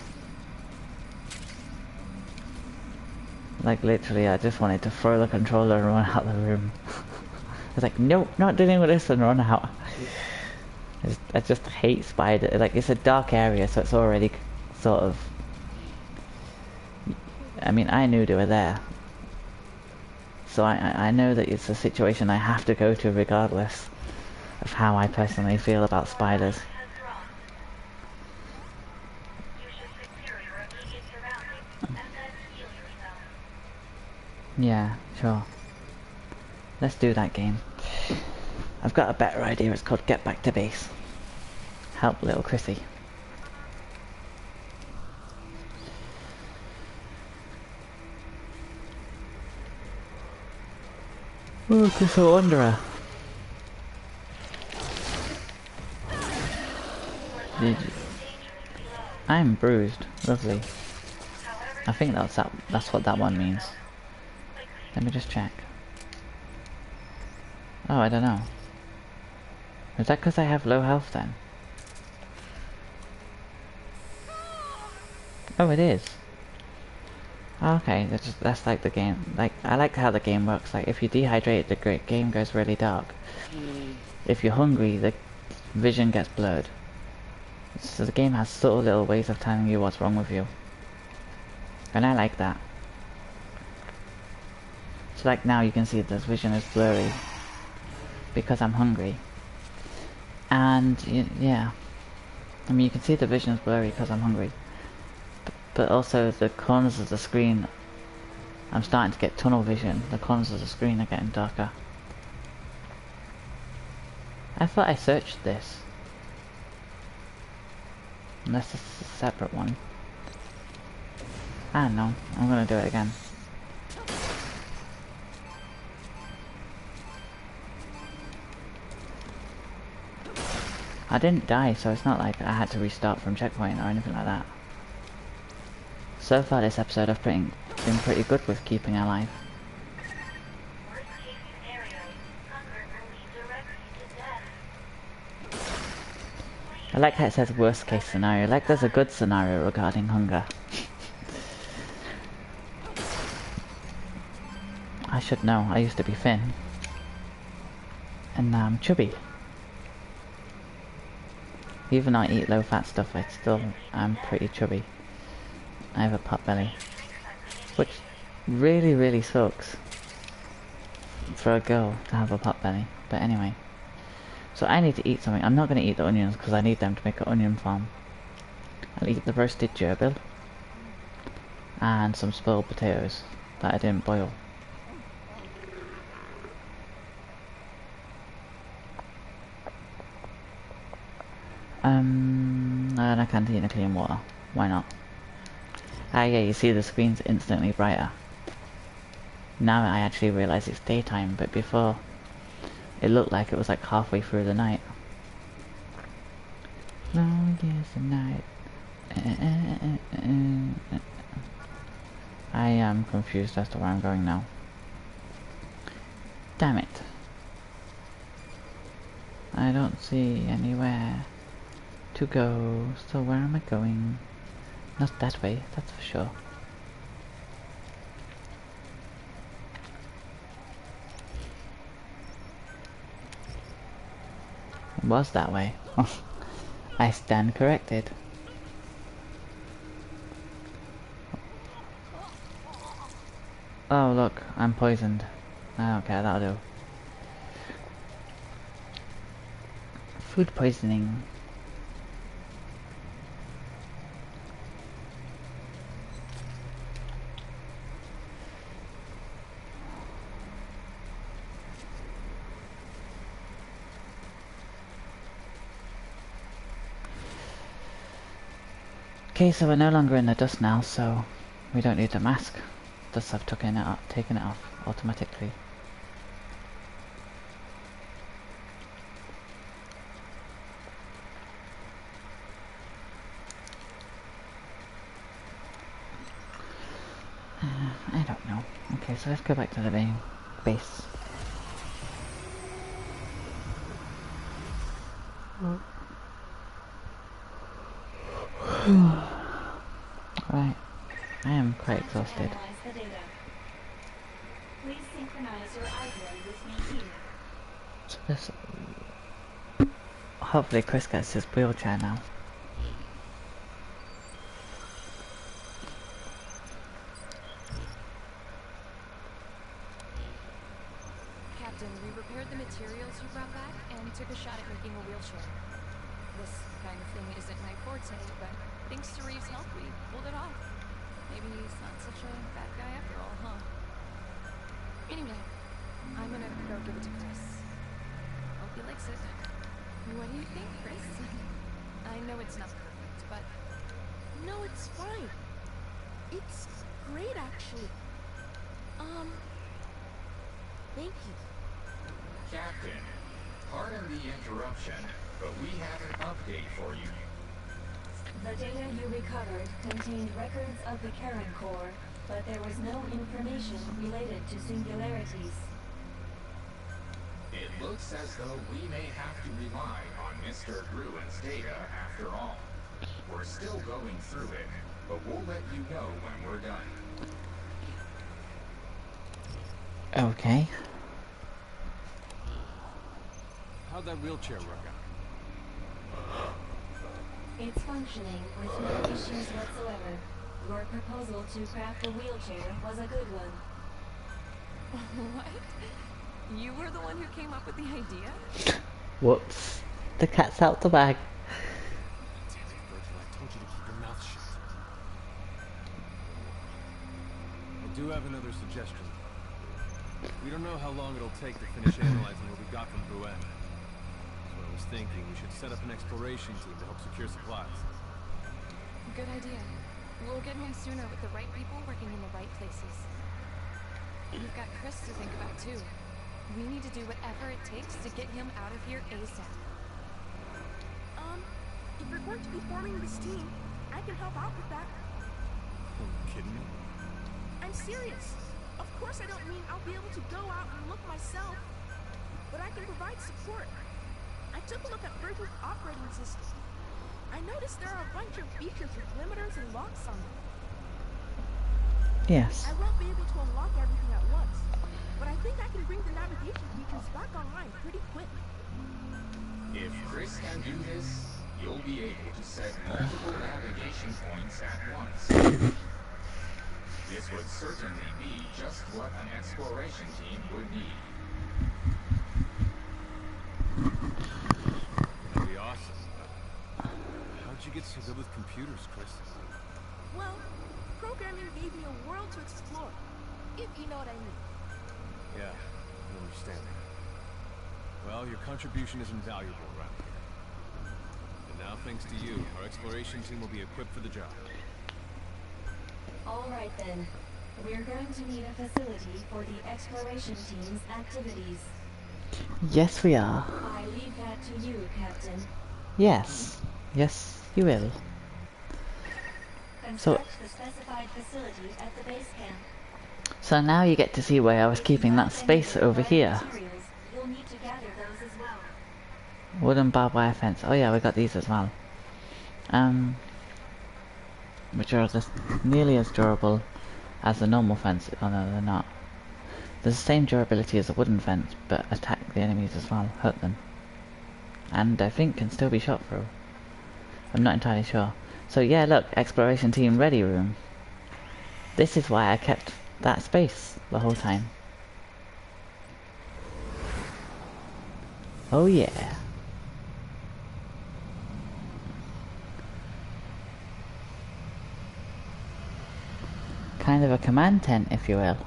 like literally I just wanted to throw the controller and run out of the room. I was like, nope, not dealing with this, and run out. I just hate spiders. Like, it's a dark area, so it's already sort of... I mean, I knew they were there. So I know that it's a situation I have to go to regardless of how I personally feel about spiders. Yeah, sure. Let's do that game. I've got a better idea. It's called Get Back to Base. Help little Chrissy. Oh, Chris Wanderer. I'm bruised. Lovely. I think that's what that one means. Let me just check. Oh, I don't know. Is that because I have low health then? Oh, it is. Okay, that's like the game. Like, I like how the game works. Like, if you dehydrate, the game goes really dark. If you're hungry, the vision gets blurred. So the game has subtle little ways of telling you what's wrong with you. And I like that. So like now you can see this vision is blurry because I'm hungry. And yeah, I mean you can see the vision is blurry because I'm hungry. But also the corners of the screen, I'm starting to get tunnel vision. The corners of the screen are getting darker. I thought I searched this. Unless this is a separate one. I don't know. I'm gonna do it again. I didn't die, so it's not like I had to restart from checkpoint or anything like that. So far this episode I've been pretty good with keeping alive. I like how it says worst case scenario, like there's a good scenario regarding hunger. I should know, I used to be thin. And now I'm chubby. Even though I eat low fat stuff, I'm pretty chubby. I have a pot belly. Which really sucks for a girl to have a pot belly. But anyway. So I need to eat something. I'm not going to eat the onions because I need them to make an onion farm. I'll eat the roasted gerbil. And some spoiled potatoes that I didn't boil. And a canteen of clean water. Why not? Ah yeah, you see the screen's instantly brighter. Now I actually realise it's daytime, but before it looked like it was like halfway through the night. Long is the night. I am confused as to where I'm going now. Damn it. I don't see anywhere to go, so where am I going? Not that way, that's for sure. It was that way. I stand corrected. Oh look, I'm poisoned. I don't care, that'll do. Food poisoning. Okay, so we're no longer in the dust now, so we don't need the mask. Thus I've taken it off automatically. I don't know. Okay, so let's go back to the main base. Right, I am quite exhausted. Analyze the data. Please synchronize your eyelid with me here. So this, hopefully Chris gets his wheelchair now. Captain, we repaired the materials you brought back and took a shot at making a wheelchair. This kind of thing isn't my forte, but thanks to Reeves' help, we pulled it off. Maybe he's not such a bad guy after all, huh? Anyway, I'm gonna go give it to Chris. Hope he likes it. What do you think, Chris? I know it's not perfect, but No, it's fine. It's great, actually. Thank you. Captain, pardon the interruption, but we have an update for you. The data you recovered contained records of the Karen Core, but there was no information related to singularities. It looks as though we may have to rely on Mr. Gruen's data after all. We're still going through it, but we'll let you know when we're done. Okay. How'd that wheelchair work out? It's functioning with no issues whatsoever. Your proposal to craft a wheelchair was a good one. what? You were the one who came up with the idea? Whoops. The cat's out the bag. Damn it, Virgil, I told you to keep your mouth shut. I do have another suggestion. We don't know how long it'll take to finish analyzing what we got from Rouen. So I was thinking we should set up an exploration team to help secure supplies. Good idea. We'll get home sooner with the right people working in the right places. You've got Chris to think about too. We need to do whatever it takes to get him out of here ASAP. If you're going to be forming this team, I can help out with that. Are you kidding me? I'm serious. Of course I don't mean I'll be able to go out and look myself, but I can provide support. I took a look at Virgil's operating system. I noticed there are a bunch of features with limiters and locks on them. Yes. I won't be able to unlock everything at once, but I think I can bring the navigation features back online pretty quick. If Chris can do this, you'll be able to set multiple navigation points at once. This would certainly be just what an exploration team would need. That'd be awesome. How'd you get so good with computers, Chris? Well, programming gave me a world to explore, if you know what I mean. Yeah, I understand. Well, your contribution is invaluable around here. And now, thanks to you, our exploration team will be equipped for the job. All right then. We're going to need a facility for the exploration team's activities. Yes, we are. I leave that to you, Captain. Yes. Yes, you will. Construct the specified facility at the base camp. So now you get to see why I was keeping that space over here. Materials, you'll need to gather those as well. Wooden barbed wire fence. Oh yeah, we got these as well. Which are just nearly as durable as the normal fence. Oh no, they're not. There's the same durability as a wooden fence, but attack the enemies as well, hurt them. And I think can still be shot through. I'm not entirely sure. So yeah, look, exploration team ready room. This is why I kept that space the whole time. Oh yeah. Kind of a command tent, if you will.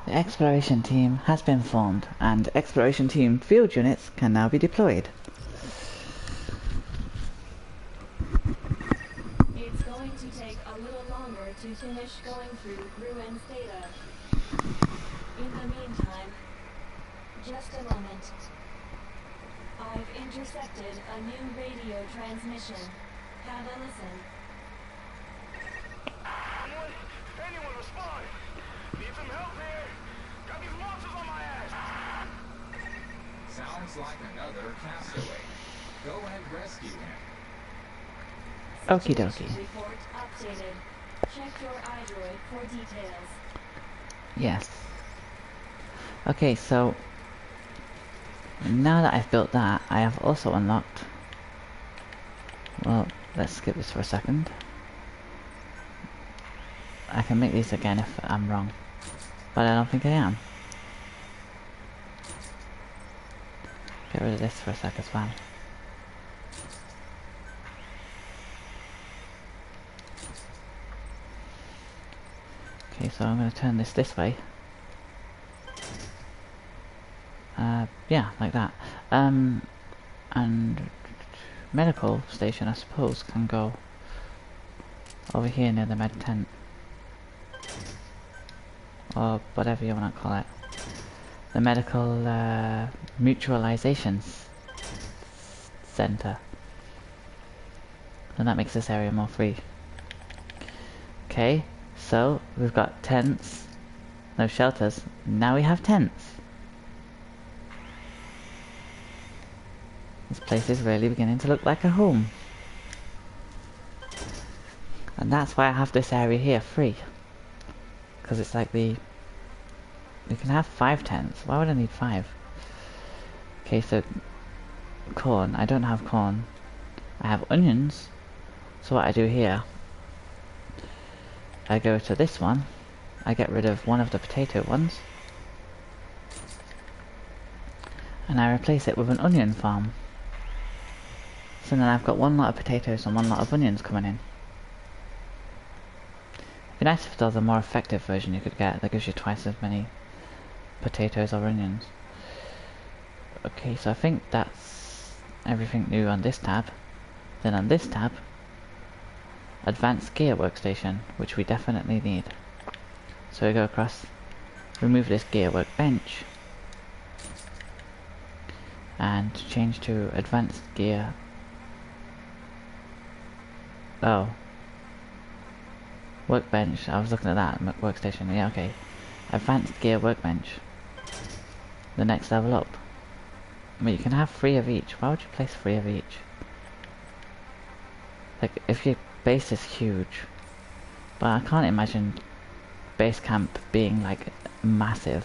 The exploration team has been formed, and exploration team field units can now be deployed. It's going to take a little longer to finish going through ruins data. In the meantime, just a moment. I've intercepted a new radio transmission. Have a listen. Anyone respond? Need some help here. Got these monsters on my ass. Sounds like another castaway. Go and rescue him. Okie Situation dokie. report updated. Check your iDroid for details. Yes. Okay, so now that I've built that, I have also unlocked... Well, let's skip this for a second. I can make these again if I'm wrong, but I don't think I am. Get rid of this for a sec as well. Okay, so I'm going to turn this way. Yeah, like that. And medical station, I suppose, can go over here near the med tent. Or whatever you want to call it. The medical mutualization center. And that makes this area more free. Okay, so we've got tents. No shelters. Now we have tents. This place is really beginning to look like a home. And that's why I have this area here free. Because it's like the... You can have 5 tents. Why would I need 5? Okay, so... Corn. I don't have corn. I have onions. So what I do here... I go to this one. I get rid of one of the potato ones. And I replace it with an onion farm. So then I've got one lot of potatoes and one lot of onions coming in. It'd be nice if there was a more effective version you could get that gives you twice as many potatoes or onions. Okay, so I think that's everything new on this tab. Then on this tab, Advanced Gear Workstation, which we definitely need. So we go across, remove this gear workbench, and change to Advanced Gear. Oh. Workbench, I was looking at that, workstation, yeah, okay. Advanced Gear Workbench. The next level up. I mean, you can have 3 of each. Why would you place 3 of each? Like, if your base is huge. But I can't imagine base camp being, like, massive.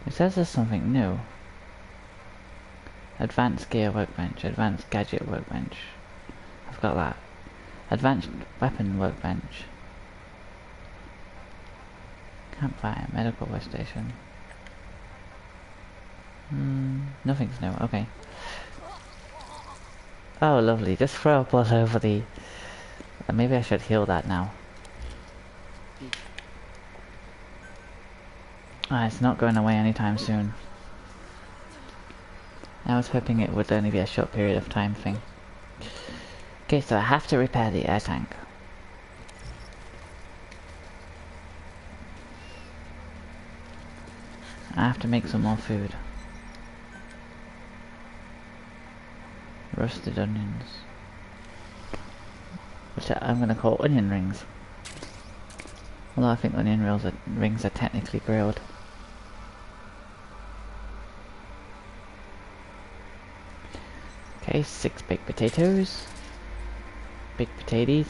It says there's something new. Advanced Gear Workbench, Advanced Gadget Workbench. I've got that. Advanced Weapon Workbench. Campfire, Medical Workstation. Nothing's new, okay. Oh, lovely, just throw up all over the... maybe I should heal that now. It's not going away anytime soon. I was hoping it would only be a short period of time thing. Okay, so I have to repair the air tank. I have to make some more food. Roasted onions. Which I'm going to call onion rings. Although I think onion rings are technically grilled. Okay, 6 baked potatoes. Baked potatoes.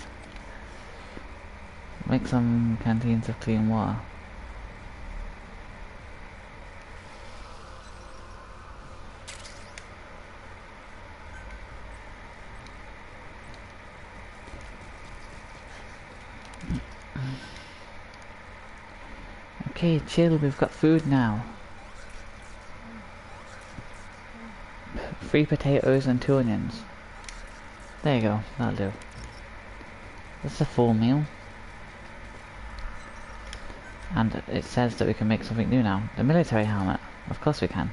Make some canteens of clean water. Okay, chill, we've got food now. 3 potatoes and 2 onions. There you go, that'll do. That's a full meal. And it says that we can make something new now. The military helmet. Of course we can.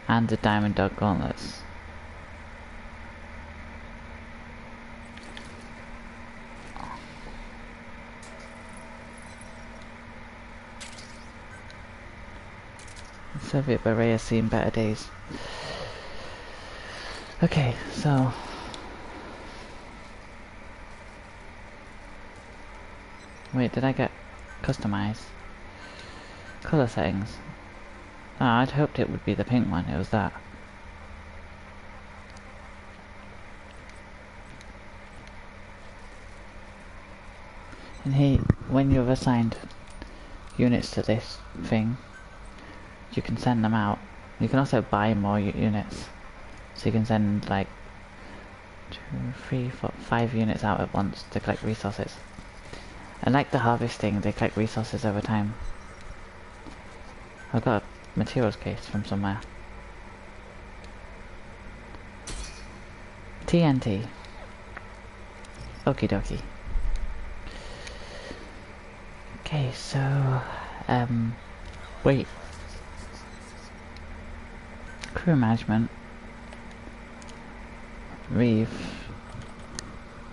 And the diamond dog gauntlets. The Soviet beret has seen better days. Okay, so... Wait, did I get customize? Color settings. Oh, I'd hoped it would be the pink one, it was that. And here, when you've assigned units to this thing, you can send them out. You can also buy more units. So you can send like 2, 3, 4, 5 units out at once to collect resources. And like the harvesting, they collect resources over time. I've got a materials case from somewhere. TNT. Okie dokie. Okay, so... wait. Crew management. Reeve.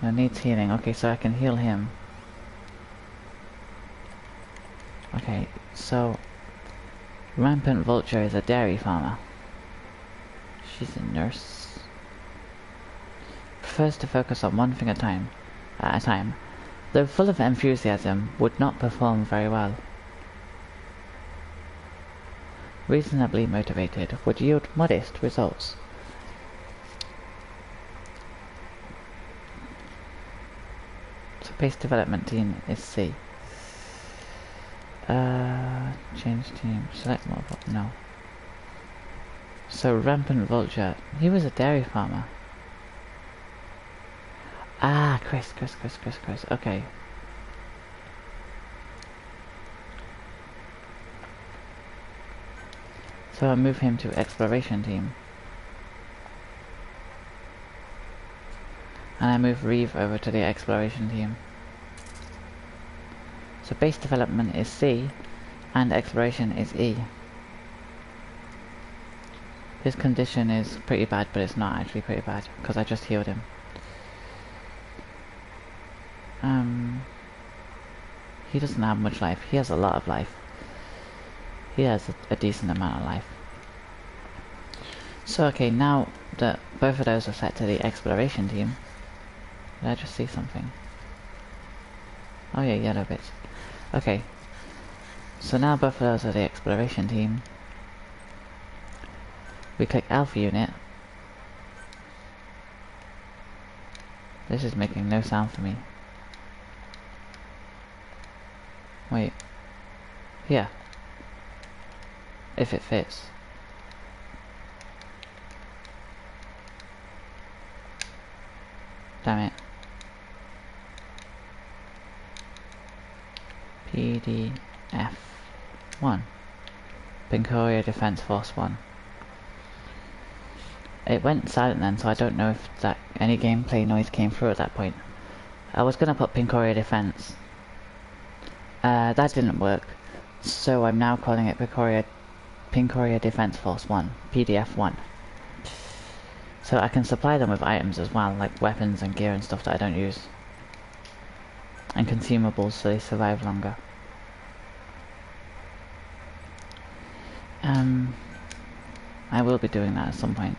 No, needs healing. Okay, so I can heal him. Okay, so... Rampant Vulture is a dairy farmer. She's a nurse. Prefers to focus on one thing at a time. Though full of enthusiasm, would not perform very well. Reasonably motivated, would yield modest results. So base development team is C. Change team, select mobile, no. So Rampant Vulture, he was a dairy farmer. Ah, Chris, okay. So I move him to exploration team. And I move Reeve over to the exploration team. So base development is C, and exploration is E. His condition is pretty bad, but it's not actually pretty bad, because I just healed him. He doesn't have much life. He has a lot of life. He has a decent amount of life. So okay, now that both of those are set to the exploration team, did I just see something? Oh yeah, yellow bits. Okay, so now both of those are the exploration team. We click Alpha Unit. This is making no sound for me. Wait. Yeah. If it fits. Damn it. PDF 1. Pincoria Defense Force 1. It went silent then, so I don't know if that any gameplay noise came through at that point. I was gonna put Pincoria Defense. That didn't work, so I'm now calling it Pincoria Defense Force 1, PDF 1. So I can supply them with items as well, like weapons and gear and stuff that I don't use. And consumables so they survive longer. I will be doing that at some point.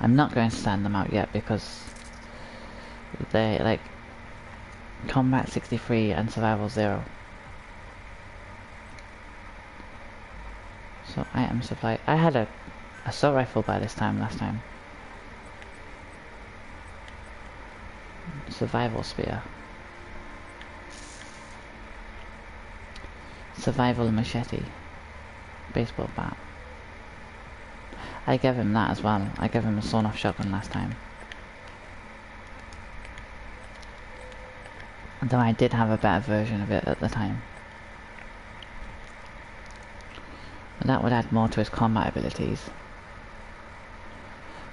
I'm not going to send them out yet because they like Combat 63 and Survival 0. So item supply. I had a assault rifle by this time last time. Survival spear. Survival machete. Baseball bat. I gave him that as well. I gave him a sawn-off shotgun last time. Though I did have a better version of it at the time. And that would add more to his combat abilities.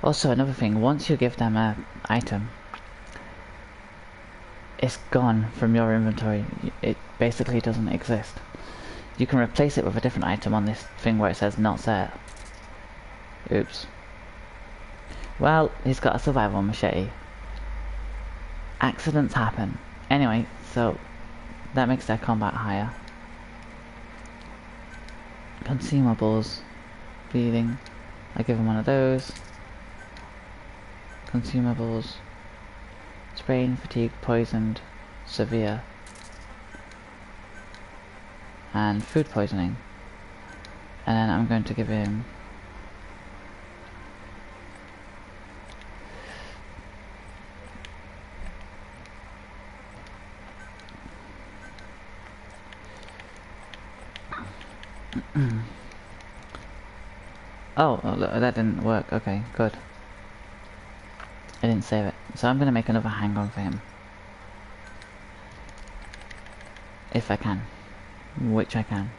Also, another thing, once you give them an item, it's gone from your inventory. It basically doesn't exist. You can replace it with a different item on this thing where it says not set. Oops. Well, he's got a survival machete. Accidents happen. Anyway, so that makes their combat higher. Consumables. Bleeding. I give him one of those. Consumables. Sprain, fatigue, poisoned, severe. And food poisoning. And then I'm going to give him oh, that didn't work. Okay, good. I didn't save it. So I'm going to make another hang-on for him. If I can. Which I can.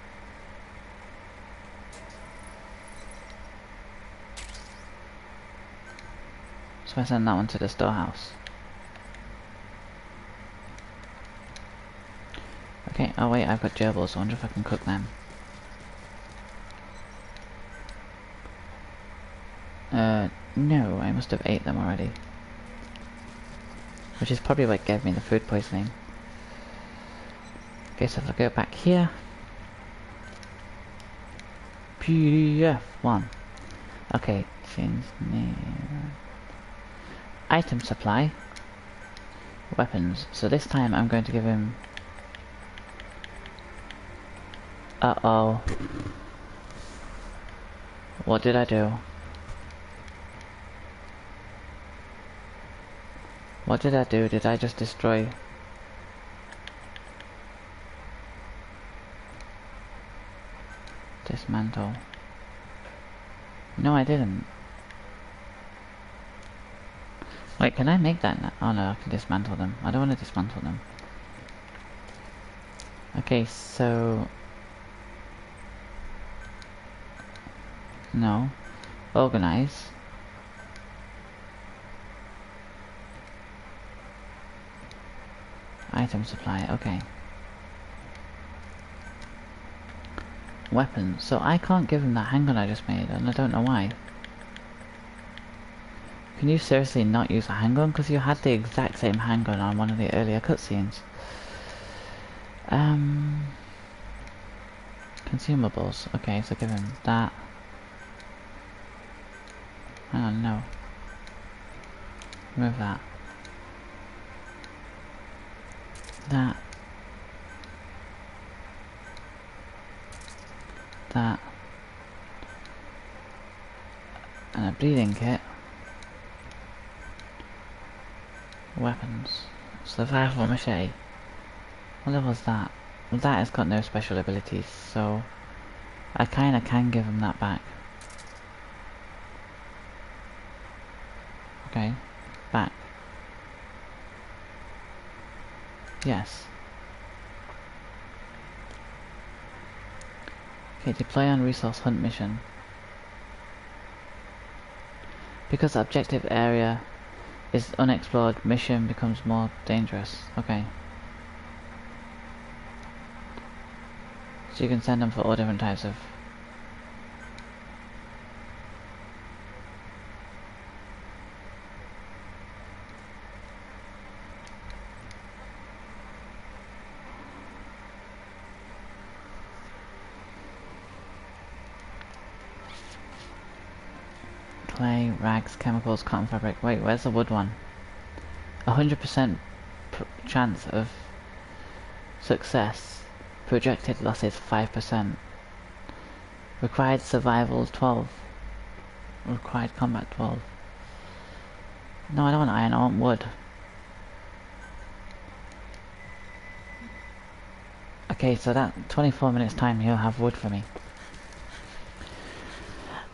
So I send that one to the storehouse. Okay, oh wait, I've got gerbils. I wonder if I can cook them. No, I must have ate them already. Which is probably what gave me the food poisoning. Okay, so if I go back here. PDF 1. Okay, change name. Item supply. Weapons. So this time I'm going to give him... Uh-oh. What did I do? What did I do? Did I just destroy... Dismantle. No, I didn't. Wait, can I make that now? Oh no, I can dismantle them. I don't want to dismantle them. Okay, so... No. Organize. Item supply, okay. Weapons. So I can't give him that handgun I just made, and I don't know why. Can you seriously not use a handgun? Because you had the exact same handgun on one of the earlier cutscenes. Consumables. Okay, so give him that. Hang on, no. Remove that. That. That. And a bleeding kit. Weapons. Survival machete. What level is that? Well, that has got no special abilities, so I kinda can give him that back. Okay. Back. Yes. Okay, deploy on resource hunt mission. Because the objective area is unexplored, mission becomes more dangerous. Okay. So you can send them for all different types of... Clay, rags, chemicals, cotton fabric. Wait, where's the wood one? 100% chance of success. Projected losses 5%. Required survival 12. Required combat 12. No, I don't want iron, I want wood. Okay, so that 24 minutes time he'll have wood for me.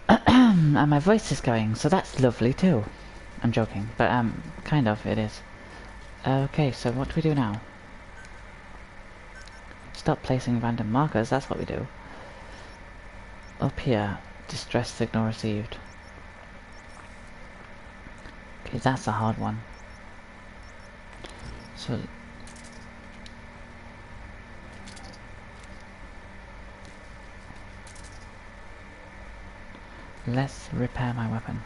And my voice is going, so that's lovely too. I'm joking, but kind of, it is. Okay, so what do we do now? Stop placing random markers, that's what we do. Up here, distress signal received. Okay, that's a hard one. So Let's repair my weapon.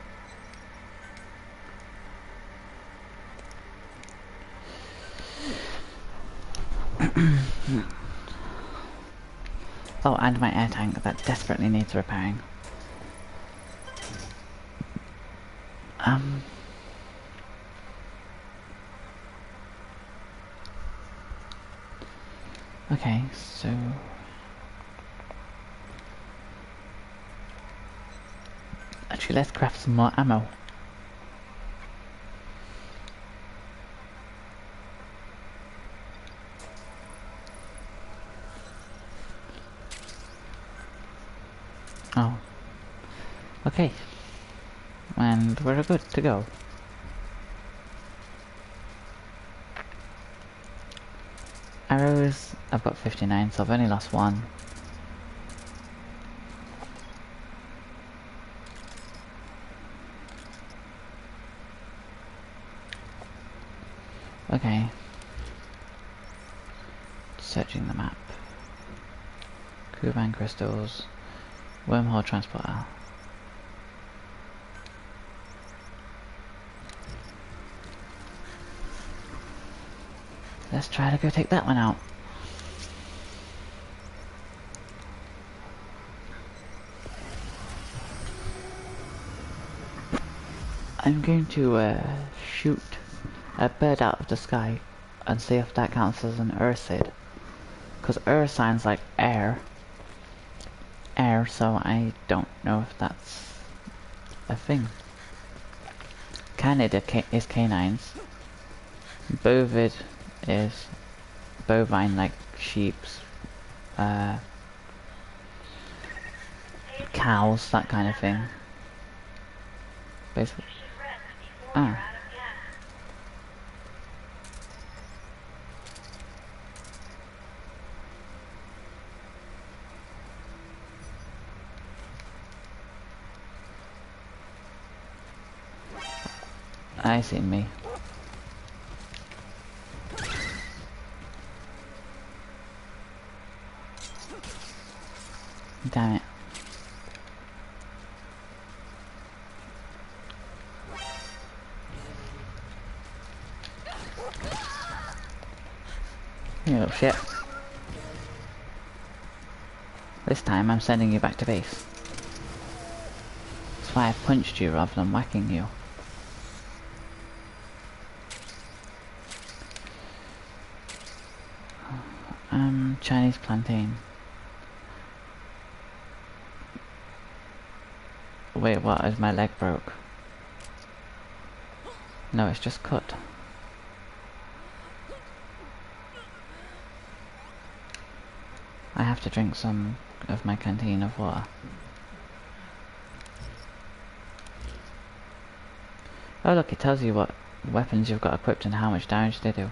Oh, and my air tank that desperately needs repairing. Okay, so... Actually, let's craft some more ammo. Oh. Okay. And we're good to go. Arrows, I've got 59, so I've only lost one. Okay. Searching the map. Kuban crystals. Wormhole transporter. Let's try to go take that one out. I'm going to shoot a bird out of the sky and see if that counts as an Ursid. Because Ur sounds like air. Air, so I don't know if that's a thing. Canid is canines. Bovid is bovine, like sheep's, cows, that kind of thing. Basically. Ah. I see me. Damn it. You little shit. This time I'm sending you back to base. That's why I punched you rather than whacking you. Chinese plantain. Wait, what? Is my leg broke? No, it's just cut. I have to drink some of my canteen of water. Oh look, it tells you what weapons you've got equipped and how much damage they do.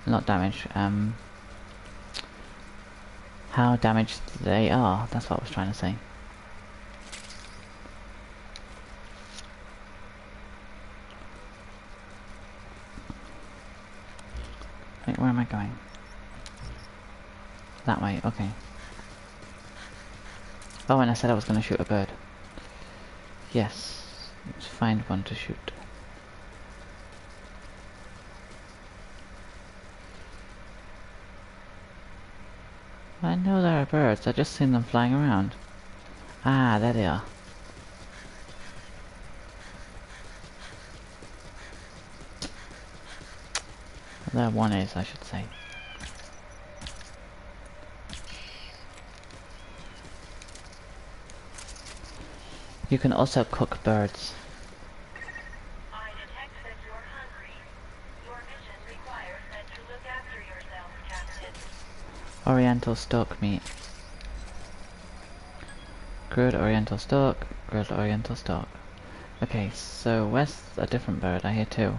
Not damage, how damaged they are, that's what I was trying to say. Wait, where am I going? That way, okay. Oh, and I said I was going to shoot a bird. Yes, let's find one to shoot. I know there are birds, I've just seen them flying around. Ah, there they are. There one is, I should say. You can also cook birds. I detect that you're hungry. Your mission requires that you look after yourself, Captain. Oriental stork meat. Grilled oriental stork, grilled oriental stork. Okay, so where's a different bird? I hear two.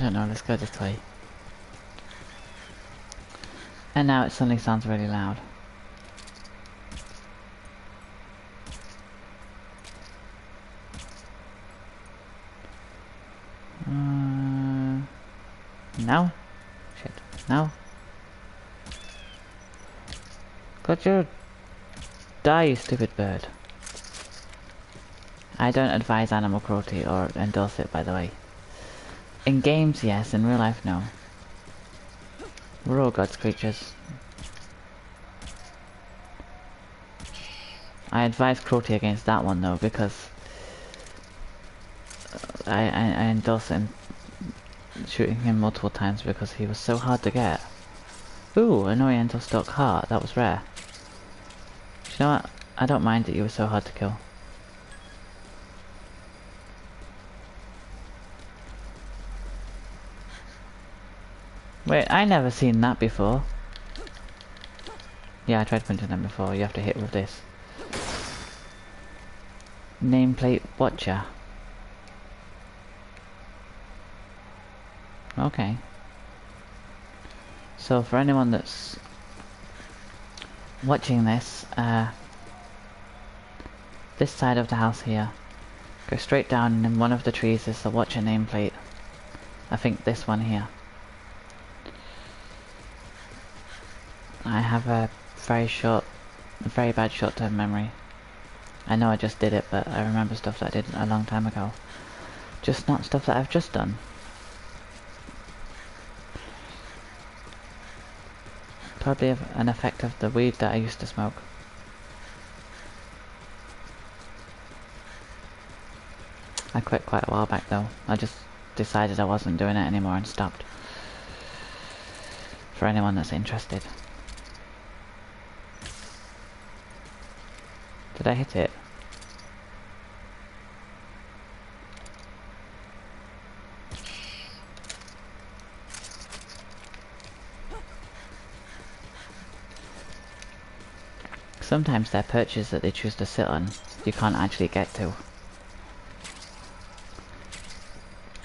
don't know, let's go this way. And now it suddenly sounds really loud. No? Shit. No? Got your... Die, you stupid bird. I don't advise animal cruelty or endorse it, by the way. In games, yes. In real life, no. We're all God's creatures. I advise cruelty against that one, though, because... I endorse it in shooting him multiple times because he was so hard to get. Ooh, an Oriental stock heart. That was rare. You know what? I don't mind that you were so hard to kill. Wait, I never seen that before. Yeah, I tried punching them before. You have to hit with this. Nameplate watcher. Okay. So for anyone that's watching this, this side of the house here, go straight down and in one of the trees is the watcher nameplate. I think this one here. I have a very bad short-term memory. I know I just did it, but I remember stuff that I did a long time ago. Just not stuff that I've just done. Probably an effect of the weed that I used to smoke. I quit quite a while back though. I just decided I wasn't doing it anymore and stopped. For anyone that's interested. Did I hit it? Sometimes they're perches that they choose to sit on, you can't actually get to.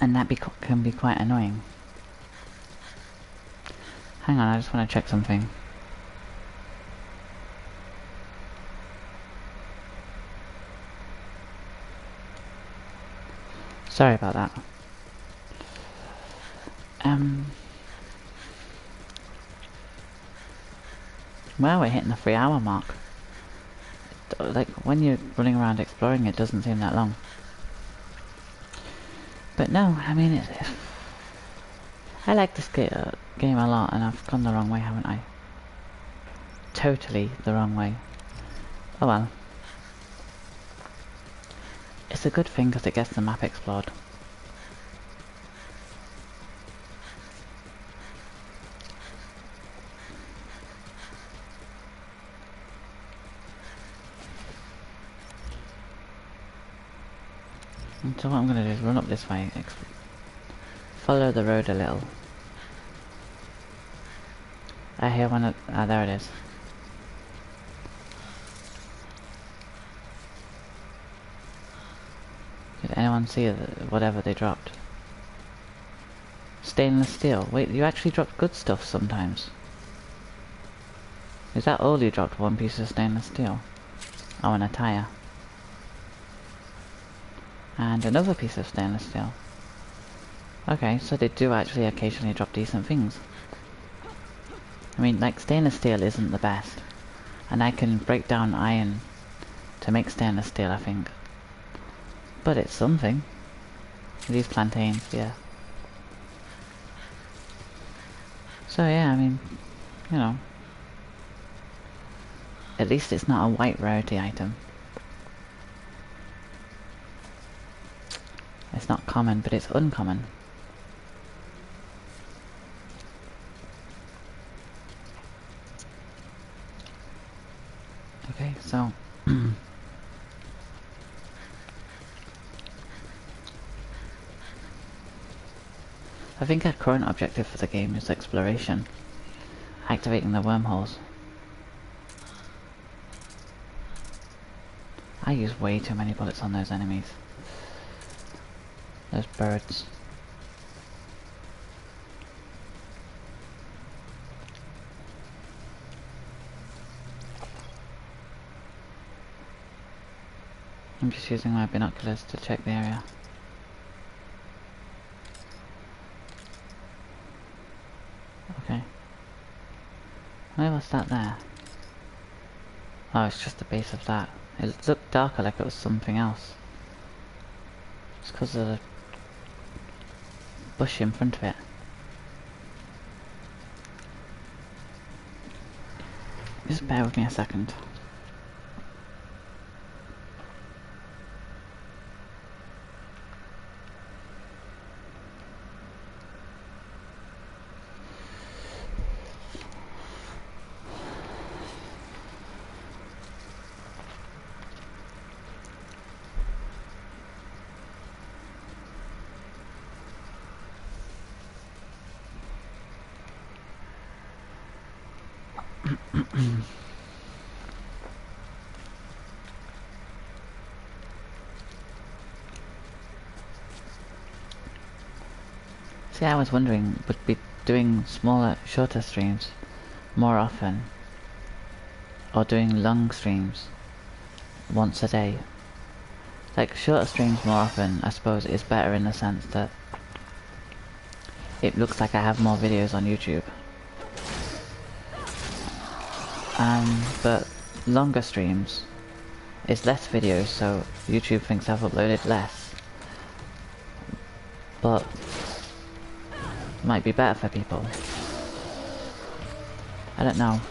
And that can be quite annoying. Hang on, I just want to check something. Sorry about that. Well, we're hitting the 3-hour mark. Like, when you're running around exploring, it doesn't seem that long. But no, I mean, I like this game a lot, and I've gone the wrong way, haven't I? Totally the wrong way. Oh well. It's a good thing because it gets the map explored. And so what I'm going to do is run up this way, follow the road a little. I hear one of... ah, there it is. Did anyone see whatever they dropped? Stainless steel. Wait, you actually dropped good stuff sometimes. Is that all you dropped? One piece of stainless steel? Oh, and a tire. And another piece of stainless steel. Okay, so they do actually occasionally drop decent things. I mean, like, stainless steel isn't the best. And I can break down iron to make stainless steel, I think. But it's something. These plantains, yeah. So yeah, I mean, you know. At least it's not a white rarity item. It's not common, but it's uncommon. Okay, so... I think our current objective for the game is exploration. Activating the wormholes. I use way too many bullets on those enemies. Those birds. I'm just using my binoculars to check the area. Okay. Why was that there? Oh, it's just the base of that. It looked darker, like it was something else. It's because of the bush in front of it. Just bear with me a second. See, I was wondering, would be doing smaller, shorter streams more often, or doing long streams once a day. Like, shorter streams more often, I suppose, is better in the sense that it looks like I have more videos on YouTube. But longer streams is less videos, so YouTube thinks I've uploaded less. But might be better for people. I don't know.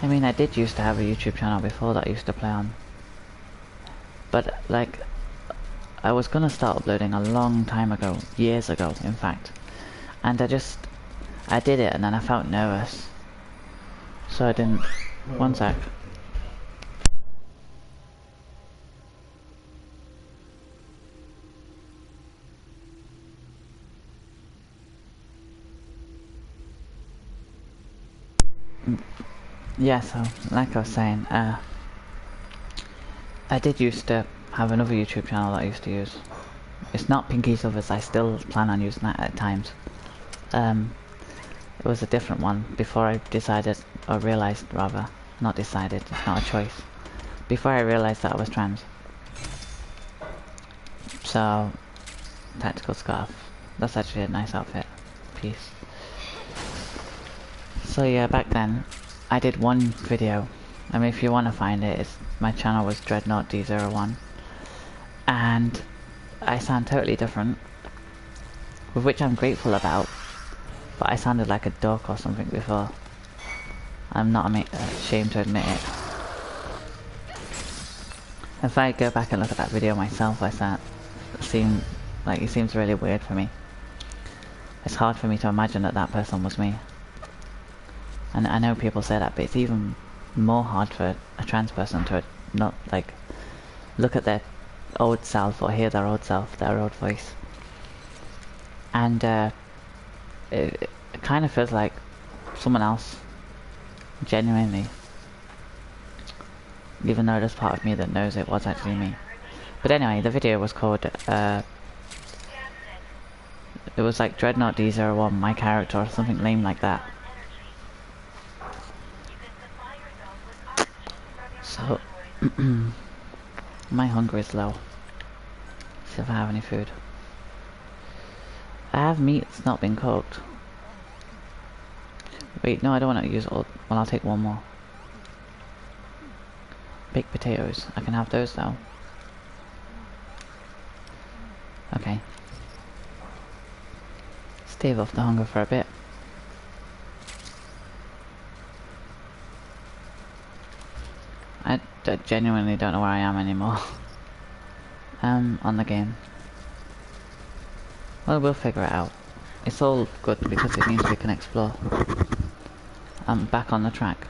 I mean, I did used to have a YouTube channel before that I used to play on. But, like, I was gonna start uploading a long time ago, years ago, in fact. And I did it and then I felt nervous. So I didn't. One sec. Yeah, so, like I was saying, I did used to have another YouTube channel that I used to use. It's not Pinky's Others, I still plan on using that at times. It was a different one before I decided, or realised rather, not decided, it's not a choice. Before I realised that I was trans. So, tactical scarf. That's actually a nice outfit. Peace. So yeah, back then, I did one video. I mean, if you want to find it, my channel was Dreadnought D01. And I sound totally different, with which I'm grateful about. But I sounded like a dork or something before. I'm not ashamed to admit it. If I go back and look at that video myself, it seems really weird for me. It's hard for me to imagine that that person was me. And I know people say that, but it's even more hard for a trans person to not, like, look at their old self or hear their old self, their old voice. And it kind of feels like someone else, genuinely. Even though there's part of me that knows it was actually me. But anyway, the video was called, it was like Dreadnought D01, my character, or something lame like that. So, my hunger is low. See if I have any food. I have meat that's not been cooked. Wait, no, I don't want to use all. Well, I'll take one more. Baked potatoes. I can have those though. Okay. Stave off the hunger for a bit. I genuinely don't know where I am anymore. On the game. Well, we'll figure it out. It's all good because it means we can explore. I'm back on the track.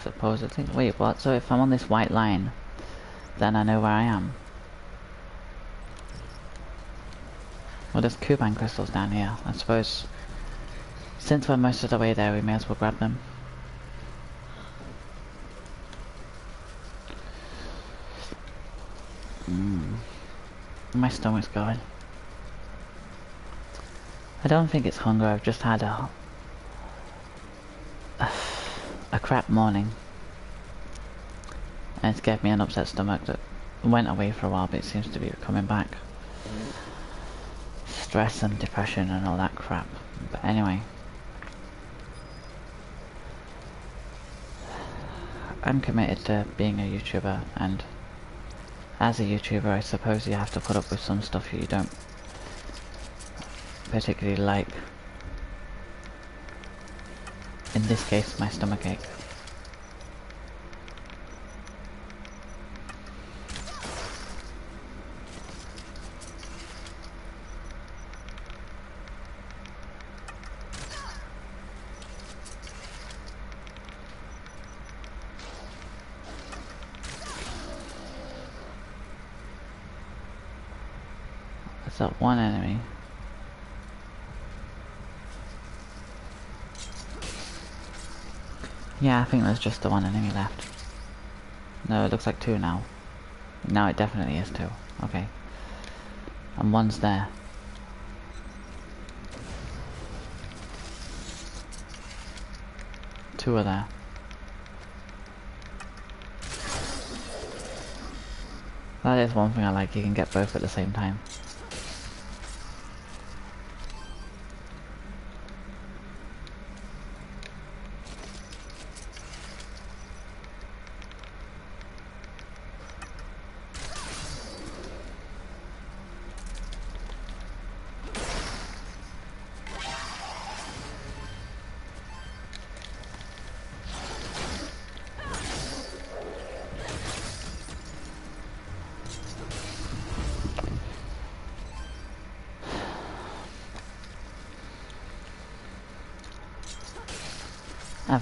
Supposedly. Wait, what? So if I'm on this white line, then I know where I am. Well, there's Kuban crystals down here. I suppose since we're most of the way there, we may as well grab them. My stomach's going. I don't think it's hunger, I've just had a crap morning. And it gave me an upset stomach that went away for a while, but it seems to be coming back. Stress and depression and all that crap. But anyway. I'm committed to being a YouTuber, and as a YouTuber I suppose you have to put up with some stuff you don't particularly like. In this case, my stomachache. There's that one enemy. Yeah, I think there's just the one enemy left. No, it looks like two now. Now it definitely is two. Okay. And one's there. Two are there. That is one thing I like, you can get both at the same time.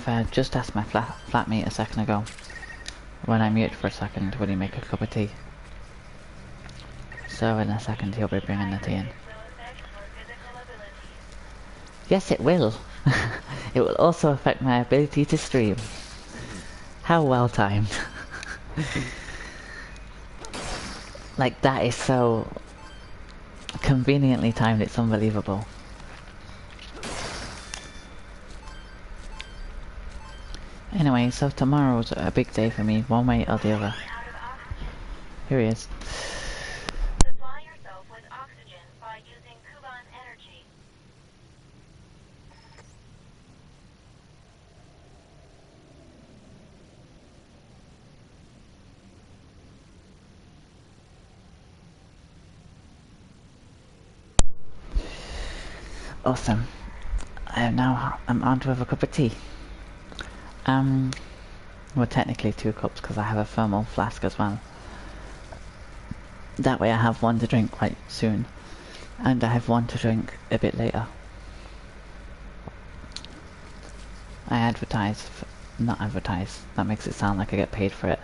I've just asked my flatmate a second ago, when I muted for a second, would he make a cup of tea? So in a second he'll be bringing the tea in. Yes, it will. It will also affect my ability to stream. How well timed. Like, that is so conveniently timed, it's unbelievable. Anyway, so tomorrow's a big day for me, one way or the other. Here he is. Supply yourself with oxygen by using Kuban energy. Awesome. I'm on to have a cup of tea. Well, technically 2 cups because I have a thermal flask as well. That way I have one to drink quite soon, and I have one to drink a bit later. Not advertise, that makes it sound like I get paid for it.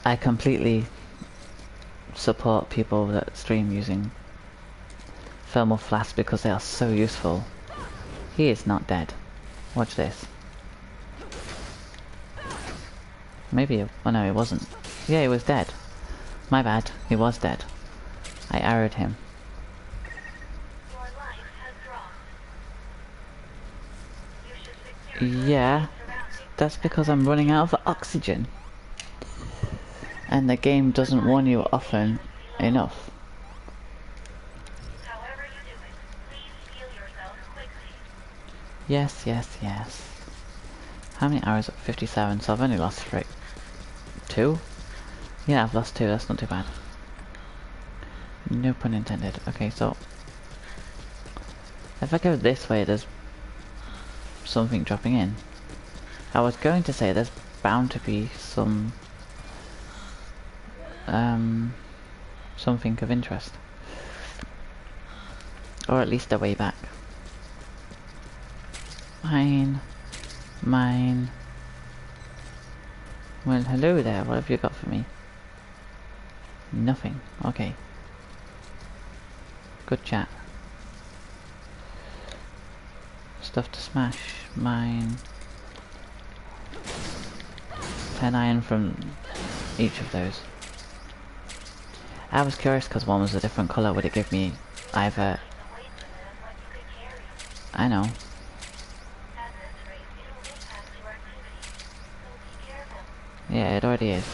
I completely support people that stream using thermal flasks because they are so useful. He is not dead. Watch this. Maybe, oh no, he wasn't. Yeah, he was dead. My bad, he was dead. I arrowed him. Your life has dropped. You should secure Yeah, that's because I'm running out of oxygen. And the game doesn't warn you often enough. however you do it. Please heal yourself quickly. Yes, yes, yes. How many hours? 57, so I've only lost 3. 2? Yeah, I've lost 2, that's not too bad. No pun intended. Okay, so if I go this way, there's something dropping in. I was going to say there's bound to be some something of interest. Or at least a way back. Mine. Well, hello there, what have you got for me? Nothing. Okay. Good chat. Stuff to smash. Mine. 10 iron from each of those. I was curious because one was a different colour. Would it give me either... I know. Yeah, it already is.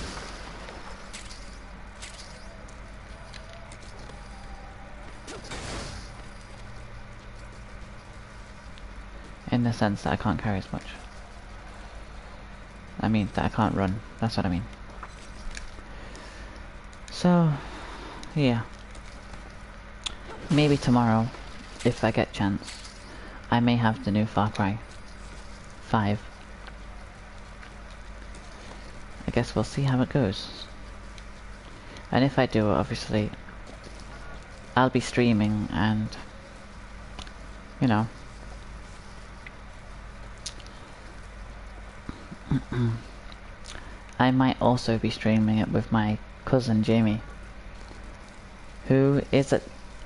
In the sense that I can't carry as much. I mean, that I can't run. That's what I mean. So, yeah. Maybe tomorrow, if I get chance, I may have the new Far Cry 5. I guess we'll see how it goes. And if I do, obviously, I'll be streaming and, you know, I might also be streaming it with my cousin Jamie, who is a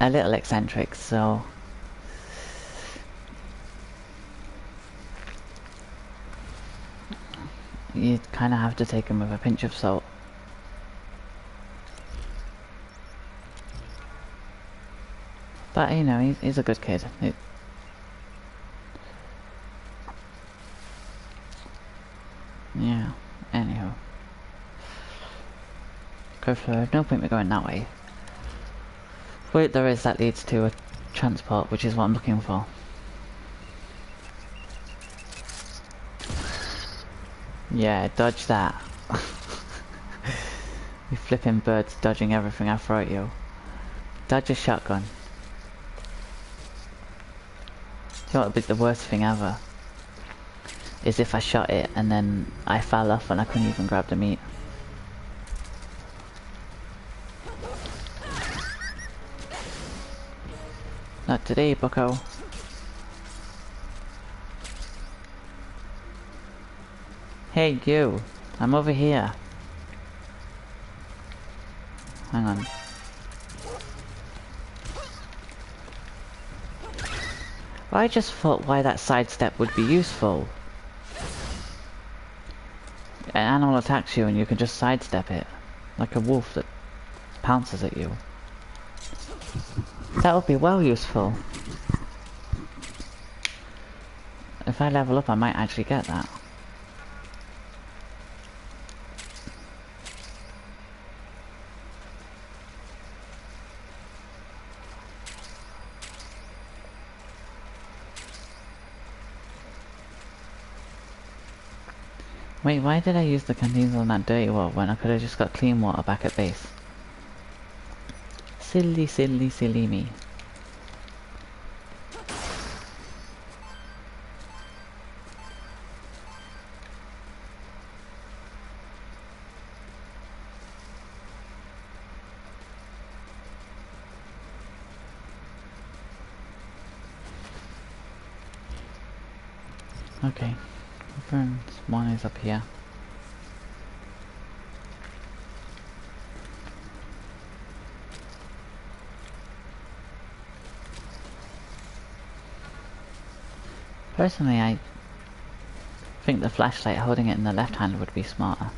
little eccentric, so you kind of have to take him with a pinch of salt. But, you know, he's a good kid. Yeah, anyhow. Go for no point me going that way. Wait, there is that leads to a transport, which is what I'm looking for. Yeah, dodge that. You flipping birds dodging everything I throw at you. Dodge a shotgun. You know what would be the worst thing ever? Is if I shot it and then I fell off and I couldn't even grab the meat. Not today, bucko. Hey, you. I'm over here. Hang on. Well, I just thought why that sidestep would be useful. An animal attacks you and you can just sidestep it. Like a wolf that pounces at you. That would be well useful. If I level up, I might actually get that. Wait, why did I use the canteens on that dirty water when I could have just got clean water back at base? Silly, silly, silly me. Okay, first one is up here. Personally, I think the flashlight holding it in the left hand would be smarter.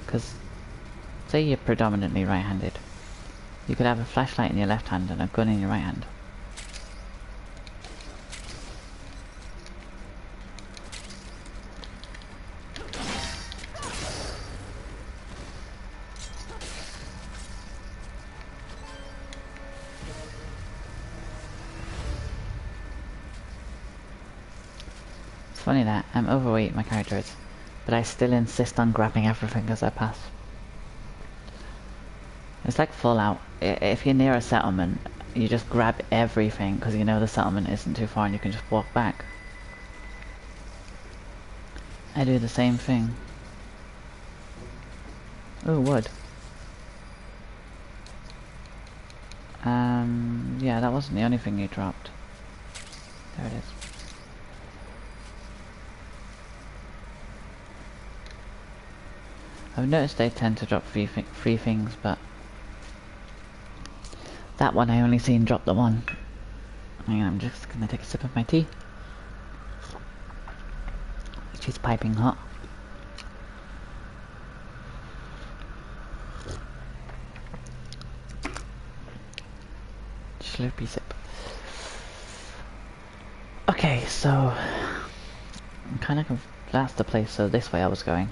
Because, say you're predominantly right-handed, you could have a flashlight in your left hand and a gun in your right hand. It's funny that I'm overweight, my character is, but I still insist on grabbing everything as I pass. It's like Fallout. If you're near a settlement, you just grab everything because you know the settlement isn't too far and you can just walk back. I do the same thing. Ooh, wood. Yeah, that wasn't the only thing you dropped. There it is. I've noticed they tend to drop free things, but that one I only seen drop the one. Hang on, I'm just gonna take a sip of my tea. Which is piping hot. Slurpy sip. Okay, so I'm kind of that's the place. So this way I was going.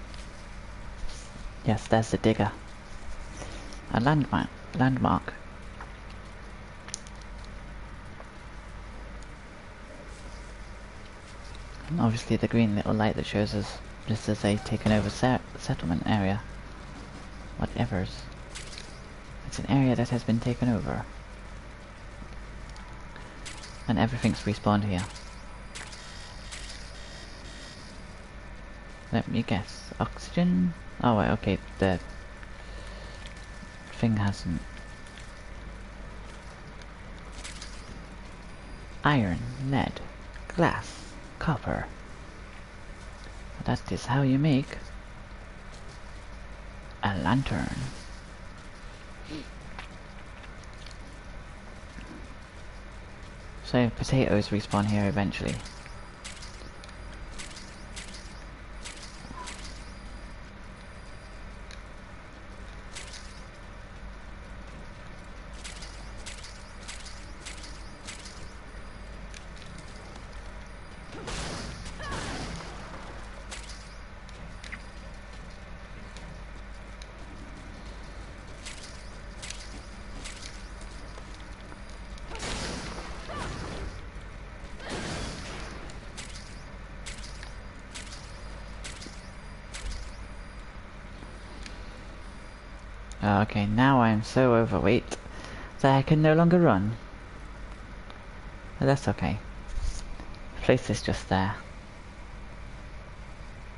Yes, there's the digger. A landmark. Landmark. And obviously the green little light that shows us just as they've taken over settlement area. Whatever's. It's an area that has been taken over. And everything's respawned here. Let me guess. Oxygen? Oh wait, okay, the thing hasn't. Iron, lead, glass, copper. That is how you make a lantern. So potatoes respawn here eventually. Okay, now I am so overweight that I can no longer run. But that's okay. The place is just there.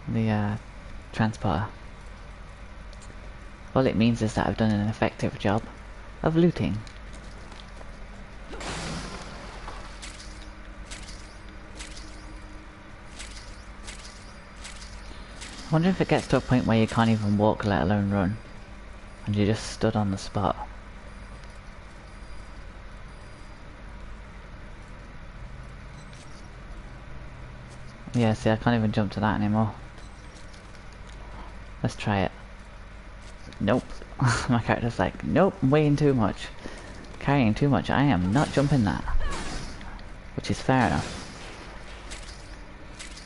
The transporter. All it means is that I've done an effective job of looting. I wonder if it gets to a point where you can't even walk, let alone run. And you just stood on the spot. Yeah, see, I can't even jump to that anymore. Let's try it. Nope. My character's like, nope, I'm weighing too much. Carrying too much. I am not jumping that. Which is fair enough.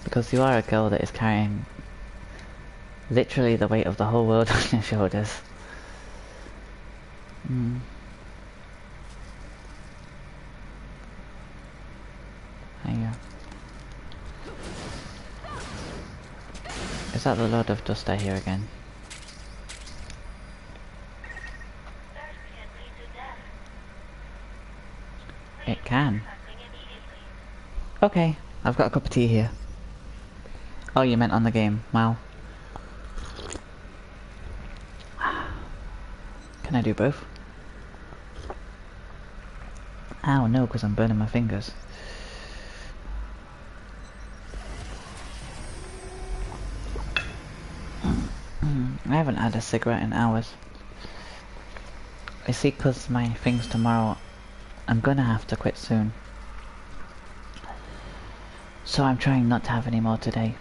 Because you are a girl that is carrying literally the weight of the whole world on your shoulders. There you go. Is that the load of dust I hear again? It can. Okay, I've got a cup of tea here. Oh, you meant on the game. Wow. Can I do both? Ow, no, because I'm burning my fingers. I haven't had a cigarette in hours. I see, because my thing's tomorrow, I'm gonna have to quit soon. So I'm trying not to have any more today.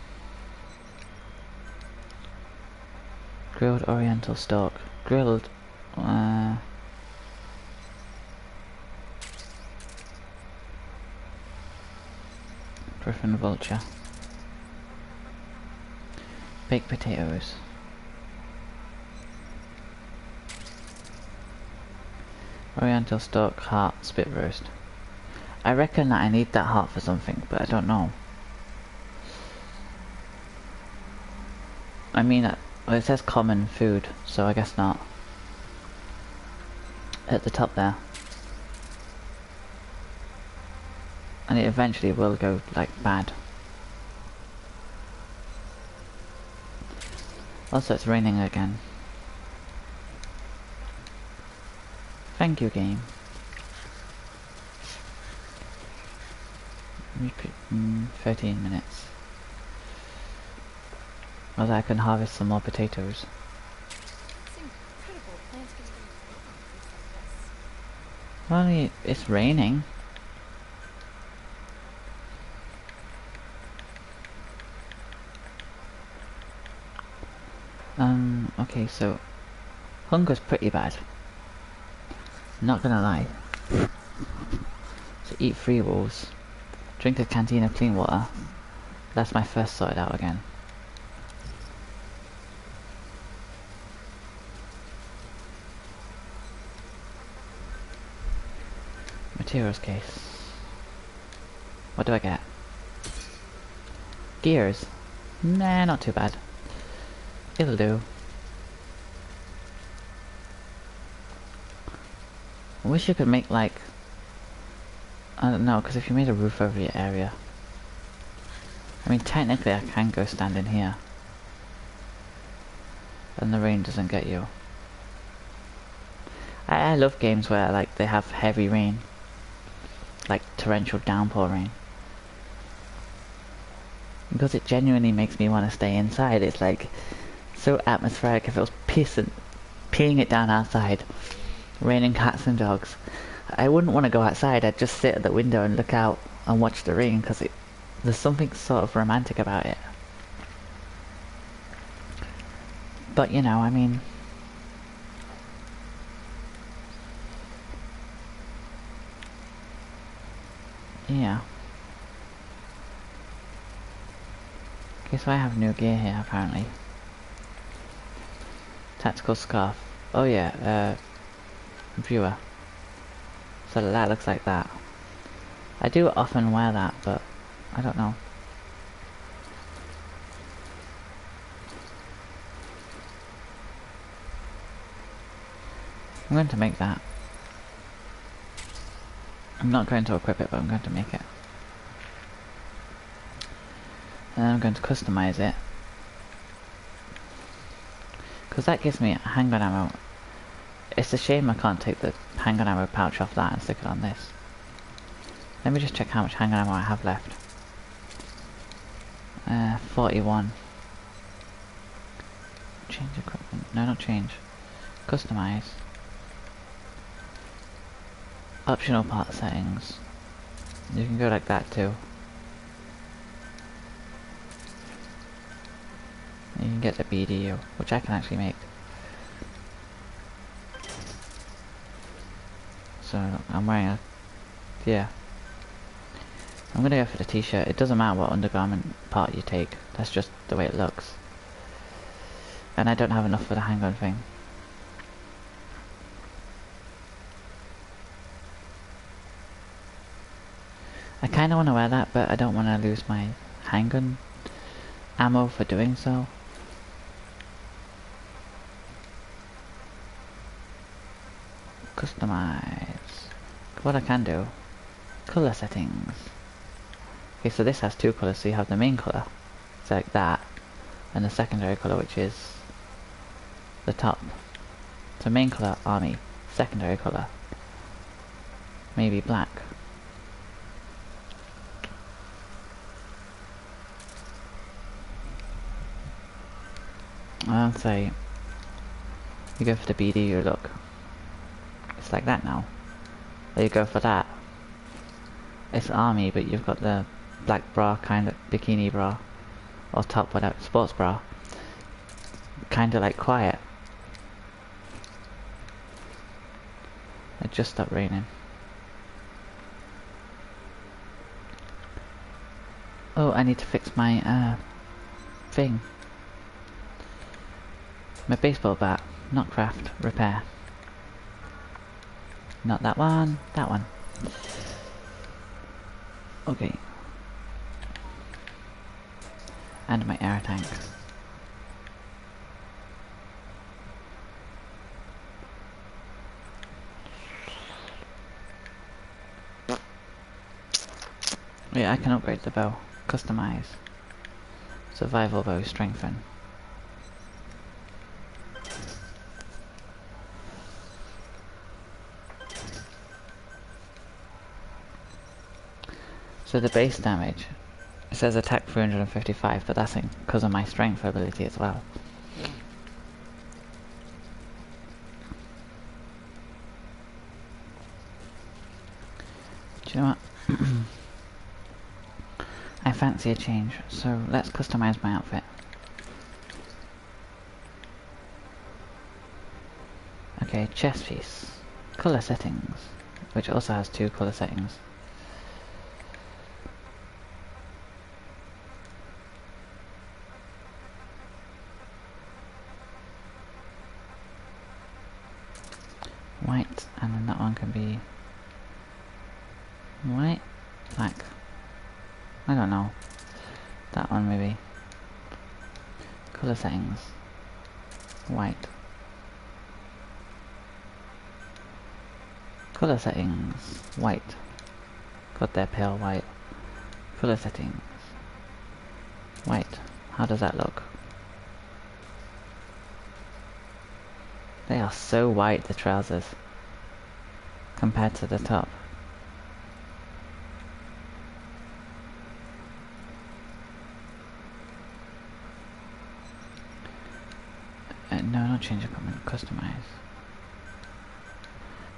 Grilled oriental stork. Grilled... Griffin vulture. Baked potatoes. Oriental stork, heart, spit roast. I reckon that I need that heart for something, but I don't know. I mean, well, it says common food, so I guess not. At the top there. And it eventually will go, like, bad. Also, it's raining again. Thank you, game. 13 minutes. Although I can harvest some more potatoes. It's incredible. Plants can do things like this. Well, it's raining. Okay, so hunger's pretty bad. Not gonna lie. So eat 3 wolves. Drink a canteen of clean water. That's my first sorted out again. Materials case. What do I get? Gears. Nah, not too bad. It'll do. I wish you could make like... I don't know, because if you made a roof over your area... I mean, technically I can go stand in here. And the rain doesn't get you. I love games where like they have heavy rain. Like torrential downpour rain. Because it genuinely makes me want to stay inside. It's like so atmospheric. If it was peeing it down outside, raining cats and dogs, I wouldn't want to go outside. I'd just sit at the window and look out and watch the rain, because there's something sort of romantic about it. But you know, I mean, yeah. Okay, so I have new gear here apparently. Tactical scarf. Oh yeah, viewer. So that looks like that. I do often wear that, but I don't know. I'm going to make that. I'm not going to equip it, but I'm going to make it. And then I'm going to customize it. Because that gives me handgun ammo. It's a shame I can't take the handgun ammo pouch off that and stick it on this. Let me just check how much handgun ammo I have left. 41. Change equipment. No, not change. Customize. Optional part settings. You can go like that too. You can get the BDU, which I can actually make. So I'm wearing a... yeah. I'm gonna go for the t-shirt. It doesn't matter what undergarment part you take. That's just the way it looks. And I don't have enough for the handgun thing. I kinda wanna wear that, but I don't wanna lose my handgun ammo for doing so. Customize. What I can do. Color settings. Okay, so this has two colors, so you have the main color. It's like that. And the secondary color, which is the top. So main color, army. Secondary color, maybe black. I'll say you go for the BDU look. It's like that now. There you go for that. It's army, but you've got the black bra, kind of bikini bra, or top, whatever, sports bra. Kind of like quiet. It just stopped raining. Oh, I need to fix my thing. My baseball bat, not craft, repair. Not that one, that one. Okay. And my air tank. Yeah, I can upgrade the bow. Customize. Survival bow, strengthen. So the base damage, it says attack 355, but that's because of my strength ability as well. Do you know what? I fancy a change, so let's customize my outfit. Okay, chest piece. Color settings, which also has two color settings. White, and then that one can be White, black. I don't know. That one maybe. Color settings. White. Color settings. White. Got their pale white. Color settings. White. How does that look? They are so white, the trousers, compared to the top. No, not change equipment, customize.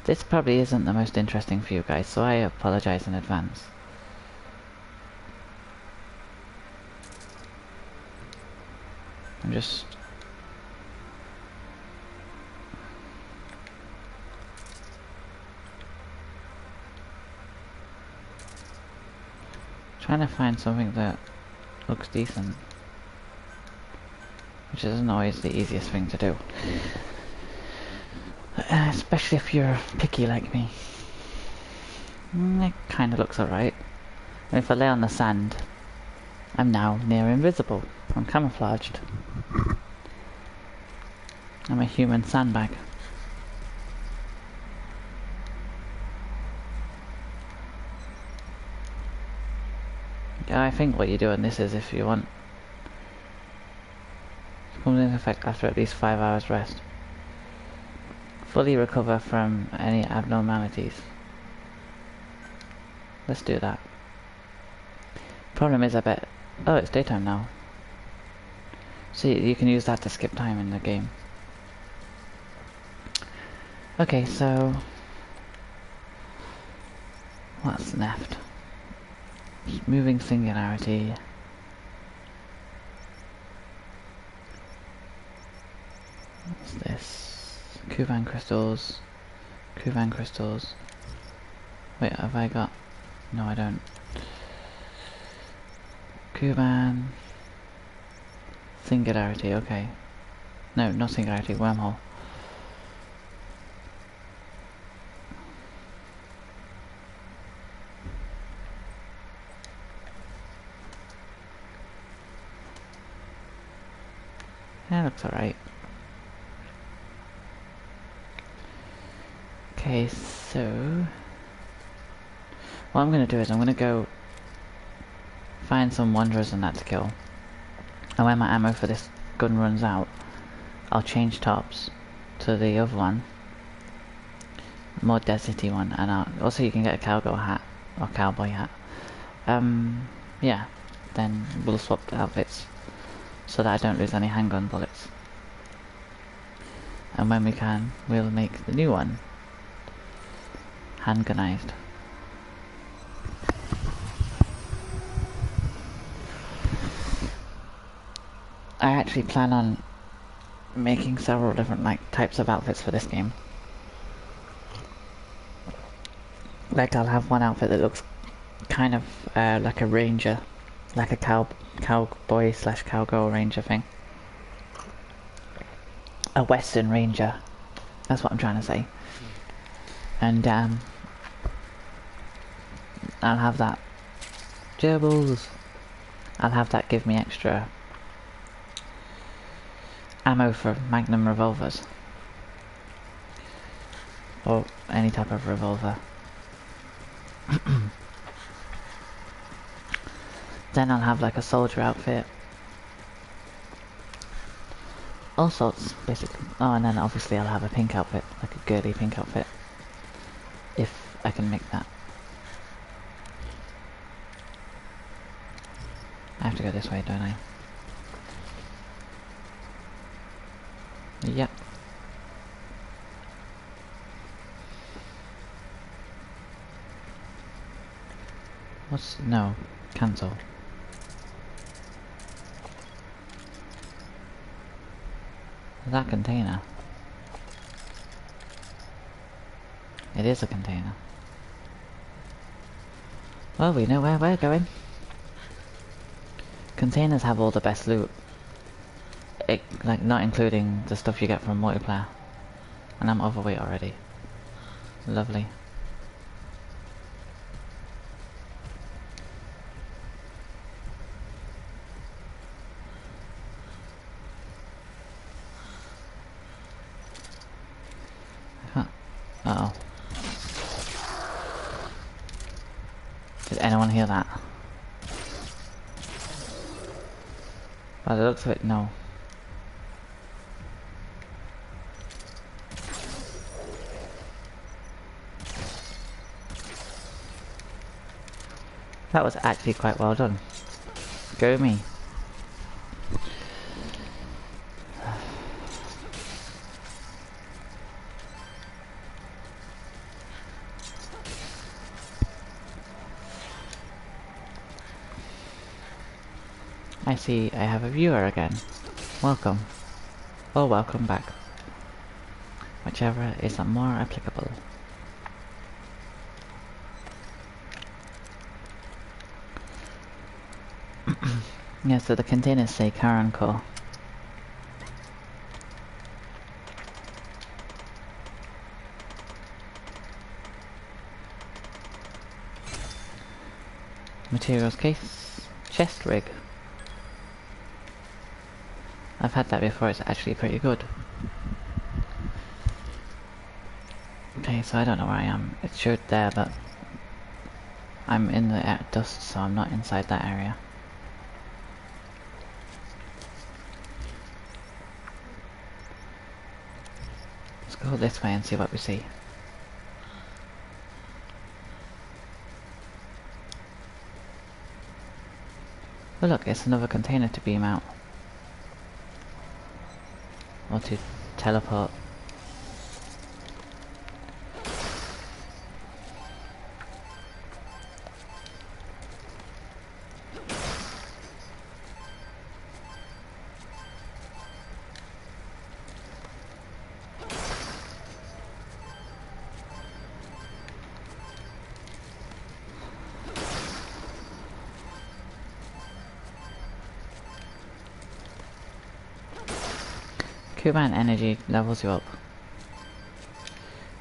This probably isn't the most interesting for you guys, so I apologize in advance. I'm just trying to find something that looks decent, which isn't always the easiest thing to do, especially if you're picky like me. It kinda looks alright. And if I lay on the sand, I'm now near invisible. I'm camouflaged. I'm a human sandbag. I think what you do on this is, if you want, it comes into effect after at least 5 hours rest. Fully recover from any abnormalities. Let's do that. Problem is, I bet... Oh, it's daytime now. So you can use that to skip time in the game. Okay, so... what's left? Moving singularity. What's this? Kuvan crystals. Kuvan crystals. Wait, have I got... No, I don't. Kuvan. Singularity, okay. No, not singularity, wormhole. That looks alright. Okay, so... what I'm gonna do is I'm gonna go find some wanderers and that to kill. And when my ammo for this gun runs out, I'll change tops to the other one. More deserty one, and also you can get a cowgirl hat, or cowboy hat. Yeah, then we'll swap the outfits, so that I don't lose any handgun bullets. And when we can, we'll make the new one handgunized. I actually plan on making several different types of outfits for this game. Like, I'll have one outfit that looks kind of like a ranger, like a cowboy slash cowgirl ranger thing. A western ranger, that's what I'm trying to say. And I'll have that gerbils. I'll have that give me extra ammo for magnum revolvers, or any type of revolver. Then I'll have like a soldier outfit, all sorts basically. Oh, and then obviously I'll have a pink outfit, like a girly pink outfit, if I can make that. I have to go this way, don't I? Yep. No, cancel. That container. It is a container. Well, we know where we're going. Containers have all the best loot. Like, not including the stuff you get from multiplayer. And I'm overweight already. Lovely. anyone hear that? By the looks of it, no. That was actually quite well done. Go me. I see I have a viewer again. Welcome. Or welcome back. Whichever is more applicable. Yeah, so the containers say Karen Co. Materials case. Chest rig. I've had that before, it's actually pretty good. Okay, so I don't know where I am. It showed there, but I'm in the dust, so I'm not inside that area. Let's go this way and see what we see. Oh look, it's another container to beam out. Or to teleport. Cuban energy levels you up.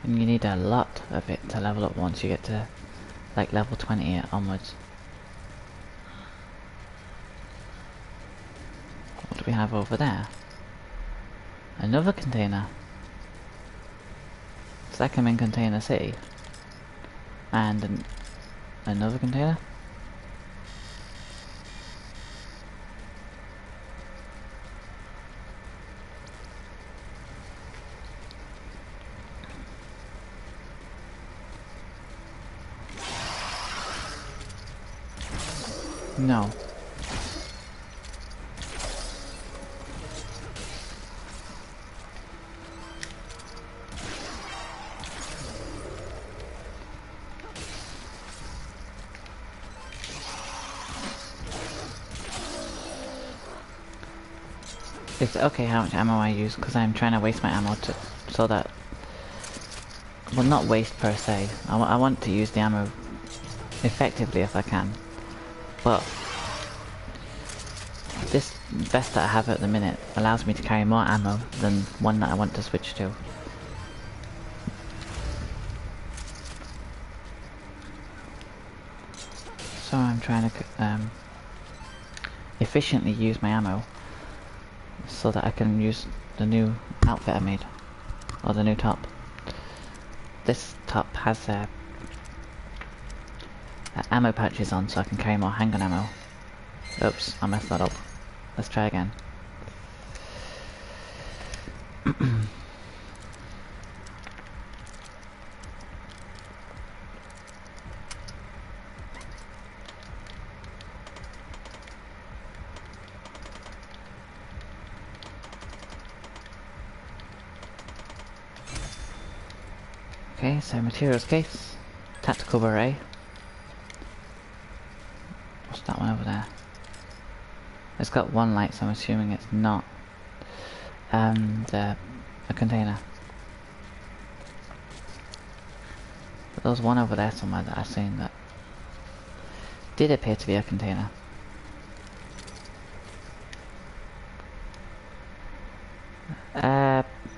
And you need a lot of it to level up once you get to like level 20 onwards. What do we have over there? Another container. Second in container city. And another container? No. It's okay how much ammo I use, because I'm trying to waste my ammo so that... Well, not waste per se. I want to use the ammo effectively if I can. But this vest that I have at the minute allows me to carry more ammo than one that I want to switch to. So I'm trying to efficiently use my ammo so that I can use the new outfit I made, or the new top. This top has ammo patches on so I can carry more handgun ammo. Oops, I messed that up. Let's try again. Okay, so materials case, tactical beret. What's that one over there? It's got one light, so I'm assuming it's not a container. But there was one over there somewhere that I've seen that did appear to be a container.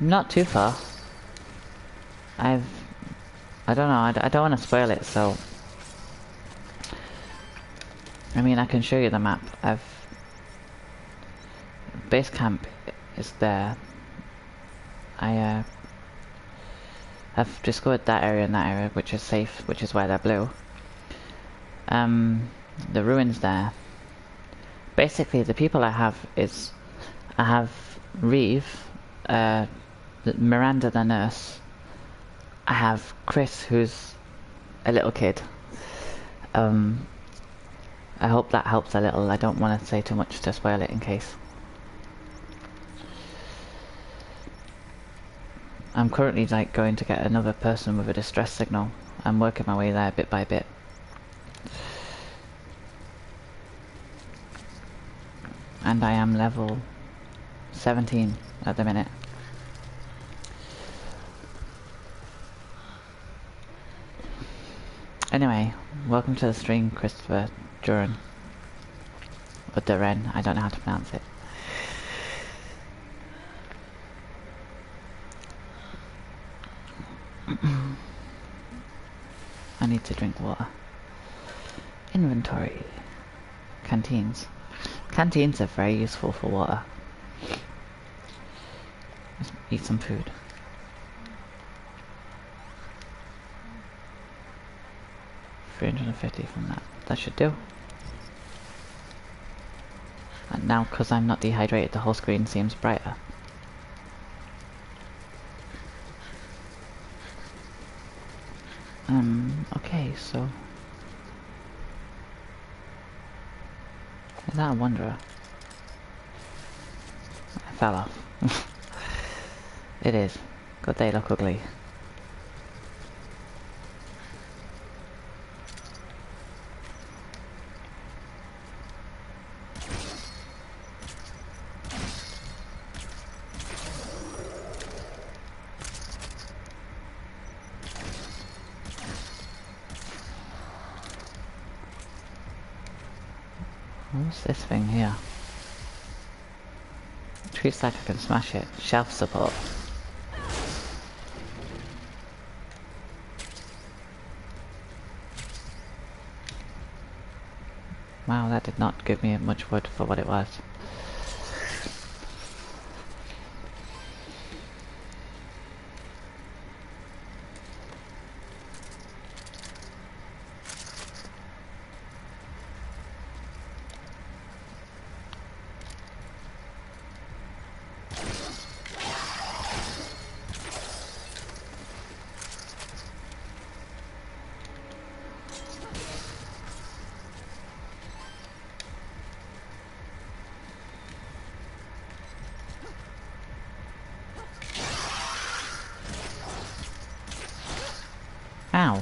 Not too far. I don't know, I don't want to spoil it, so... I mean, I can show you the map. Base camp is there. I've discovered that area and that area, which is safe, which is why they're blue. the ruins there. Basically, the people I have Reeve, Miranda the nurse. I have Chris, who's a little kid. I hope that helps a little. I don't want to say too much to spoil it in case. I'm currently like going to get another person with a distress signal. I'm working my way there bit by bit. And I am level 17 at the minute. Anyway, welcome to the stream, Christopher Duran. Or Duran, I don't know how to pronounce it. I need to drink water. Inventory. Canteens. Canteens are very useful for water. Let's eat some food. $350 from that. That should do. And now, because I'm not dehydrated, the whole screen seems brighter. Okay, so... Is that a wanderer? I fell off. It is. God, they look ugly. What's this thing here? It treats like I can smash it. Shelf support. Wow, that did not give me much wood for what it was. Ow.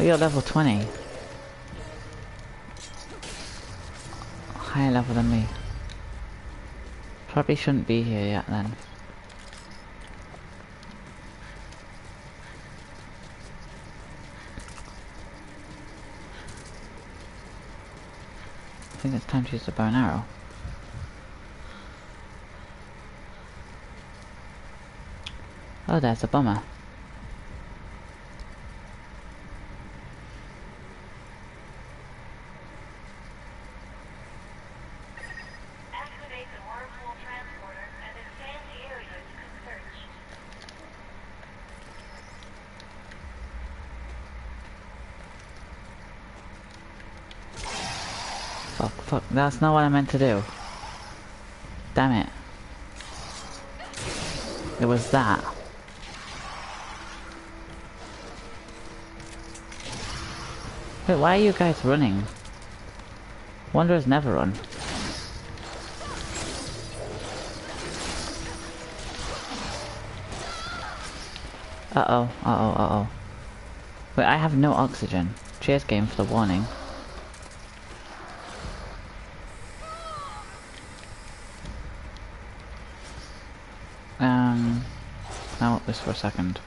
We got level 20. Higher level than me. Probably shouldn't be here yet then. I think it's time to use the bow and arrow. Oh, there's a bummer. Activate the wormhole transporter and expand the area you can search. Fuck, that's not what I meant to do. Damn it. It was that. Wait, why are you guys running? Wanderers never run. Uh-oh. Wait, I have no oxygen. Cheers game for the warning. I'll look this for a second.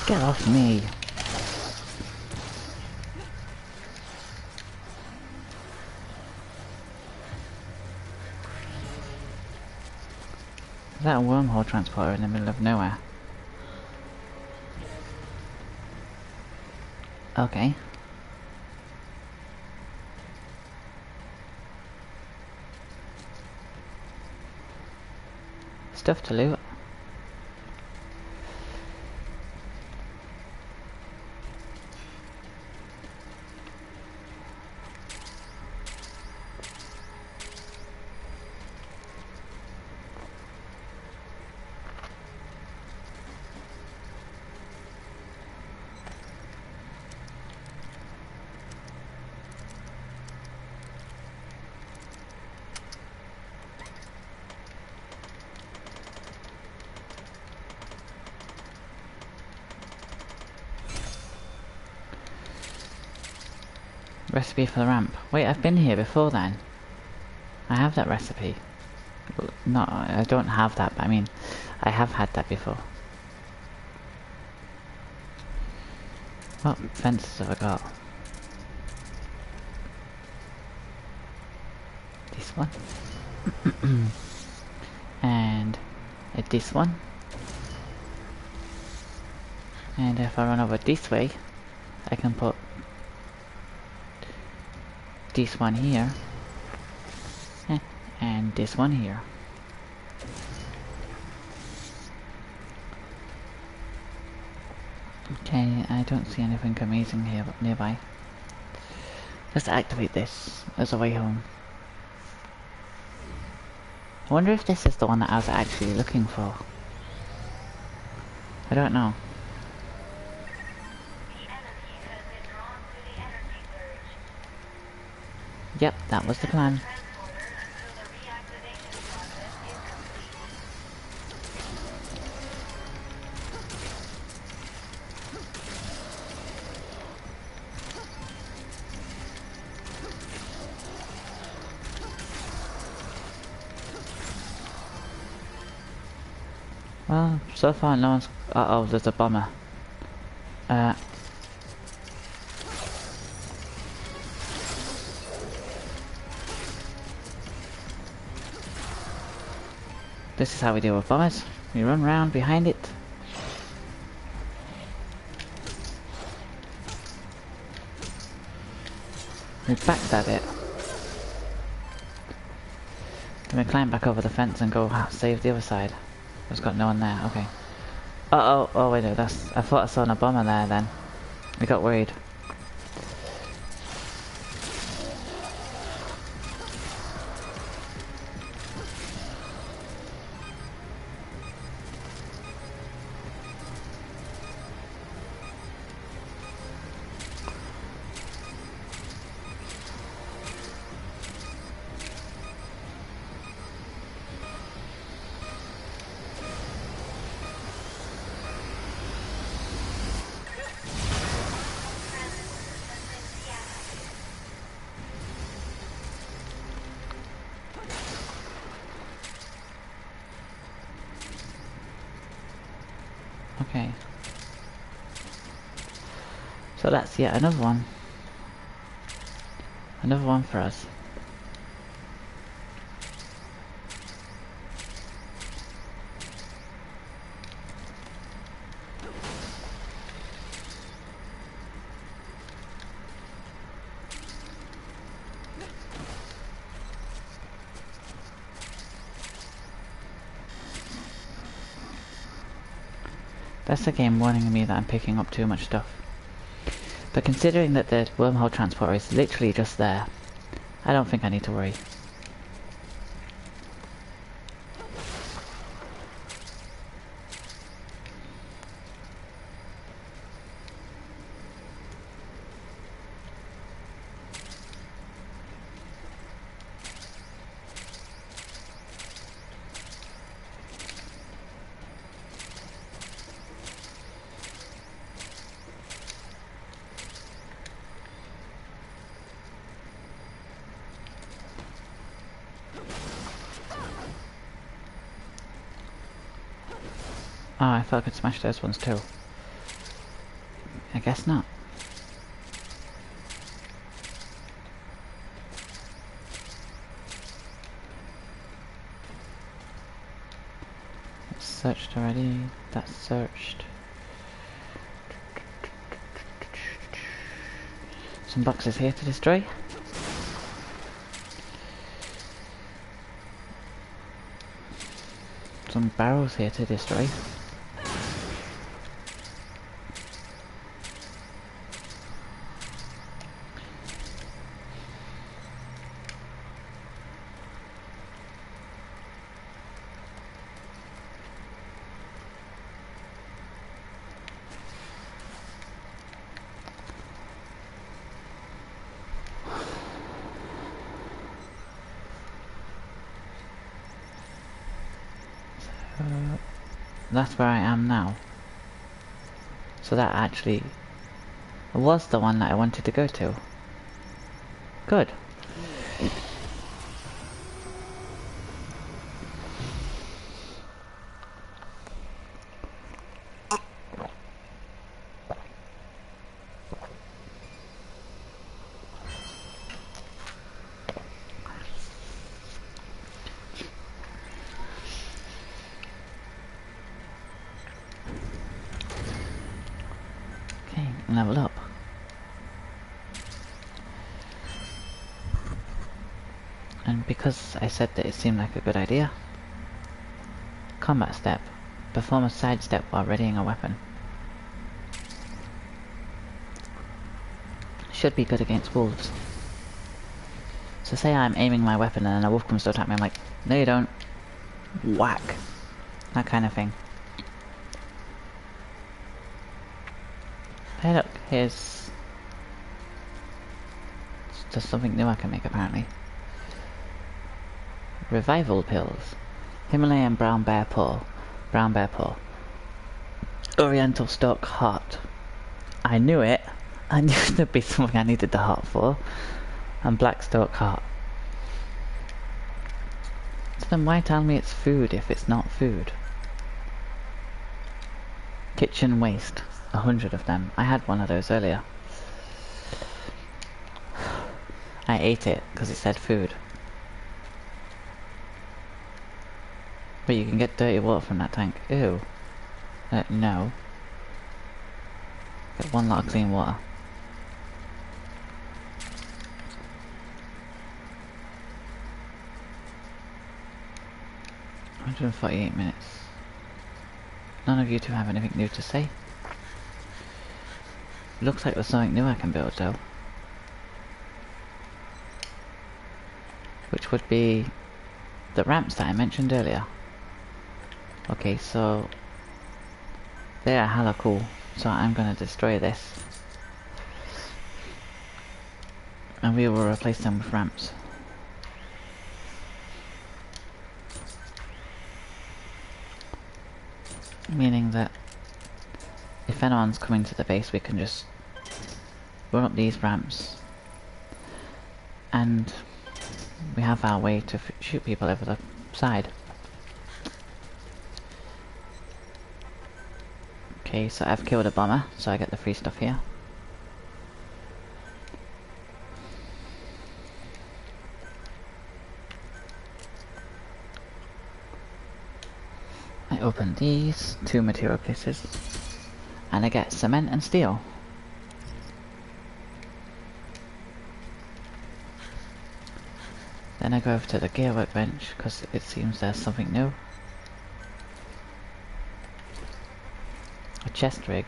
Get off me! Is that a wormhole transporter in the middle of nowhere? Okay. Stuff to loot. Recipe for the ramp. Wait, I've been here before then. I have that recipe. No, I don't have that, but I mean, I have had that before. What fences have I got? This one. And this one. And if I run over this way, I can put this one here. And this one here. Okay, I don't see anything amazing here nearby. Let's activate this as a way home. I wonder if this is the one that I was actually looking for. I don't know. Yep, that was the plan. Well, so far no one's... Uh-oh, there's a bomber. This is how we deal with bombers. We run round behind it. We backstab it. Then we climb back over the fence and go save the other side. There's got no one there, okay. Uh-oh, oh wait, no, that's... I thought I saw a bomber there then. We got worried. Okay. So that's yet another one. Another one for us. That's the game warning me that I'm picking up too much stuff. But considering that the wormhole transporter is literally just there, I don't think I need to worry. Oh, I thought I could smash those ones too. I guess not. That's searched already. That's searched. Some boxes here to destroy. Some barrels here to destroy. That's where I am now. So that actually was the one that I wanted to go to. Good. Okay, level up. And because I said that it seemed like a good idea, combat step. Perform a side step while readying a weapon. Should be good against wolves. So say I'm aiming my weapon and then a wolf comes to attack me, I'm like, no you don't. Whack. That kind of thing. Hey look, here's... just something new I can make apparently. Revival pills. Himalayan brown bear paw. Brown bear paw. Oriental stalk heart. I knew it. I knew there'd be something I needed the heart for. And black stalk heart. So then why tell me it's food if it's not food? Kitchen waste. 100 of them. I had one of those earlier. I ate it because it said food. But you can get dirty water from that tank. Ew. No. Get one lot of clean water. 148 minutes. None of you two have anything new to say. Looks like there's something new I can build though. Which would be the ramps that I mentioned earlier. Okay, so they are hella cool. So I'm gonna destroy this. And we will replace them with ramps. Meaning that if anyone's coming to the base, we can just run up these ramps and we have our way to shoot people over the side. Okay, so I've killed a bomber, so I get the free stuff here. I open these 2 material cases and I get cement and steel. Then I go over to the gear workbench because it seems there's something new. A chest rig.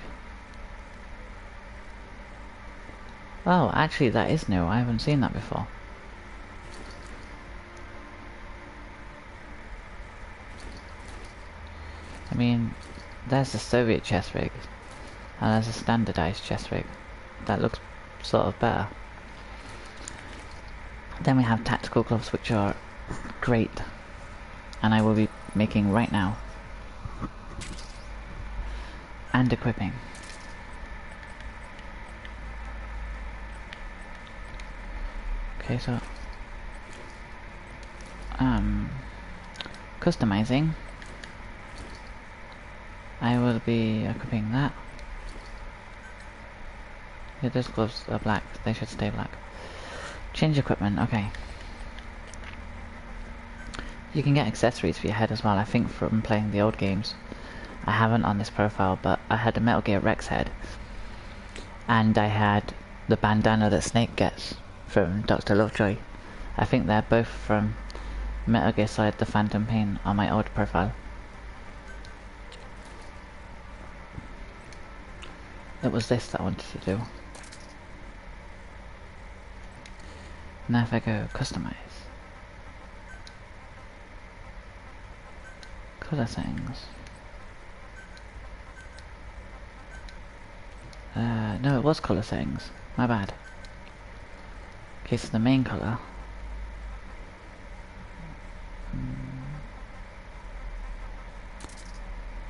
Oh, actually that is new. I haven't seen that before. I mean, there's a Soviet chest rig and there's a standardized chest rig. That looks sort of better. Then we have tactical gloves, which are great, and I will be making right now. And equipping. Okay, so customizing. I will be equipping that. Yeah, those gloves are black, they should stay black. Change equipment, okay. You can get accessories for your head as well, I think from playing the old games. I haven't on this profile, but I had a Metal Gear Rex head. And I had the bandana that Snake gets from Dr. Lovejoy. I think they're both from Metal Gear Solid The Phantom Pain on my old profile. It was this that I wanted to do. Now if I go customize. Color settings. No, it was color settings. My bad. Okay, so the main color.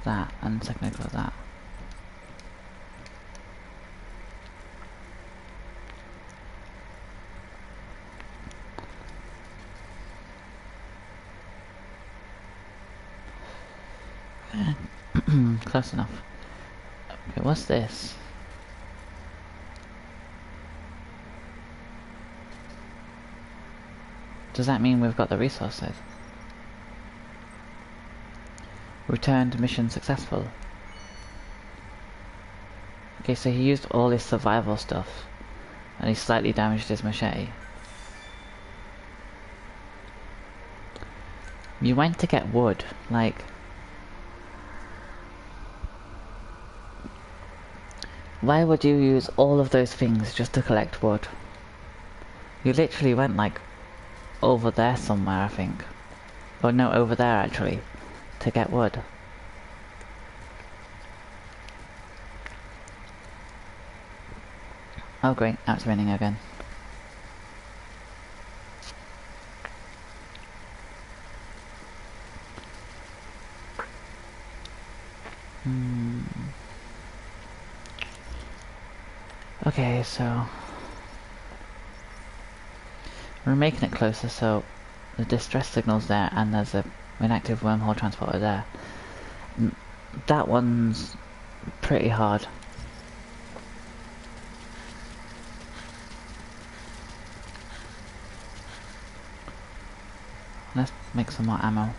That, and secondary color that. Close enough. Okay, what's this? Does that mean we've got the resources? Returned mission successful. Okay, so he used all his survival stuff and he slightly damaged his machete. You went to get wood, like... Why would you use all of those things just to collect wood? You literally went like over there somewhere, I think. Oh no, over there actually, to get wood. Oh great, now it's raining again. Okay, so... We're making it closer, so the distress signal's there and there's a inactive wormhole transporter there. That one's pretty hard. Let's make some more ammo.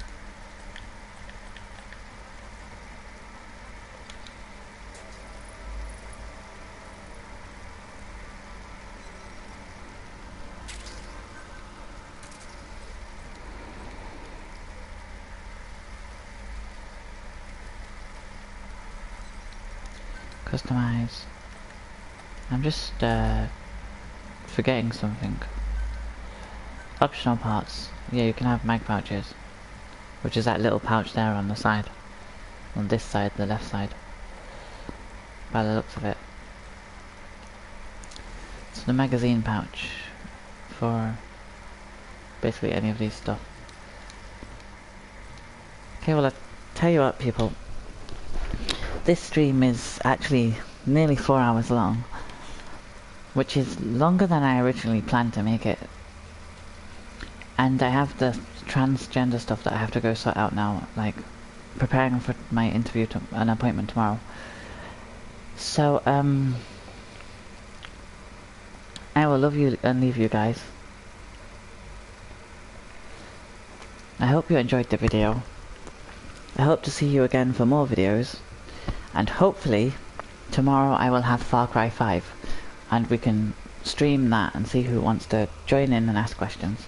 Customize. I'm just forgetting something. Optional parts. Yeah, you can have mag pouches, which is that little pouch there on the side. On this side, the left side. By the looks of it. It's the magazine pouch for basically any of these stuff. Okay, well, I'll tell you what, people. This stream is actually nearly 4 hours long, which is longer than I originally planned to make it. And I have the transgender stuff that I have to go sort out now, like preparing for my interview, an appointment tomorrow. So, I will love you and leave you guys. I hope you enjoyed the video. I hope to see you again for more videos. And hopefully, tomorrow I will have Far Cry 5. And we can stream that and see who wants to join in and ask questions.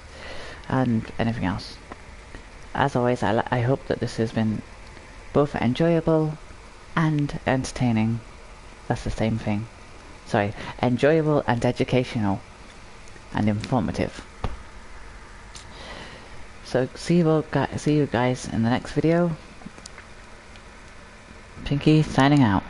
And anything else. As always, I hope that this has been both enjoyable and entertaining. That's the same thing. Sorry, enjoyable and educational and informative. So see you guys in the next video. Pinky signing out.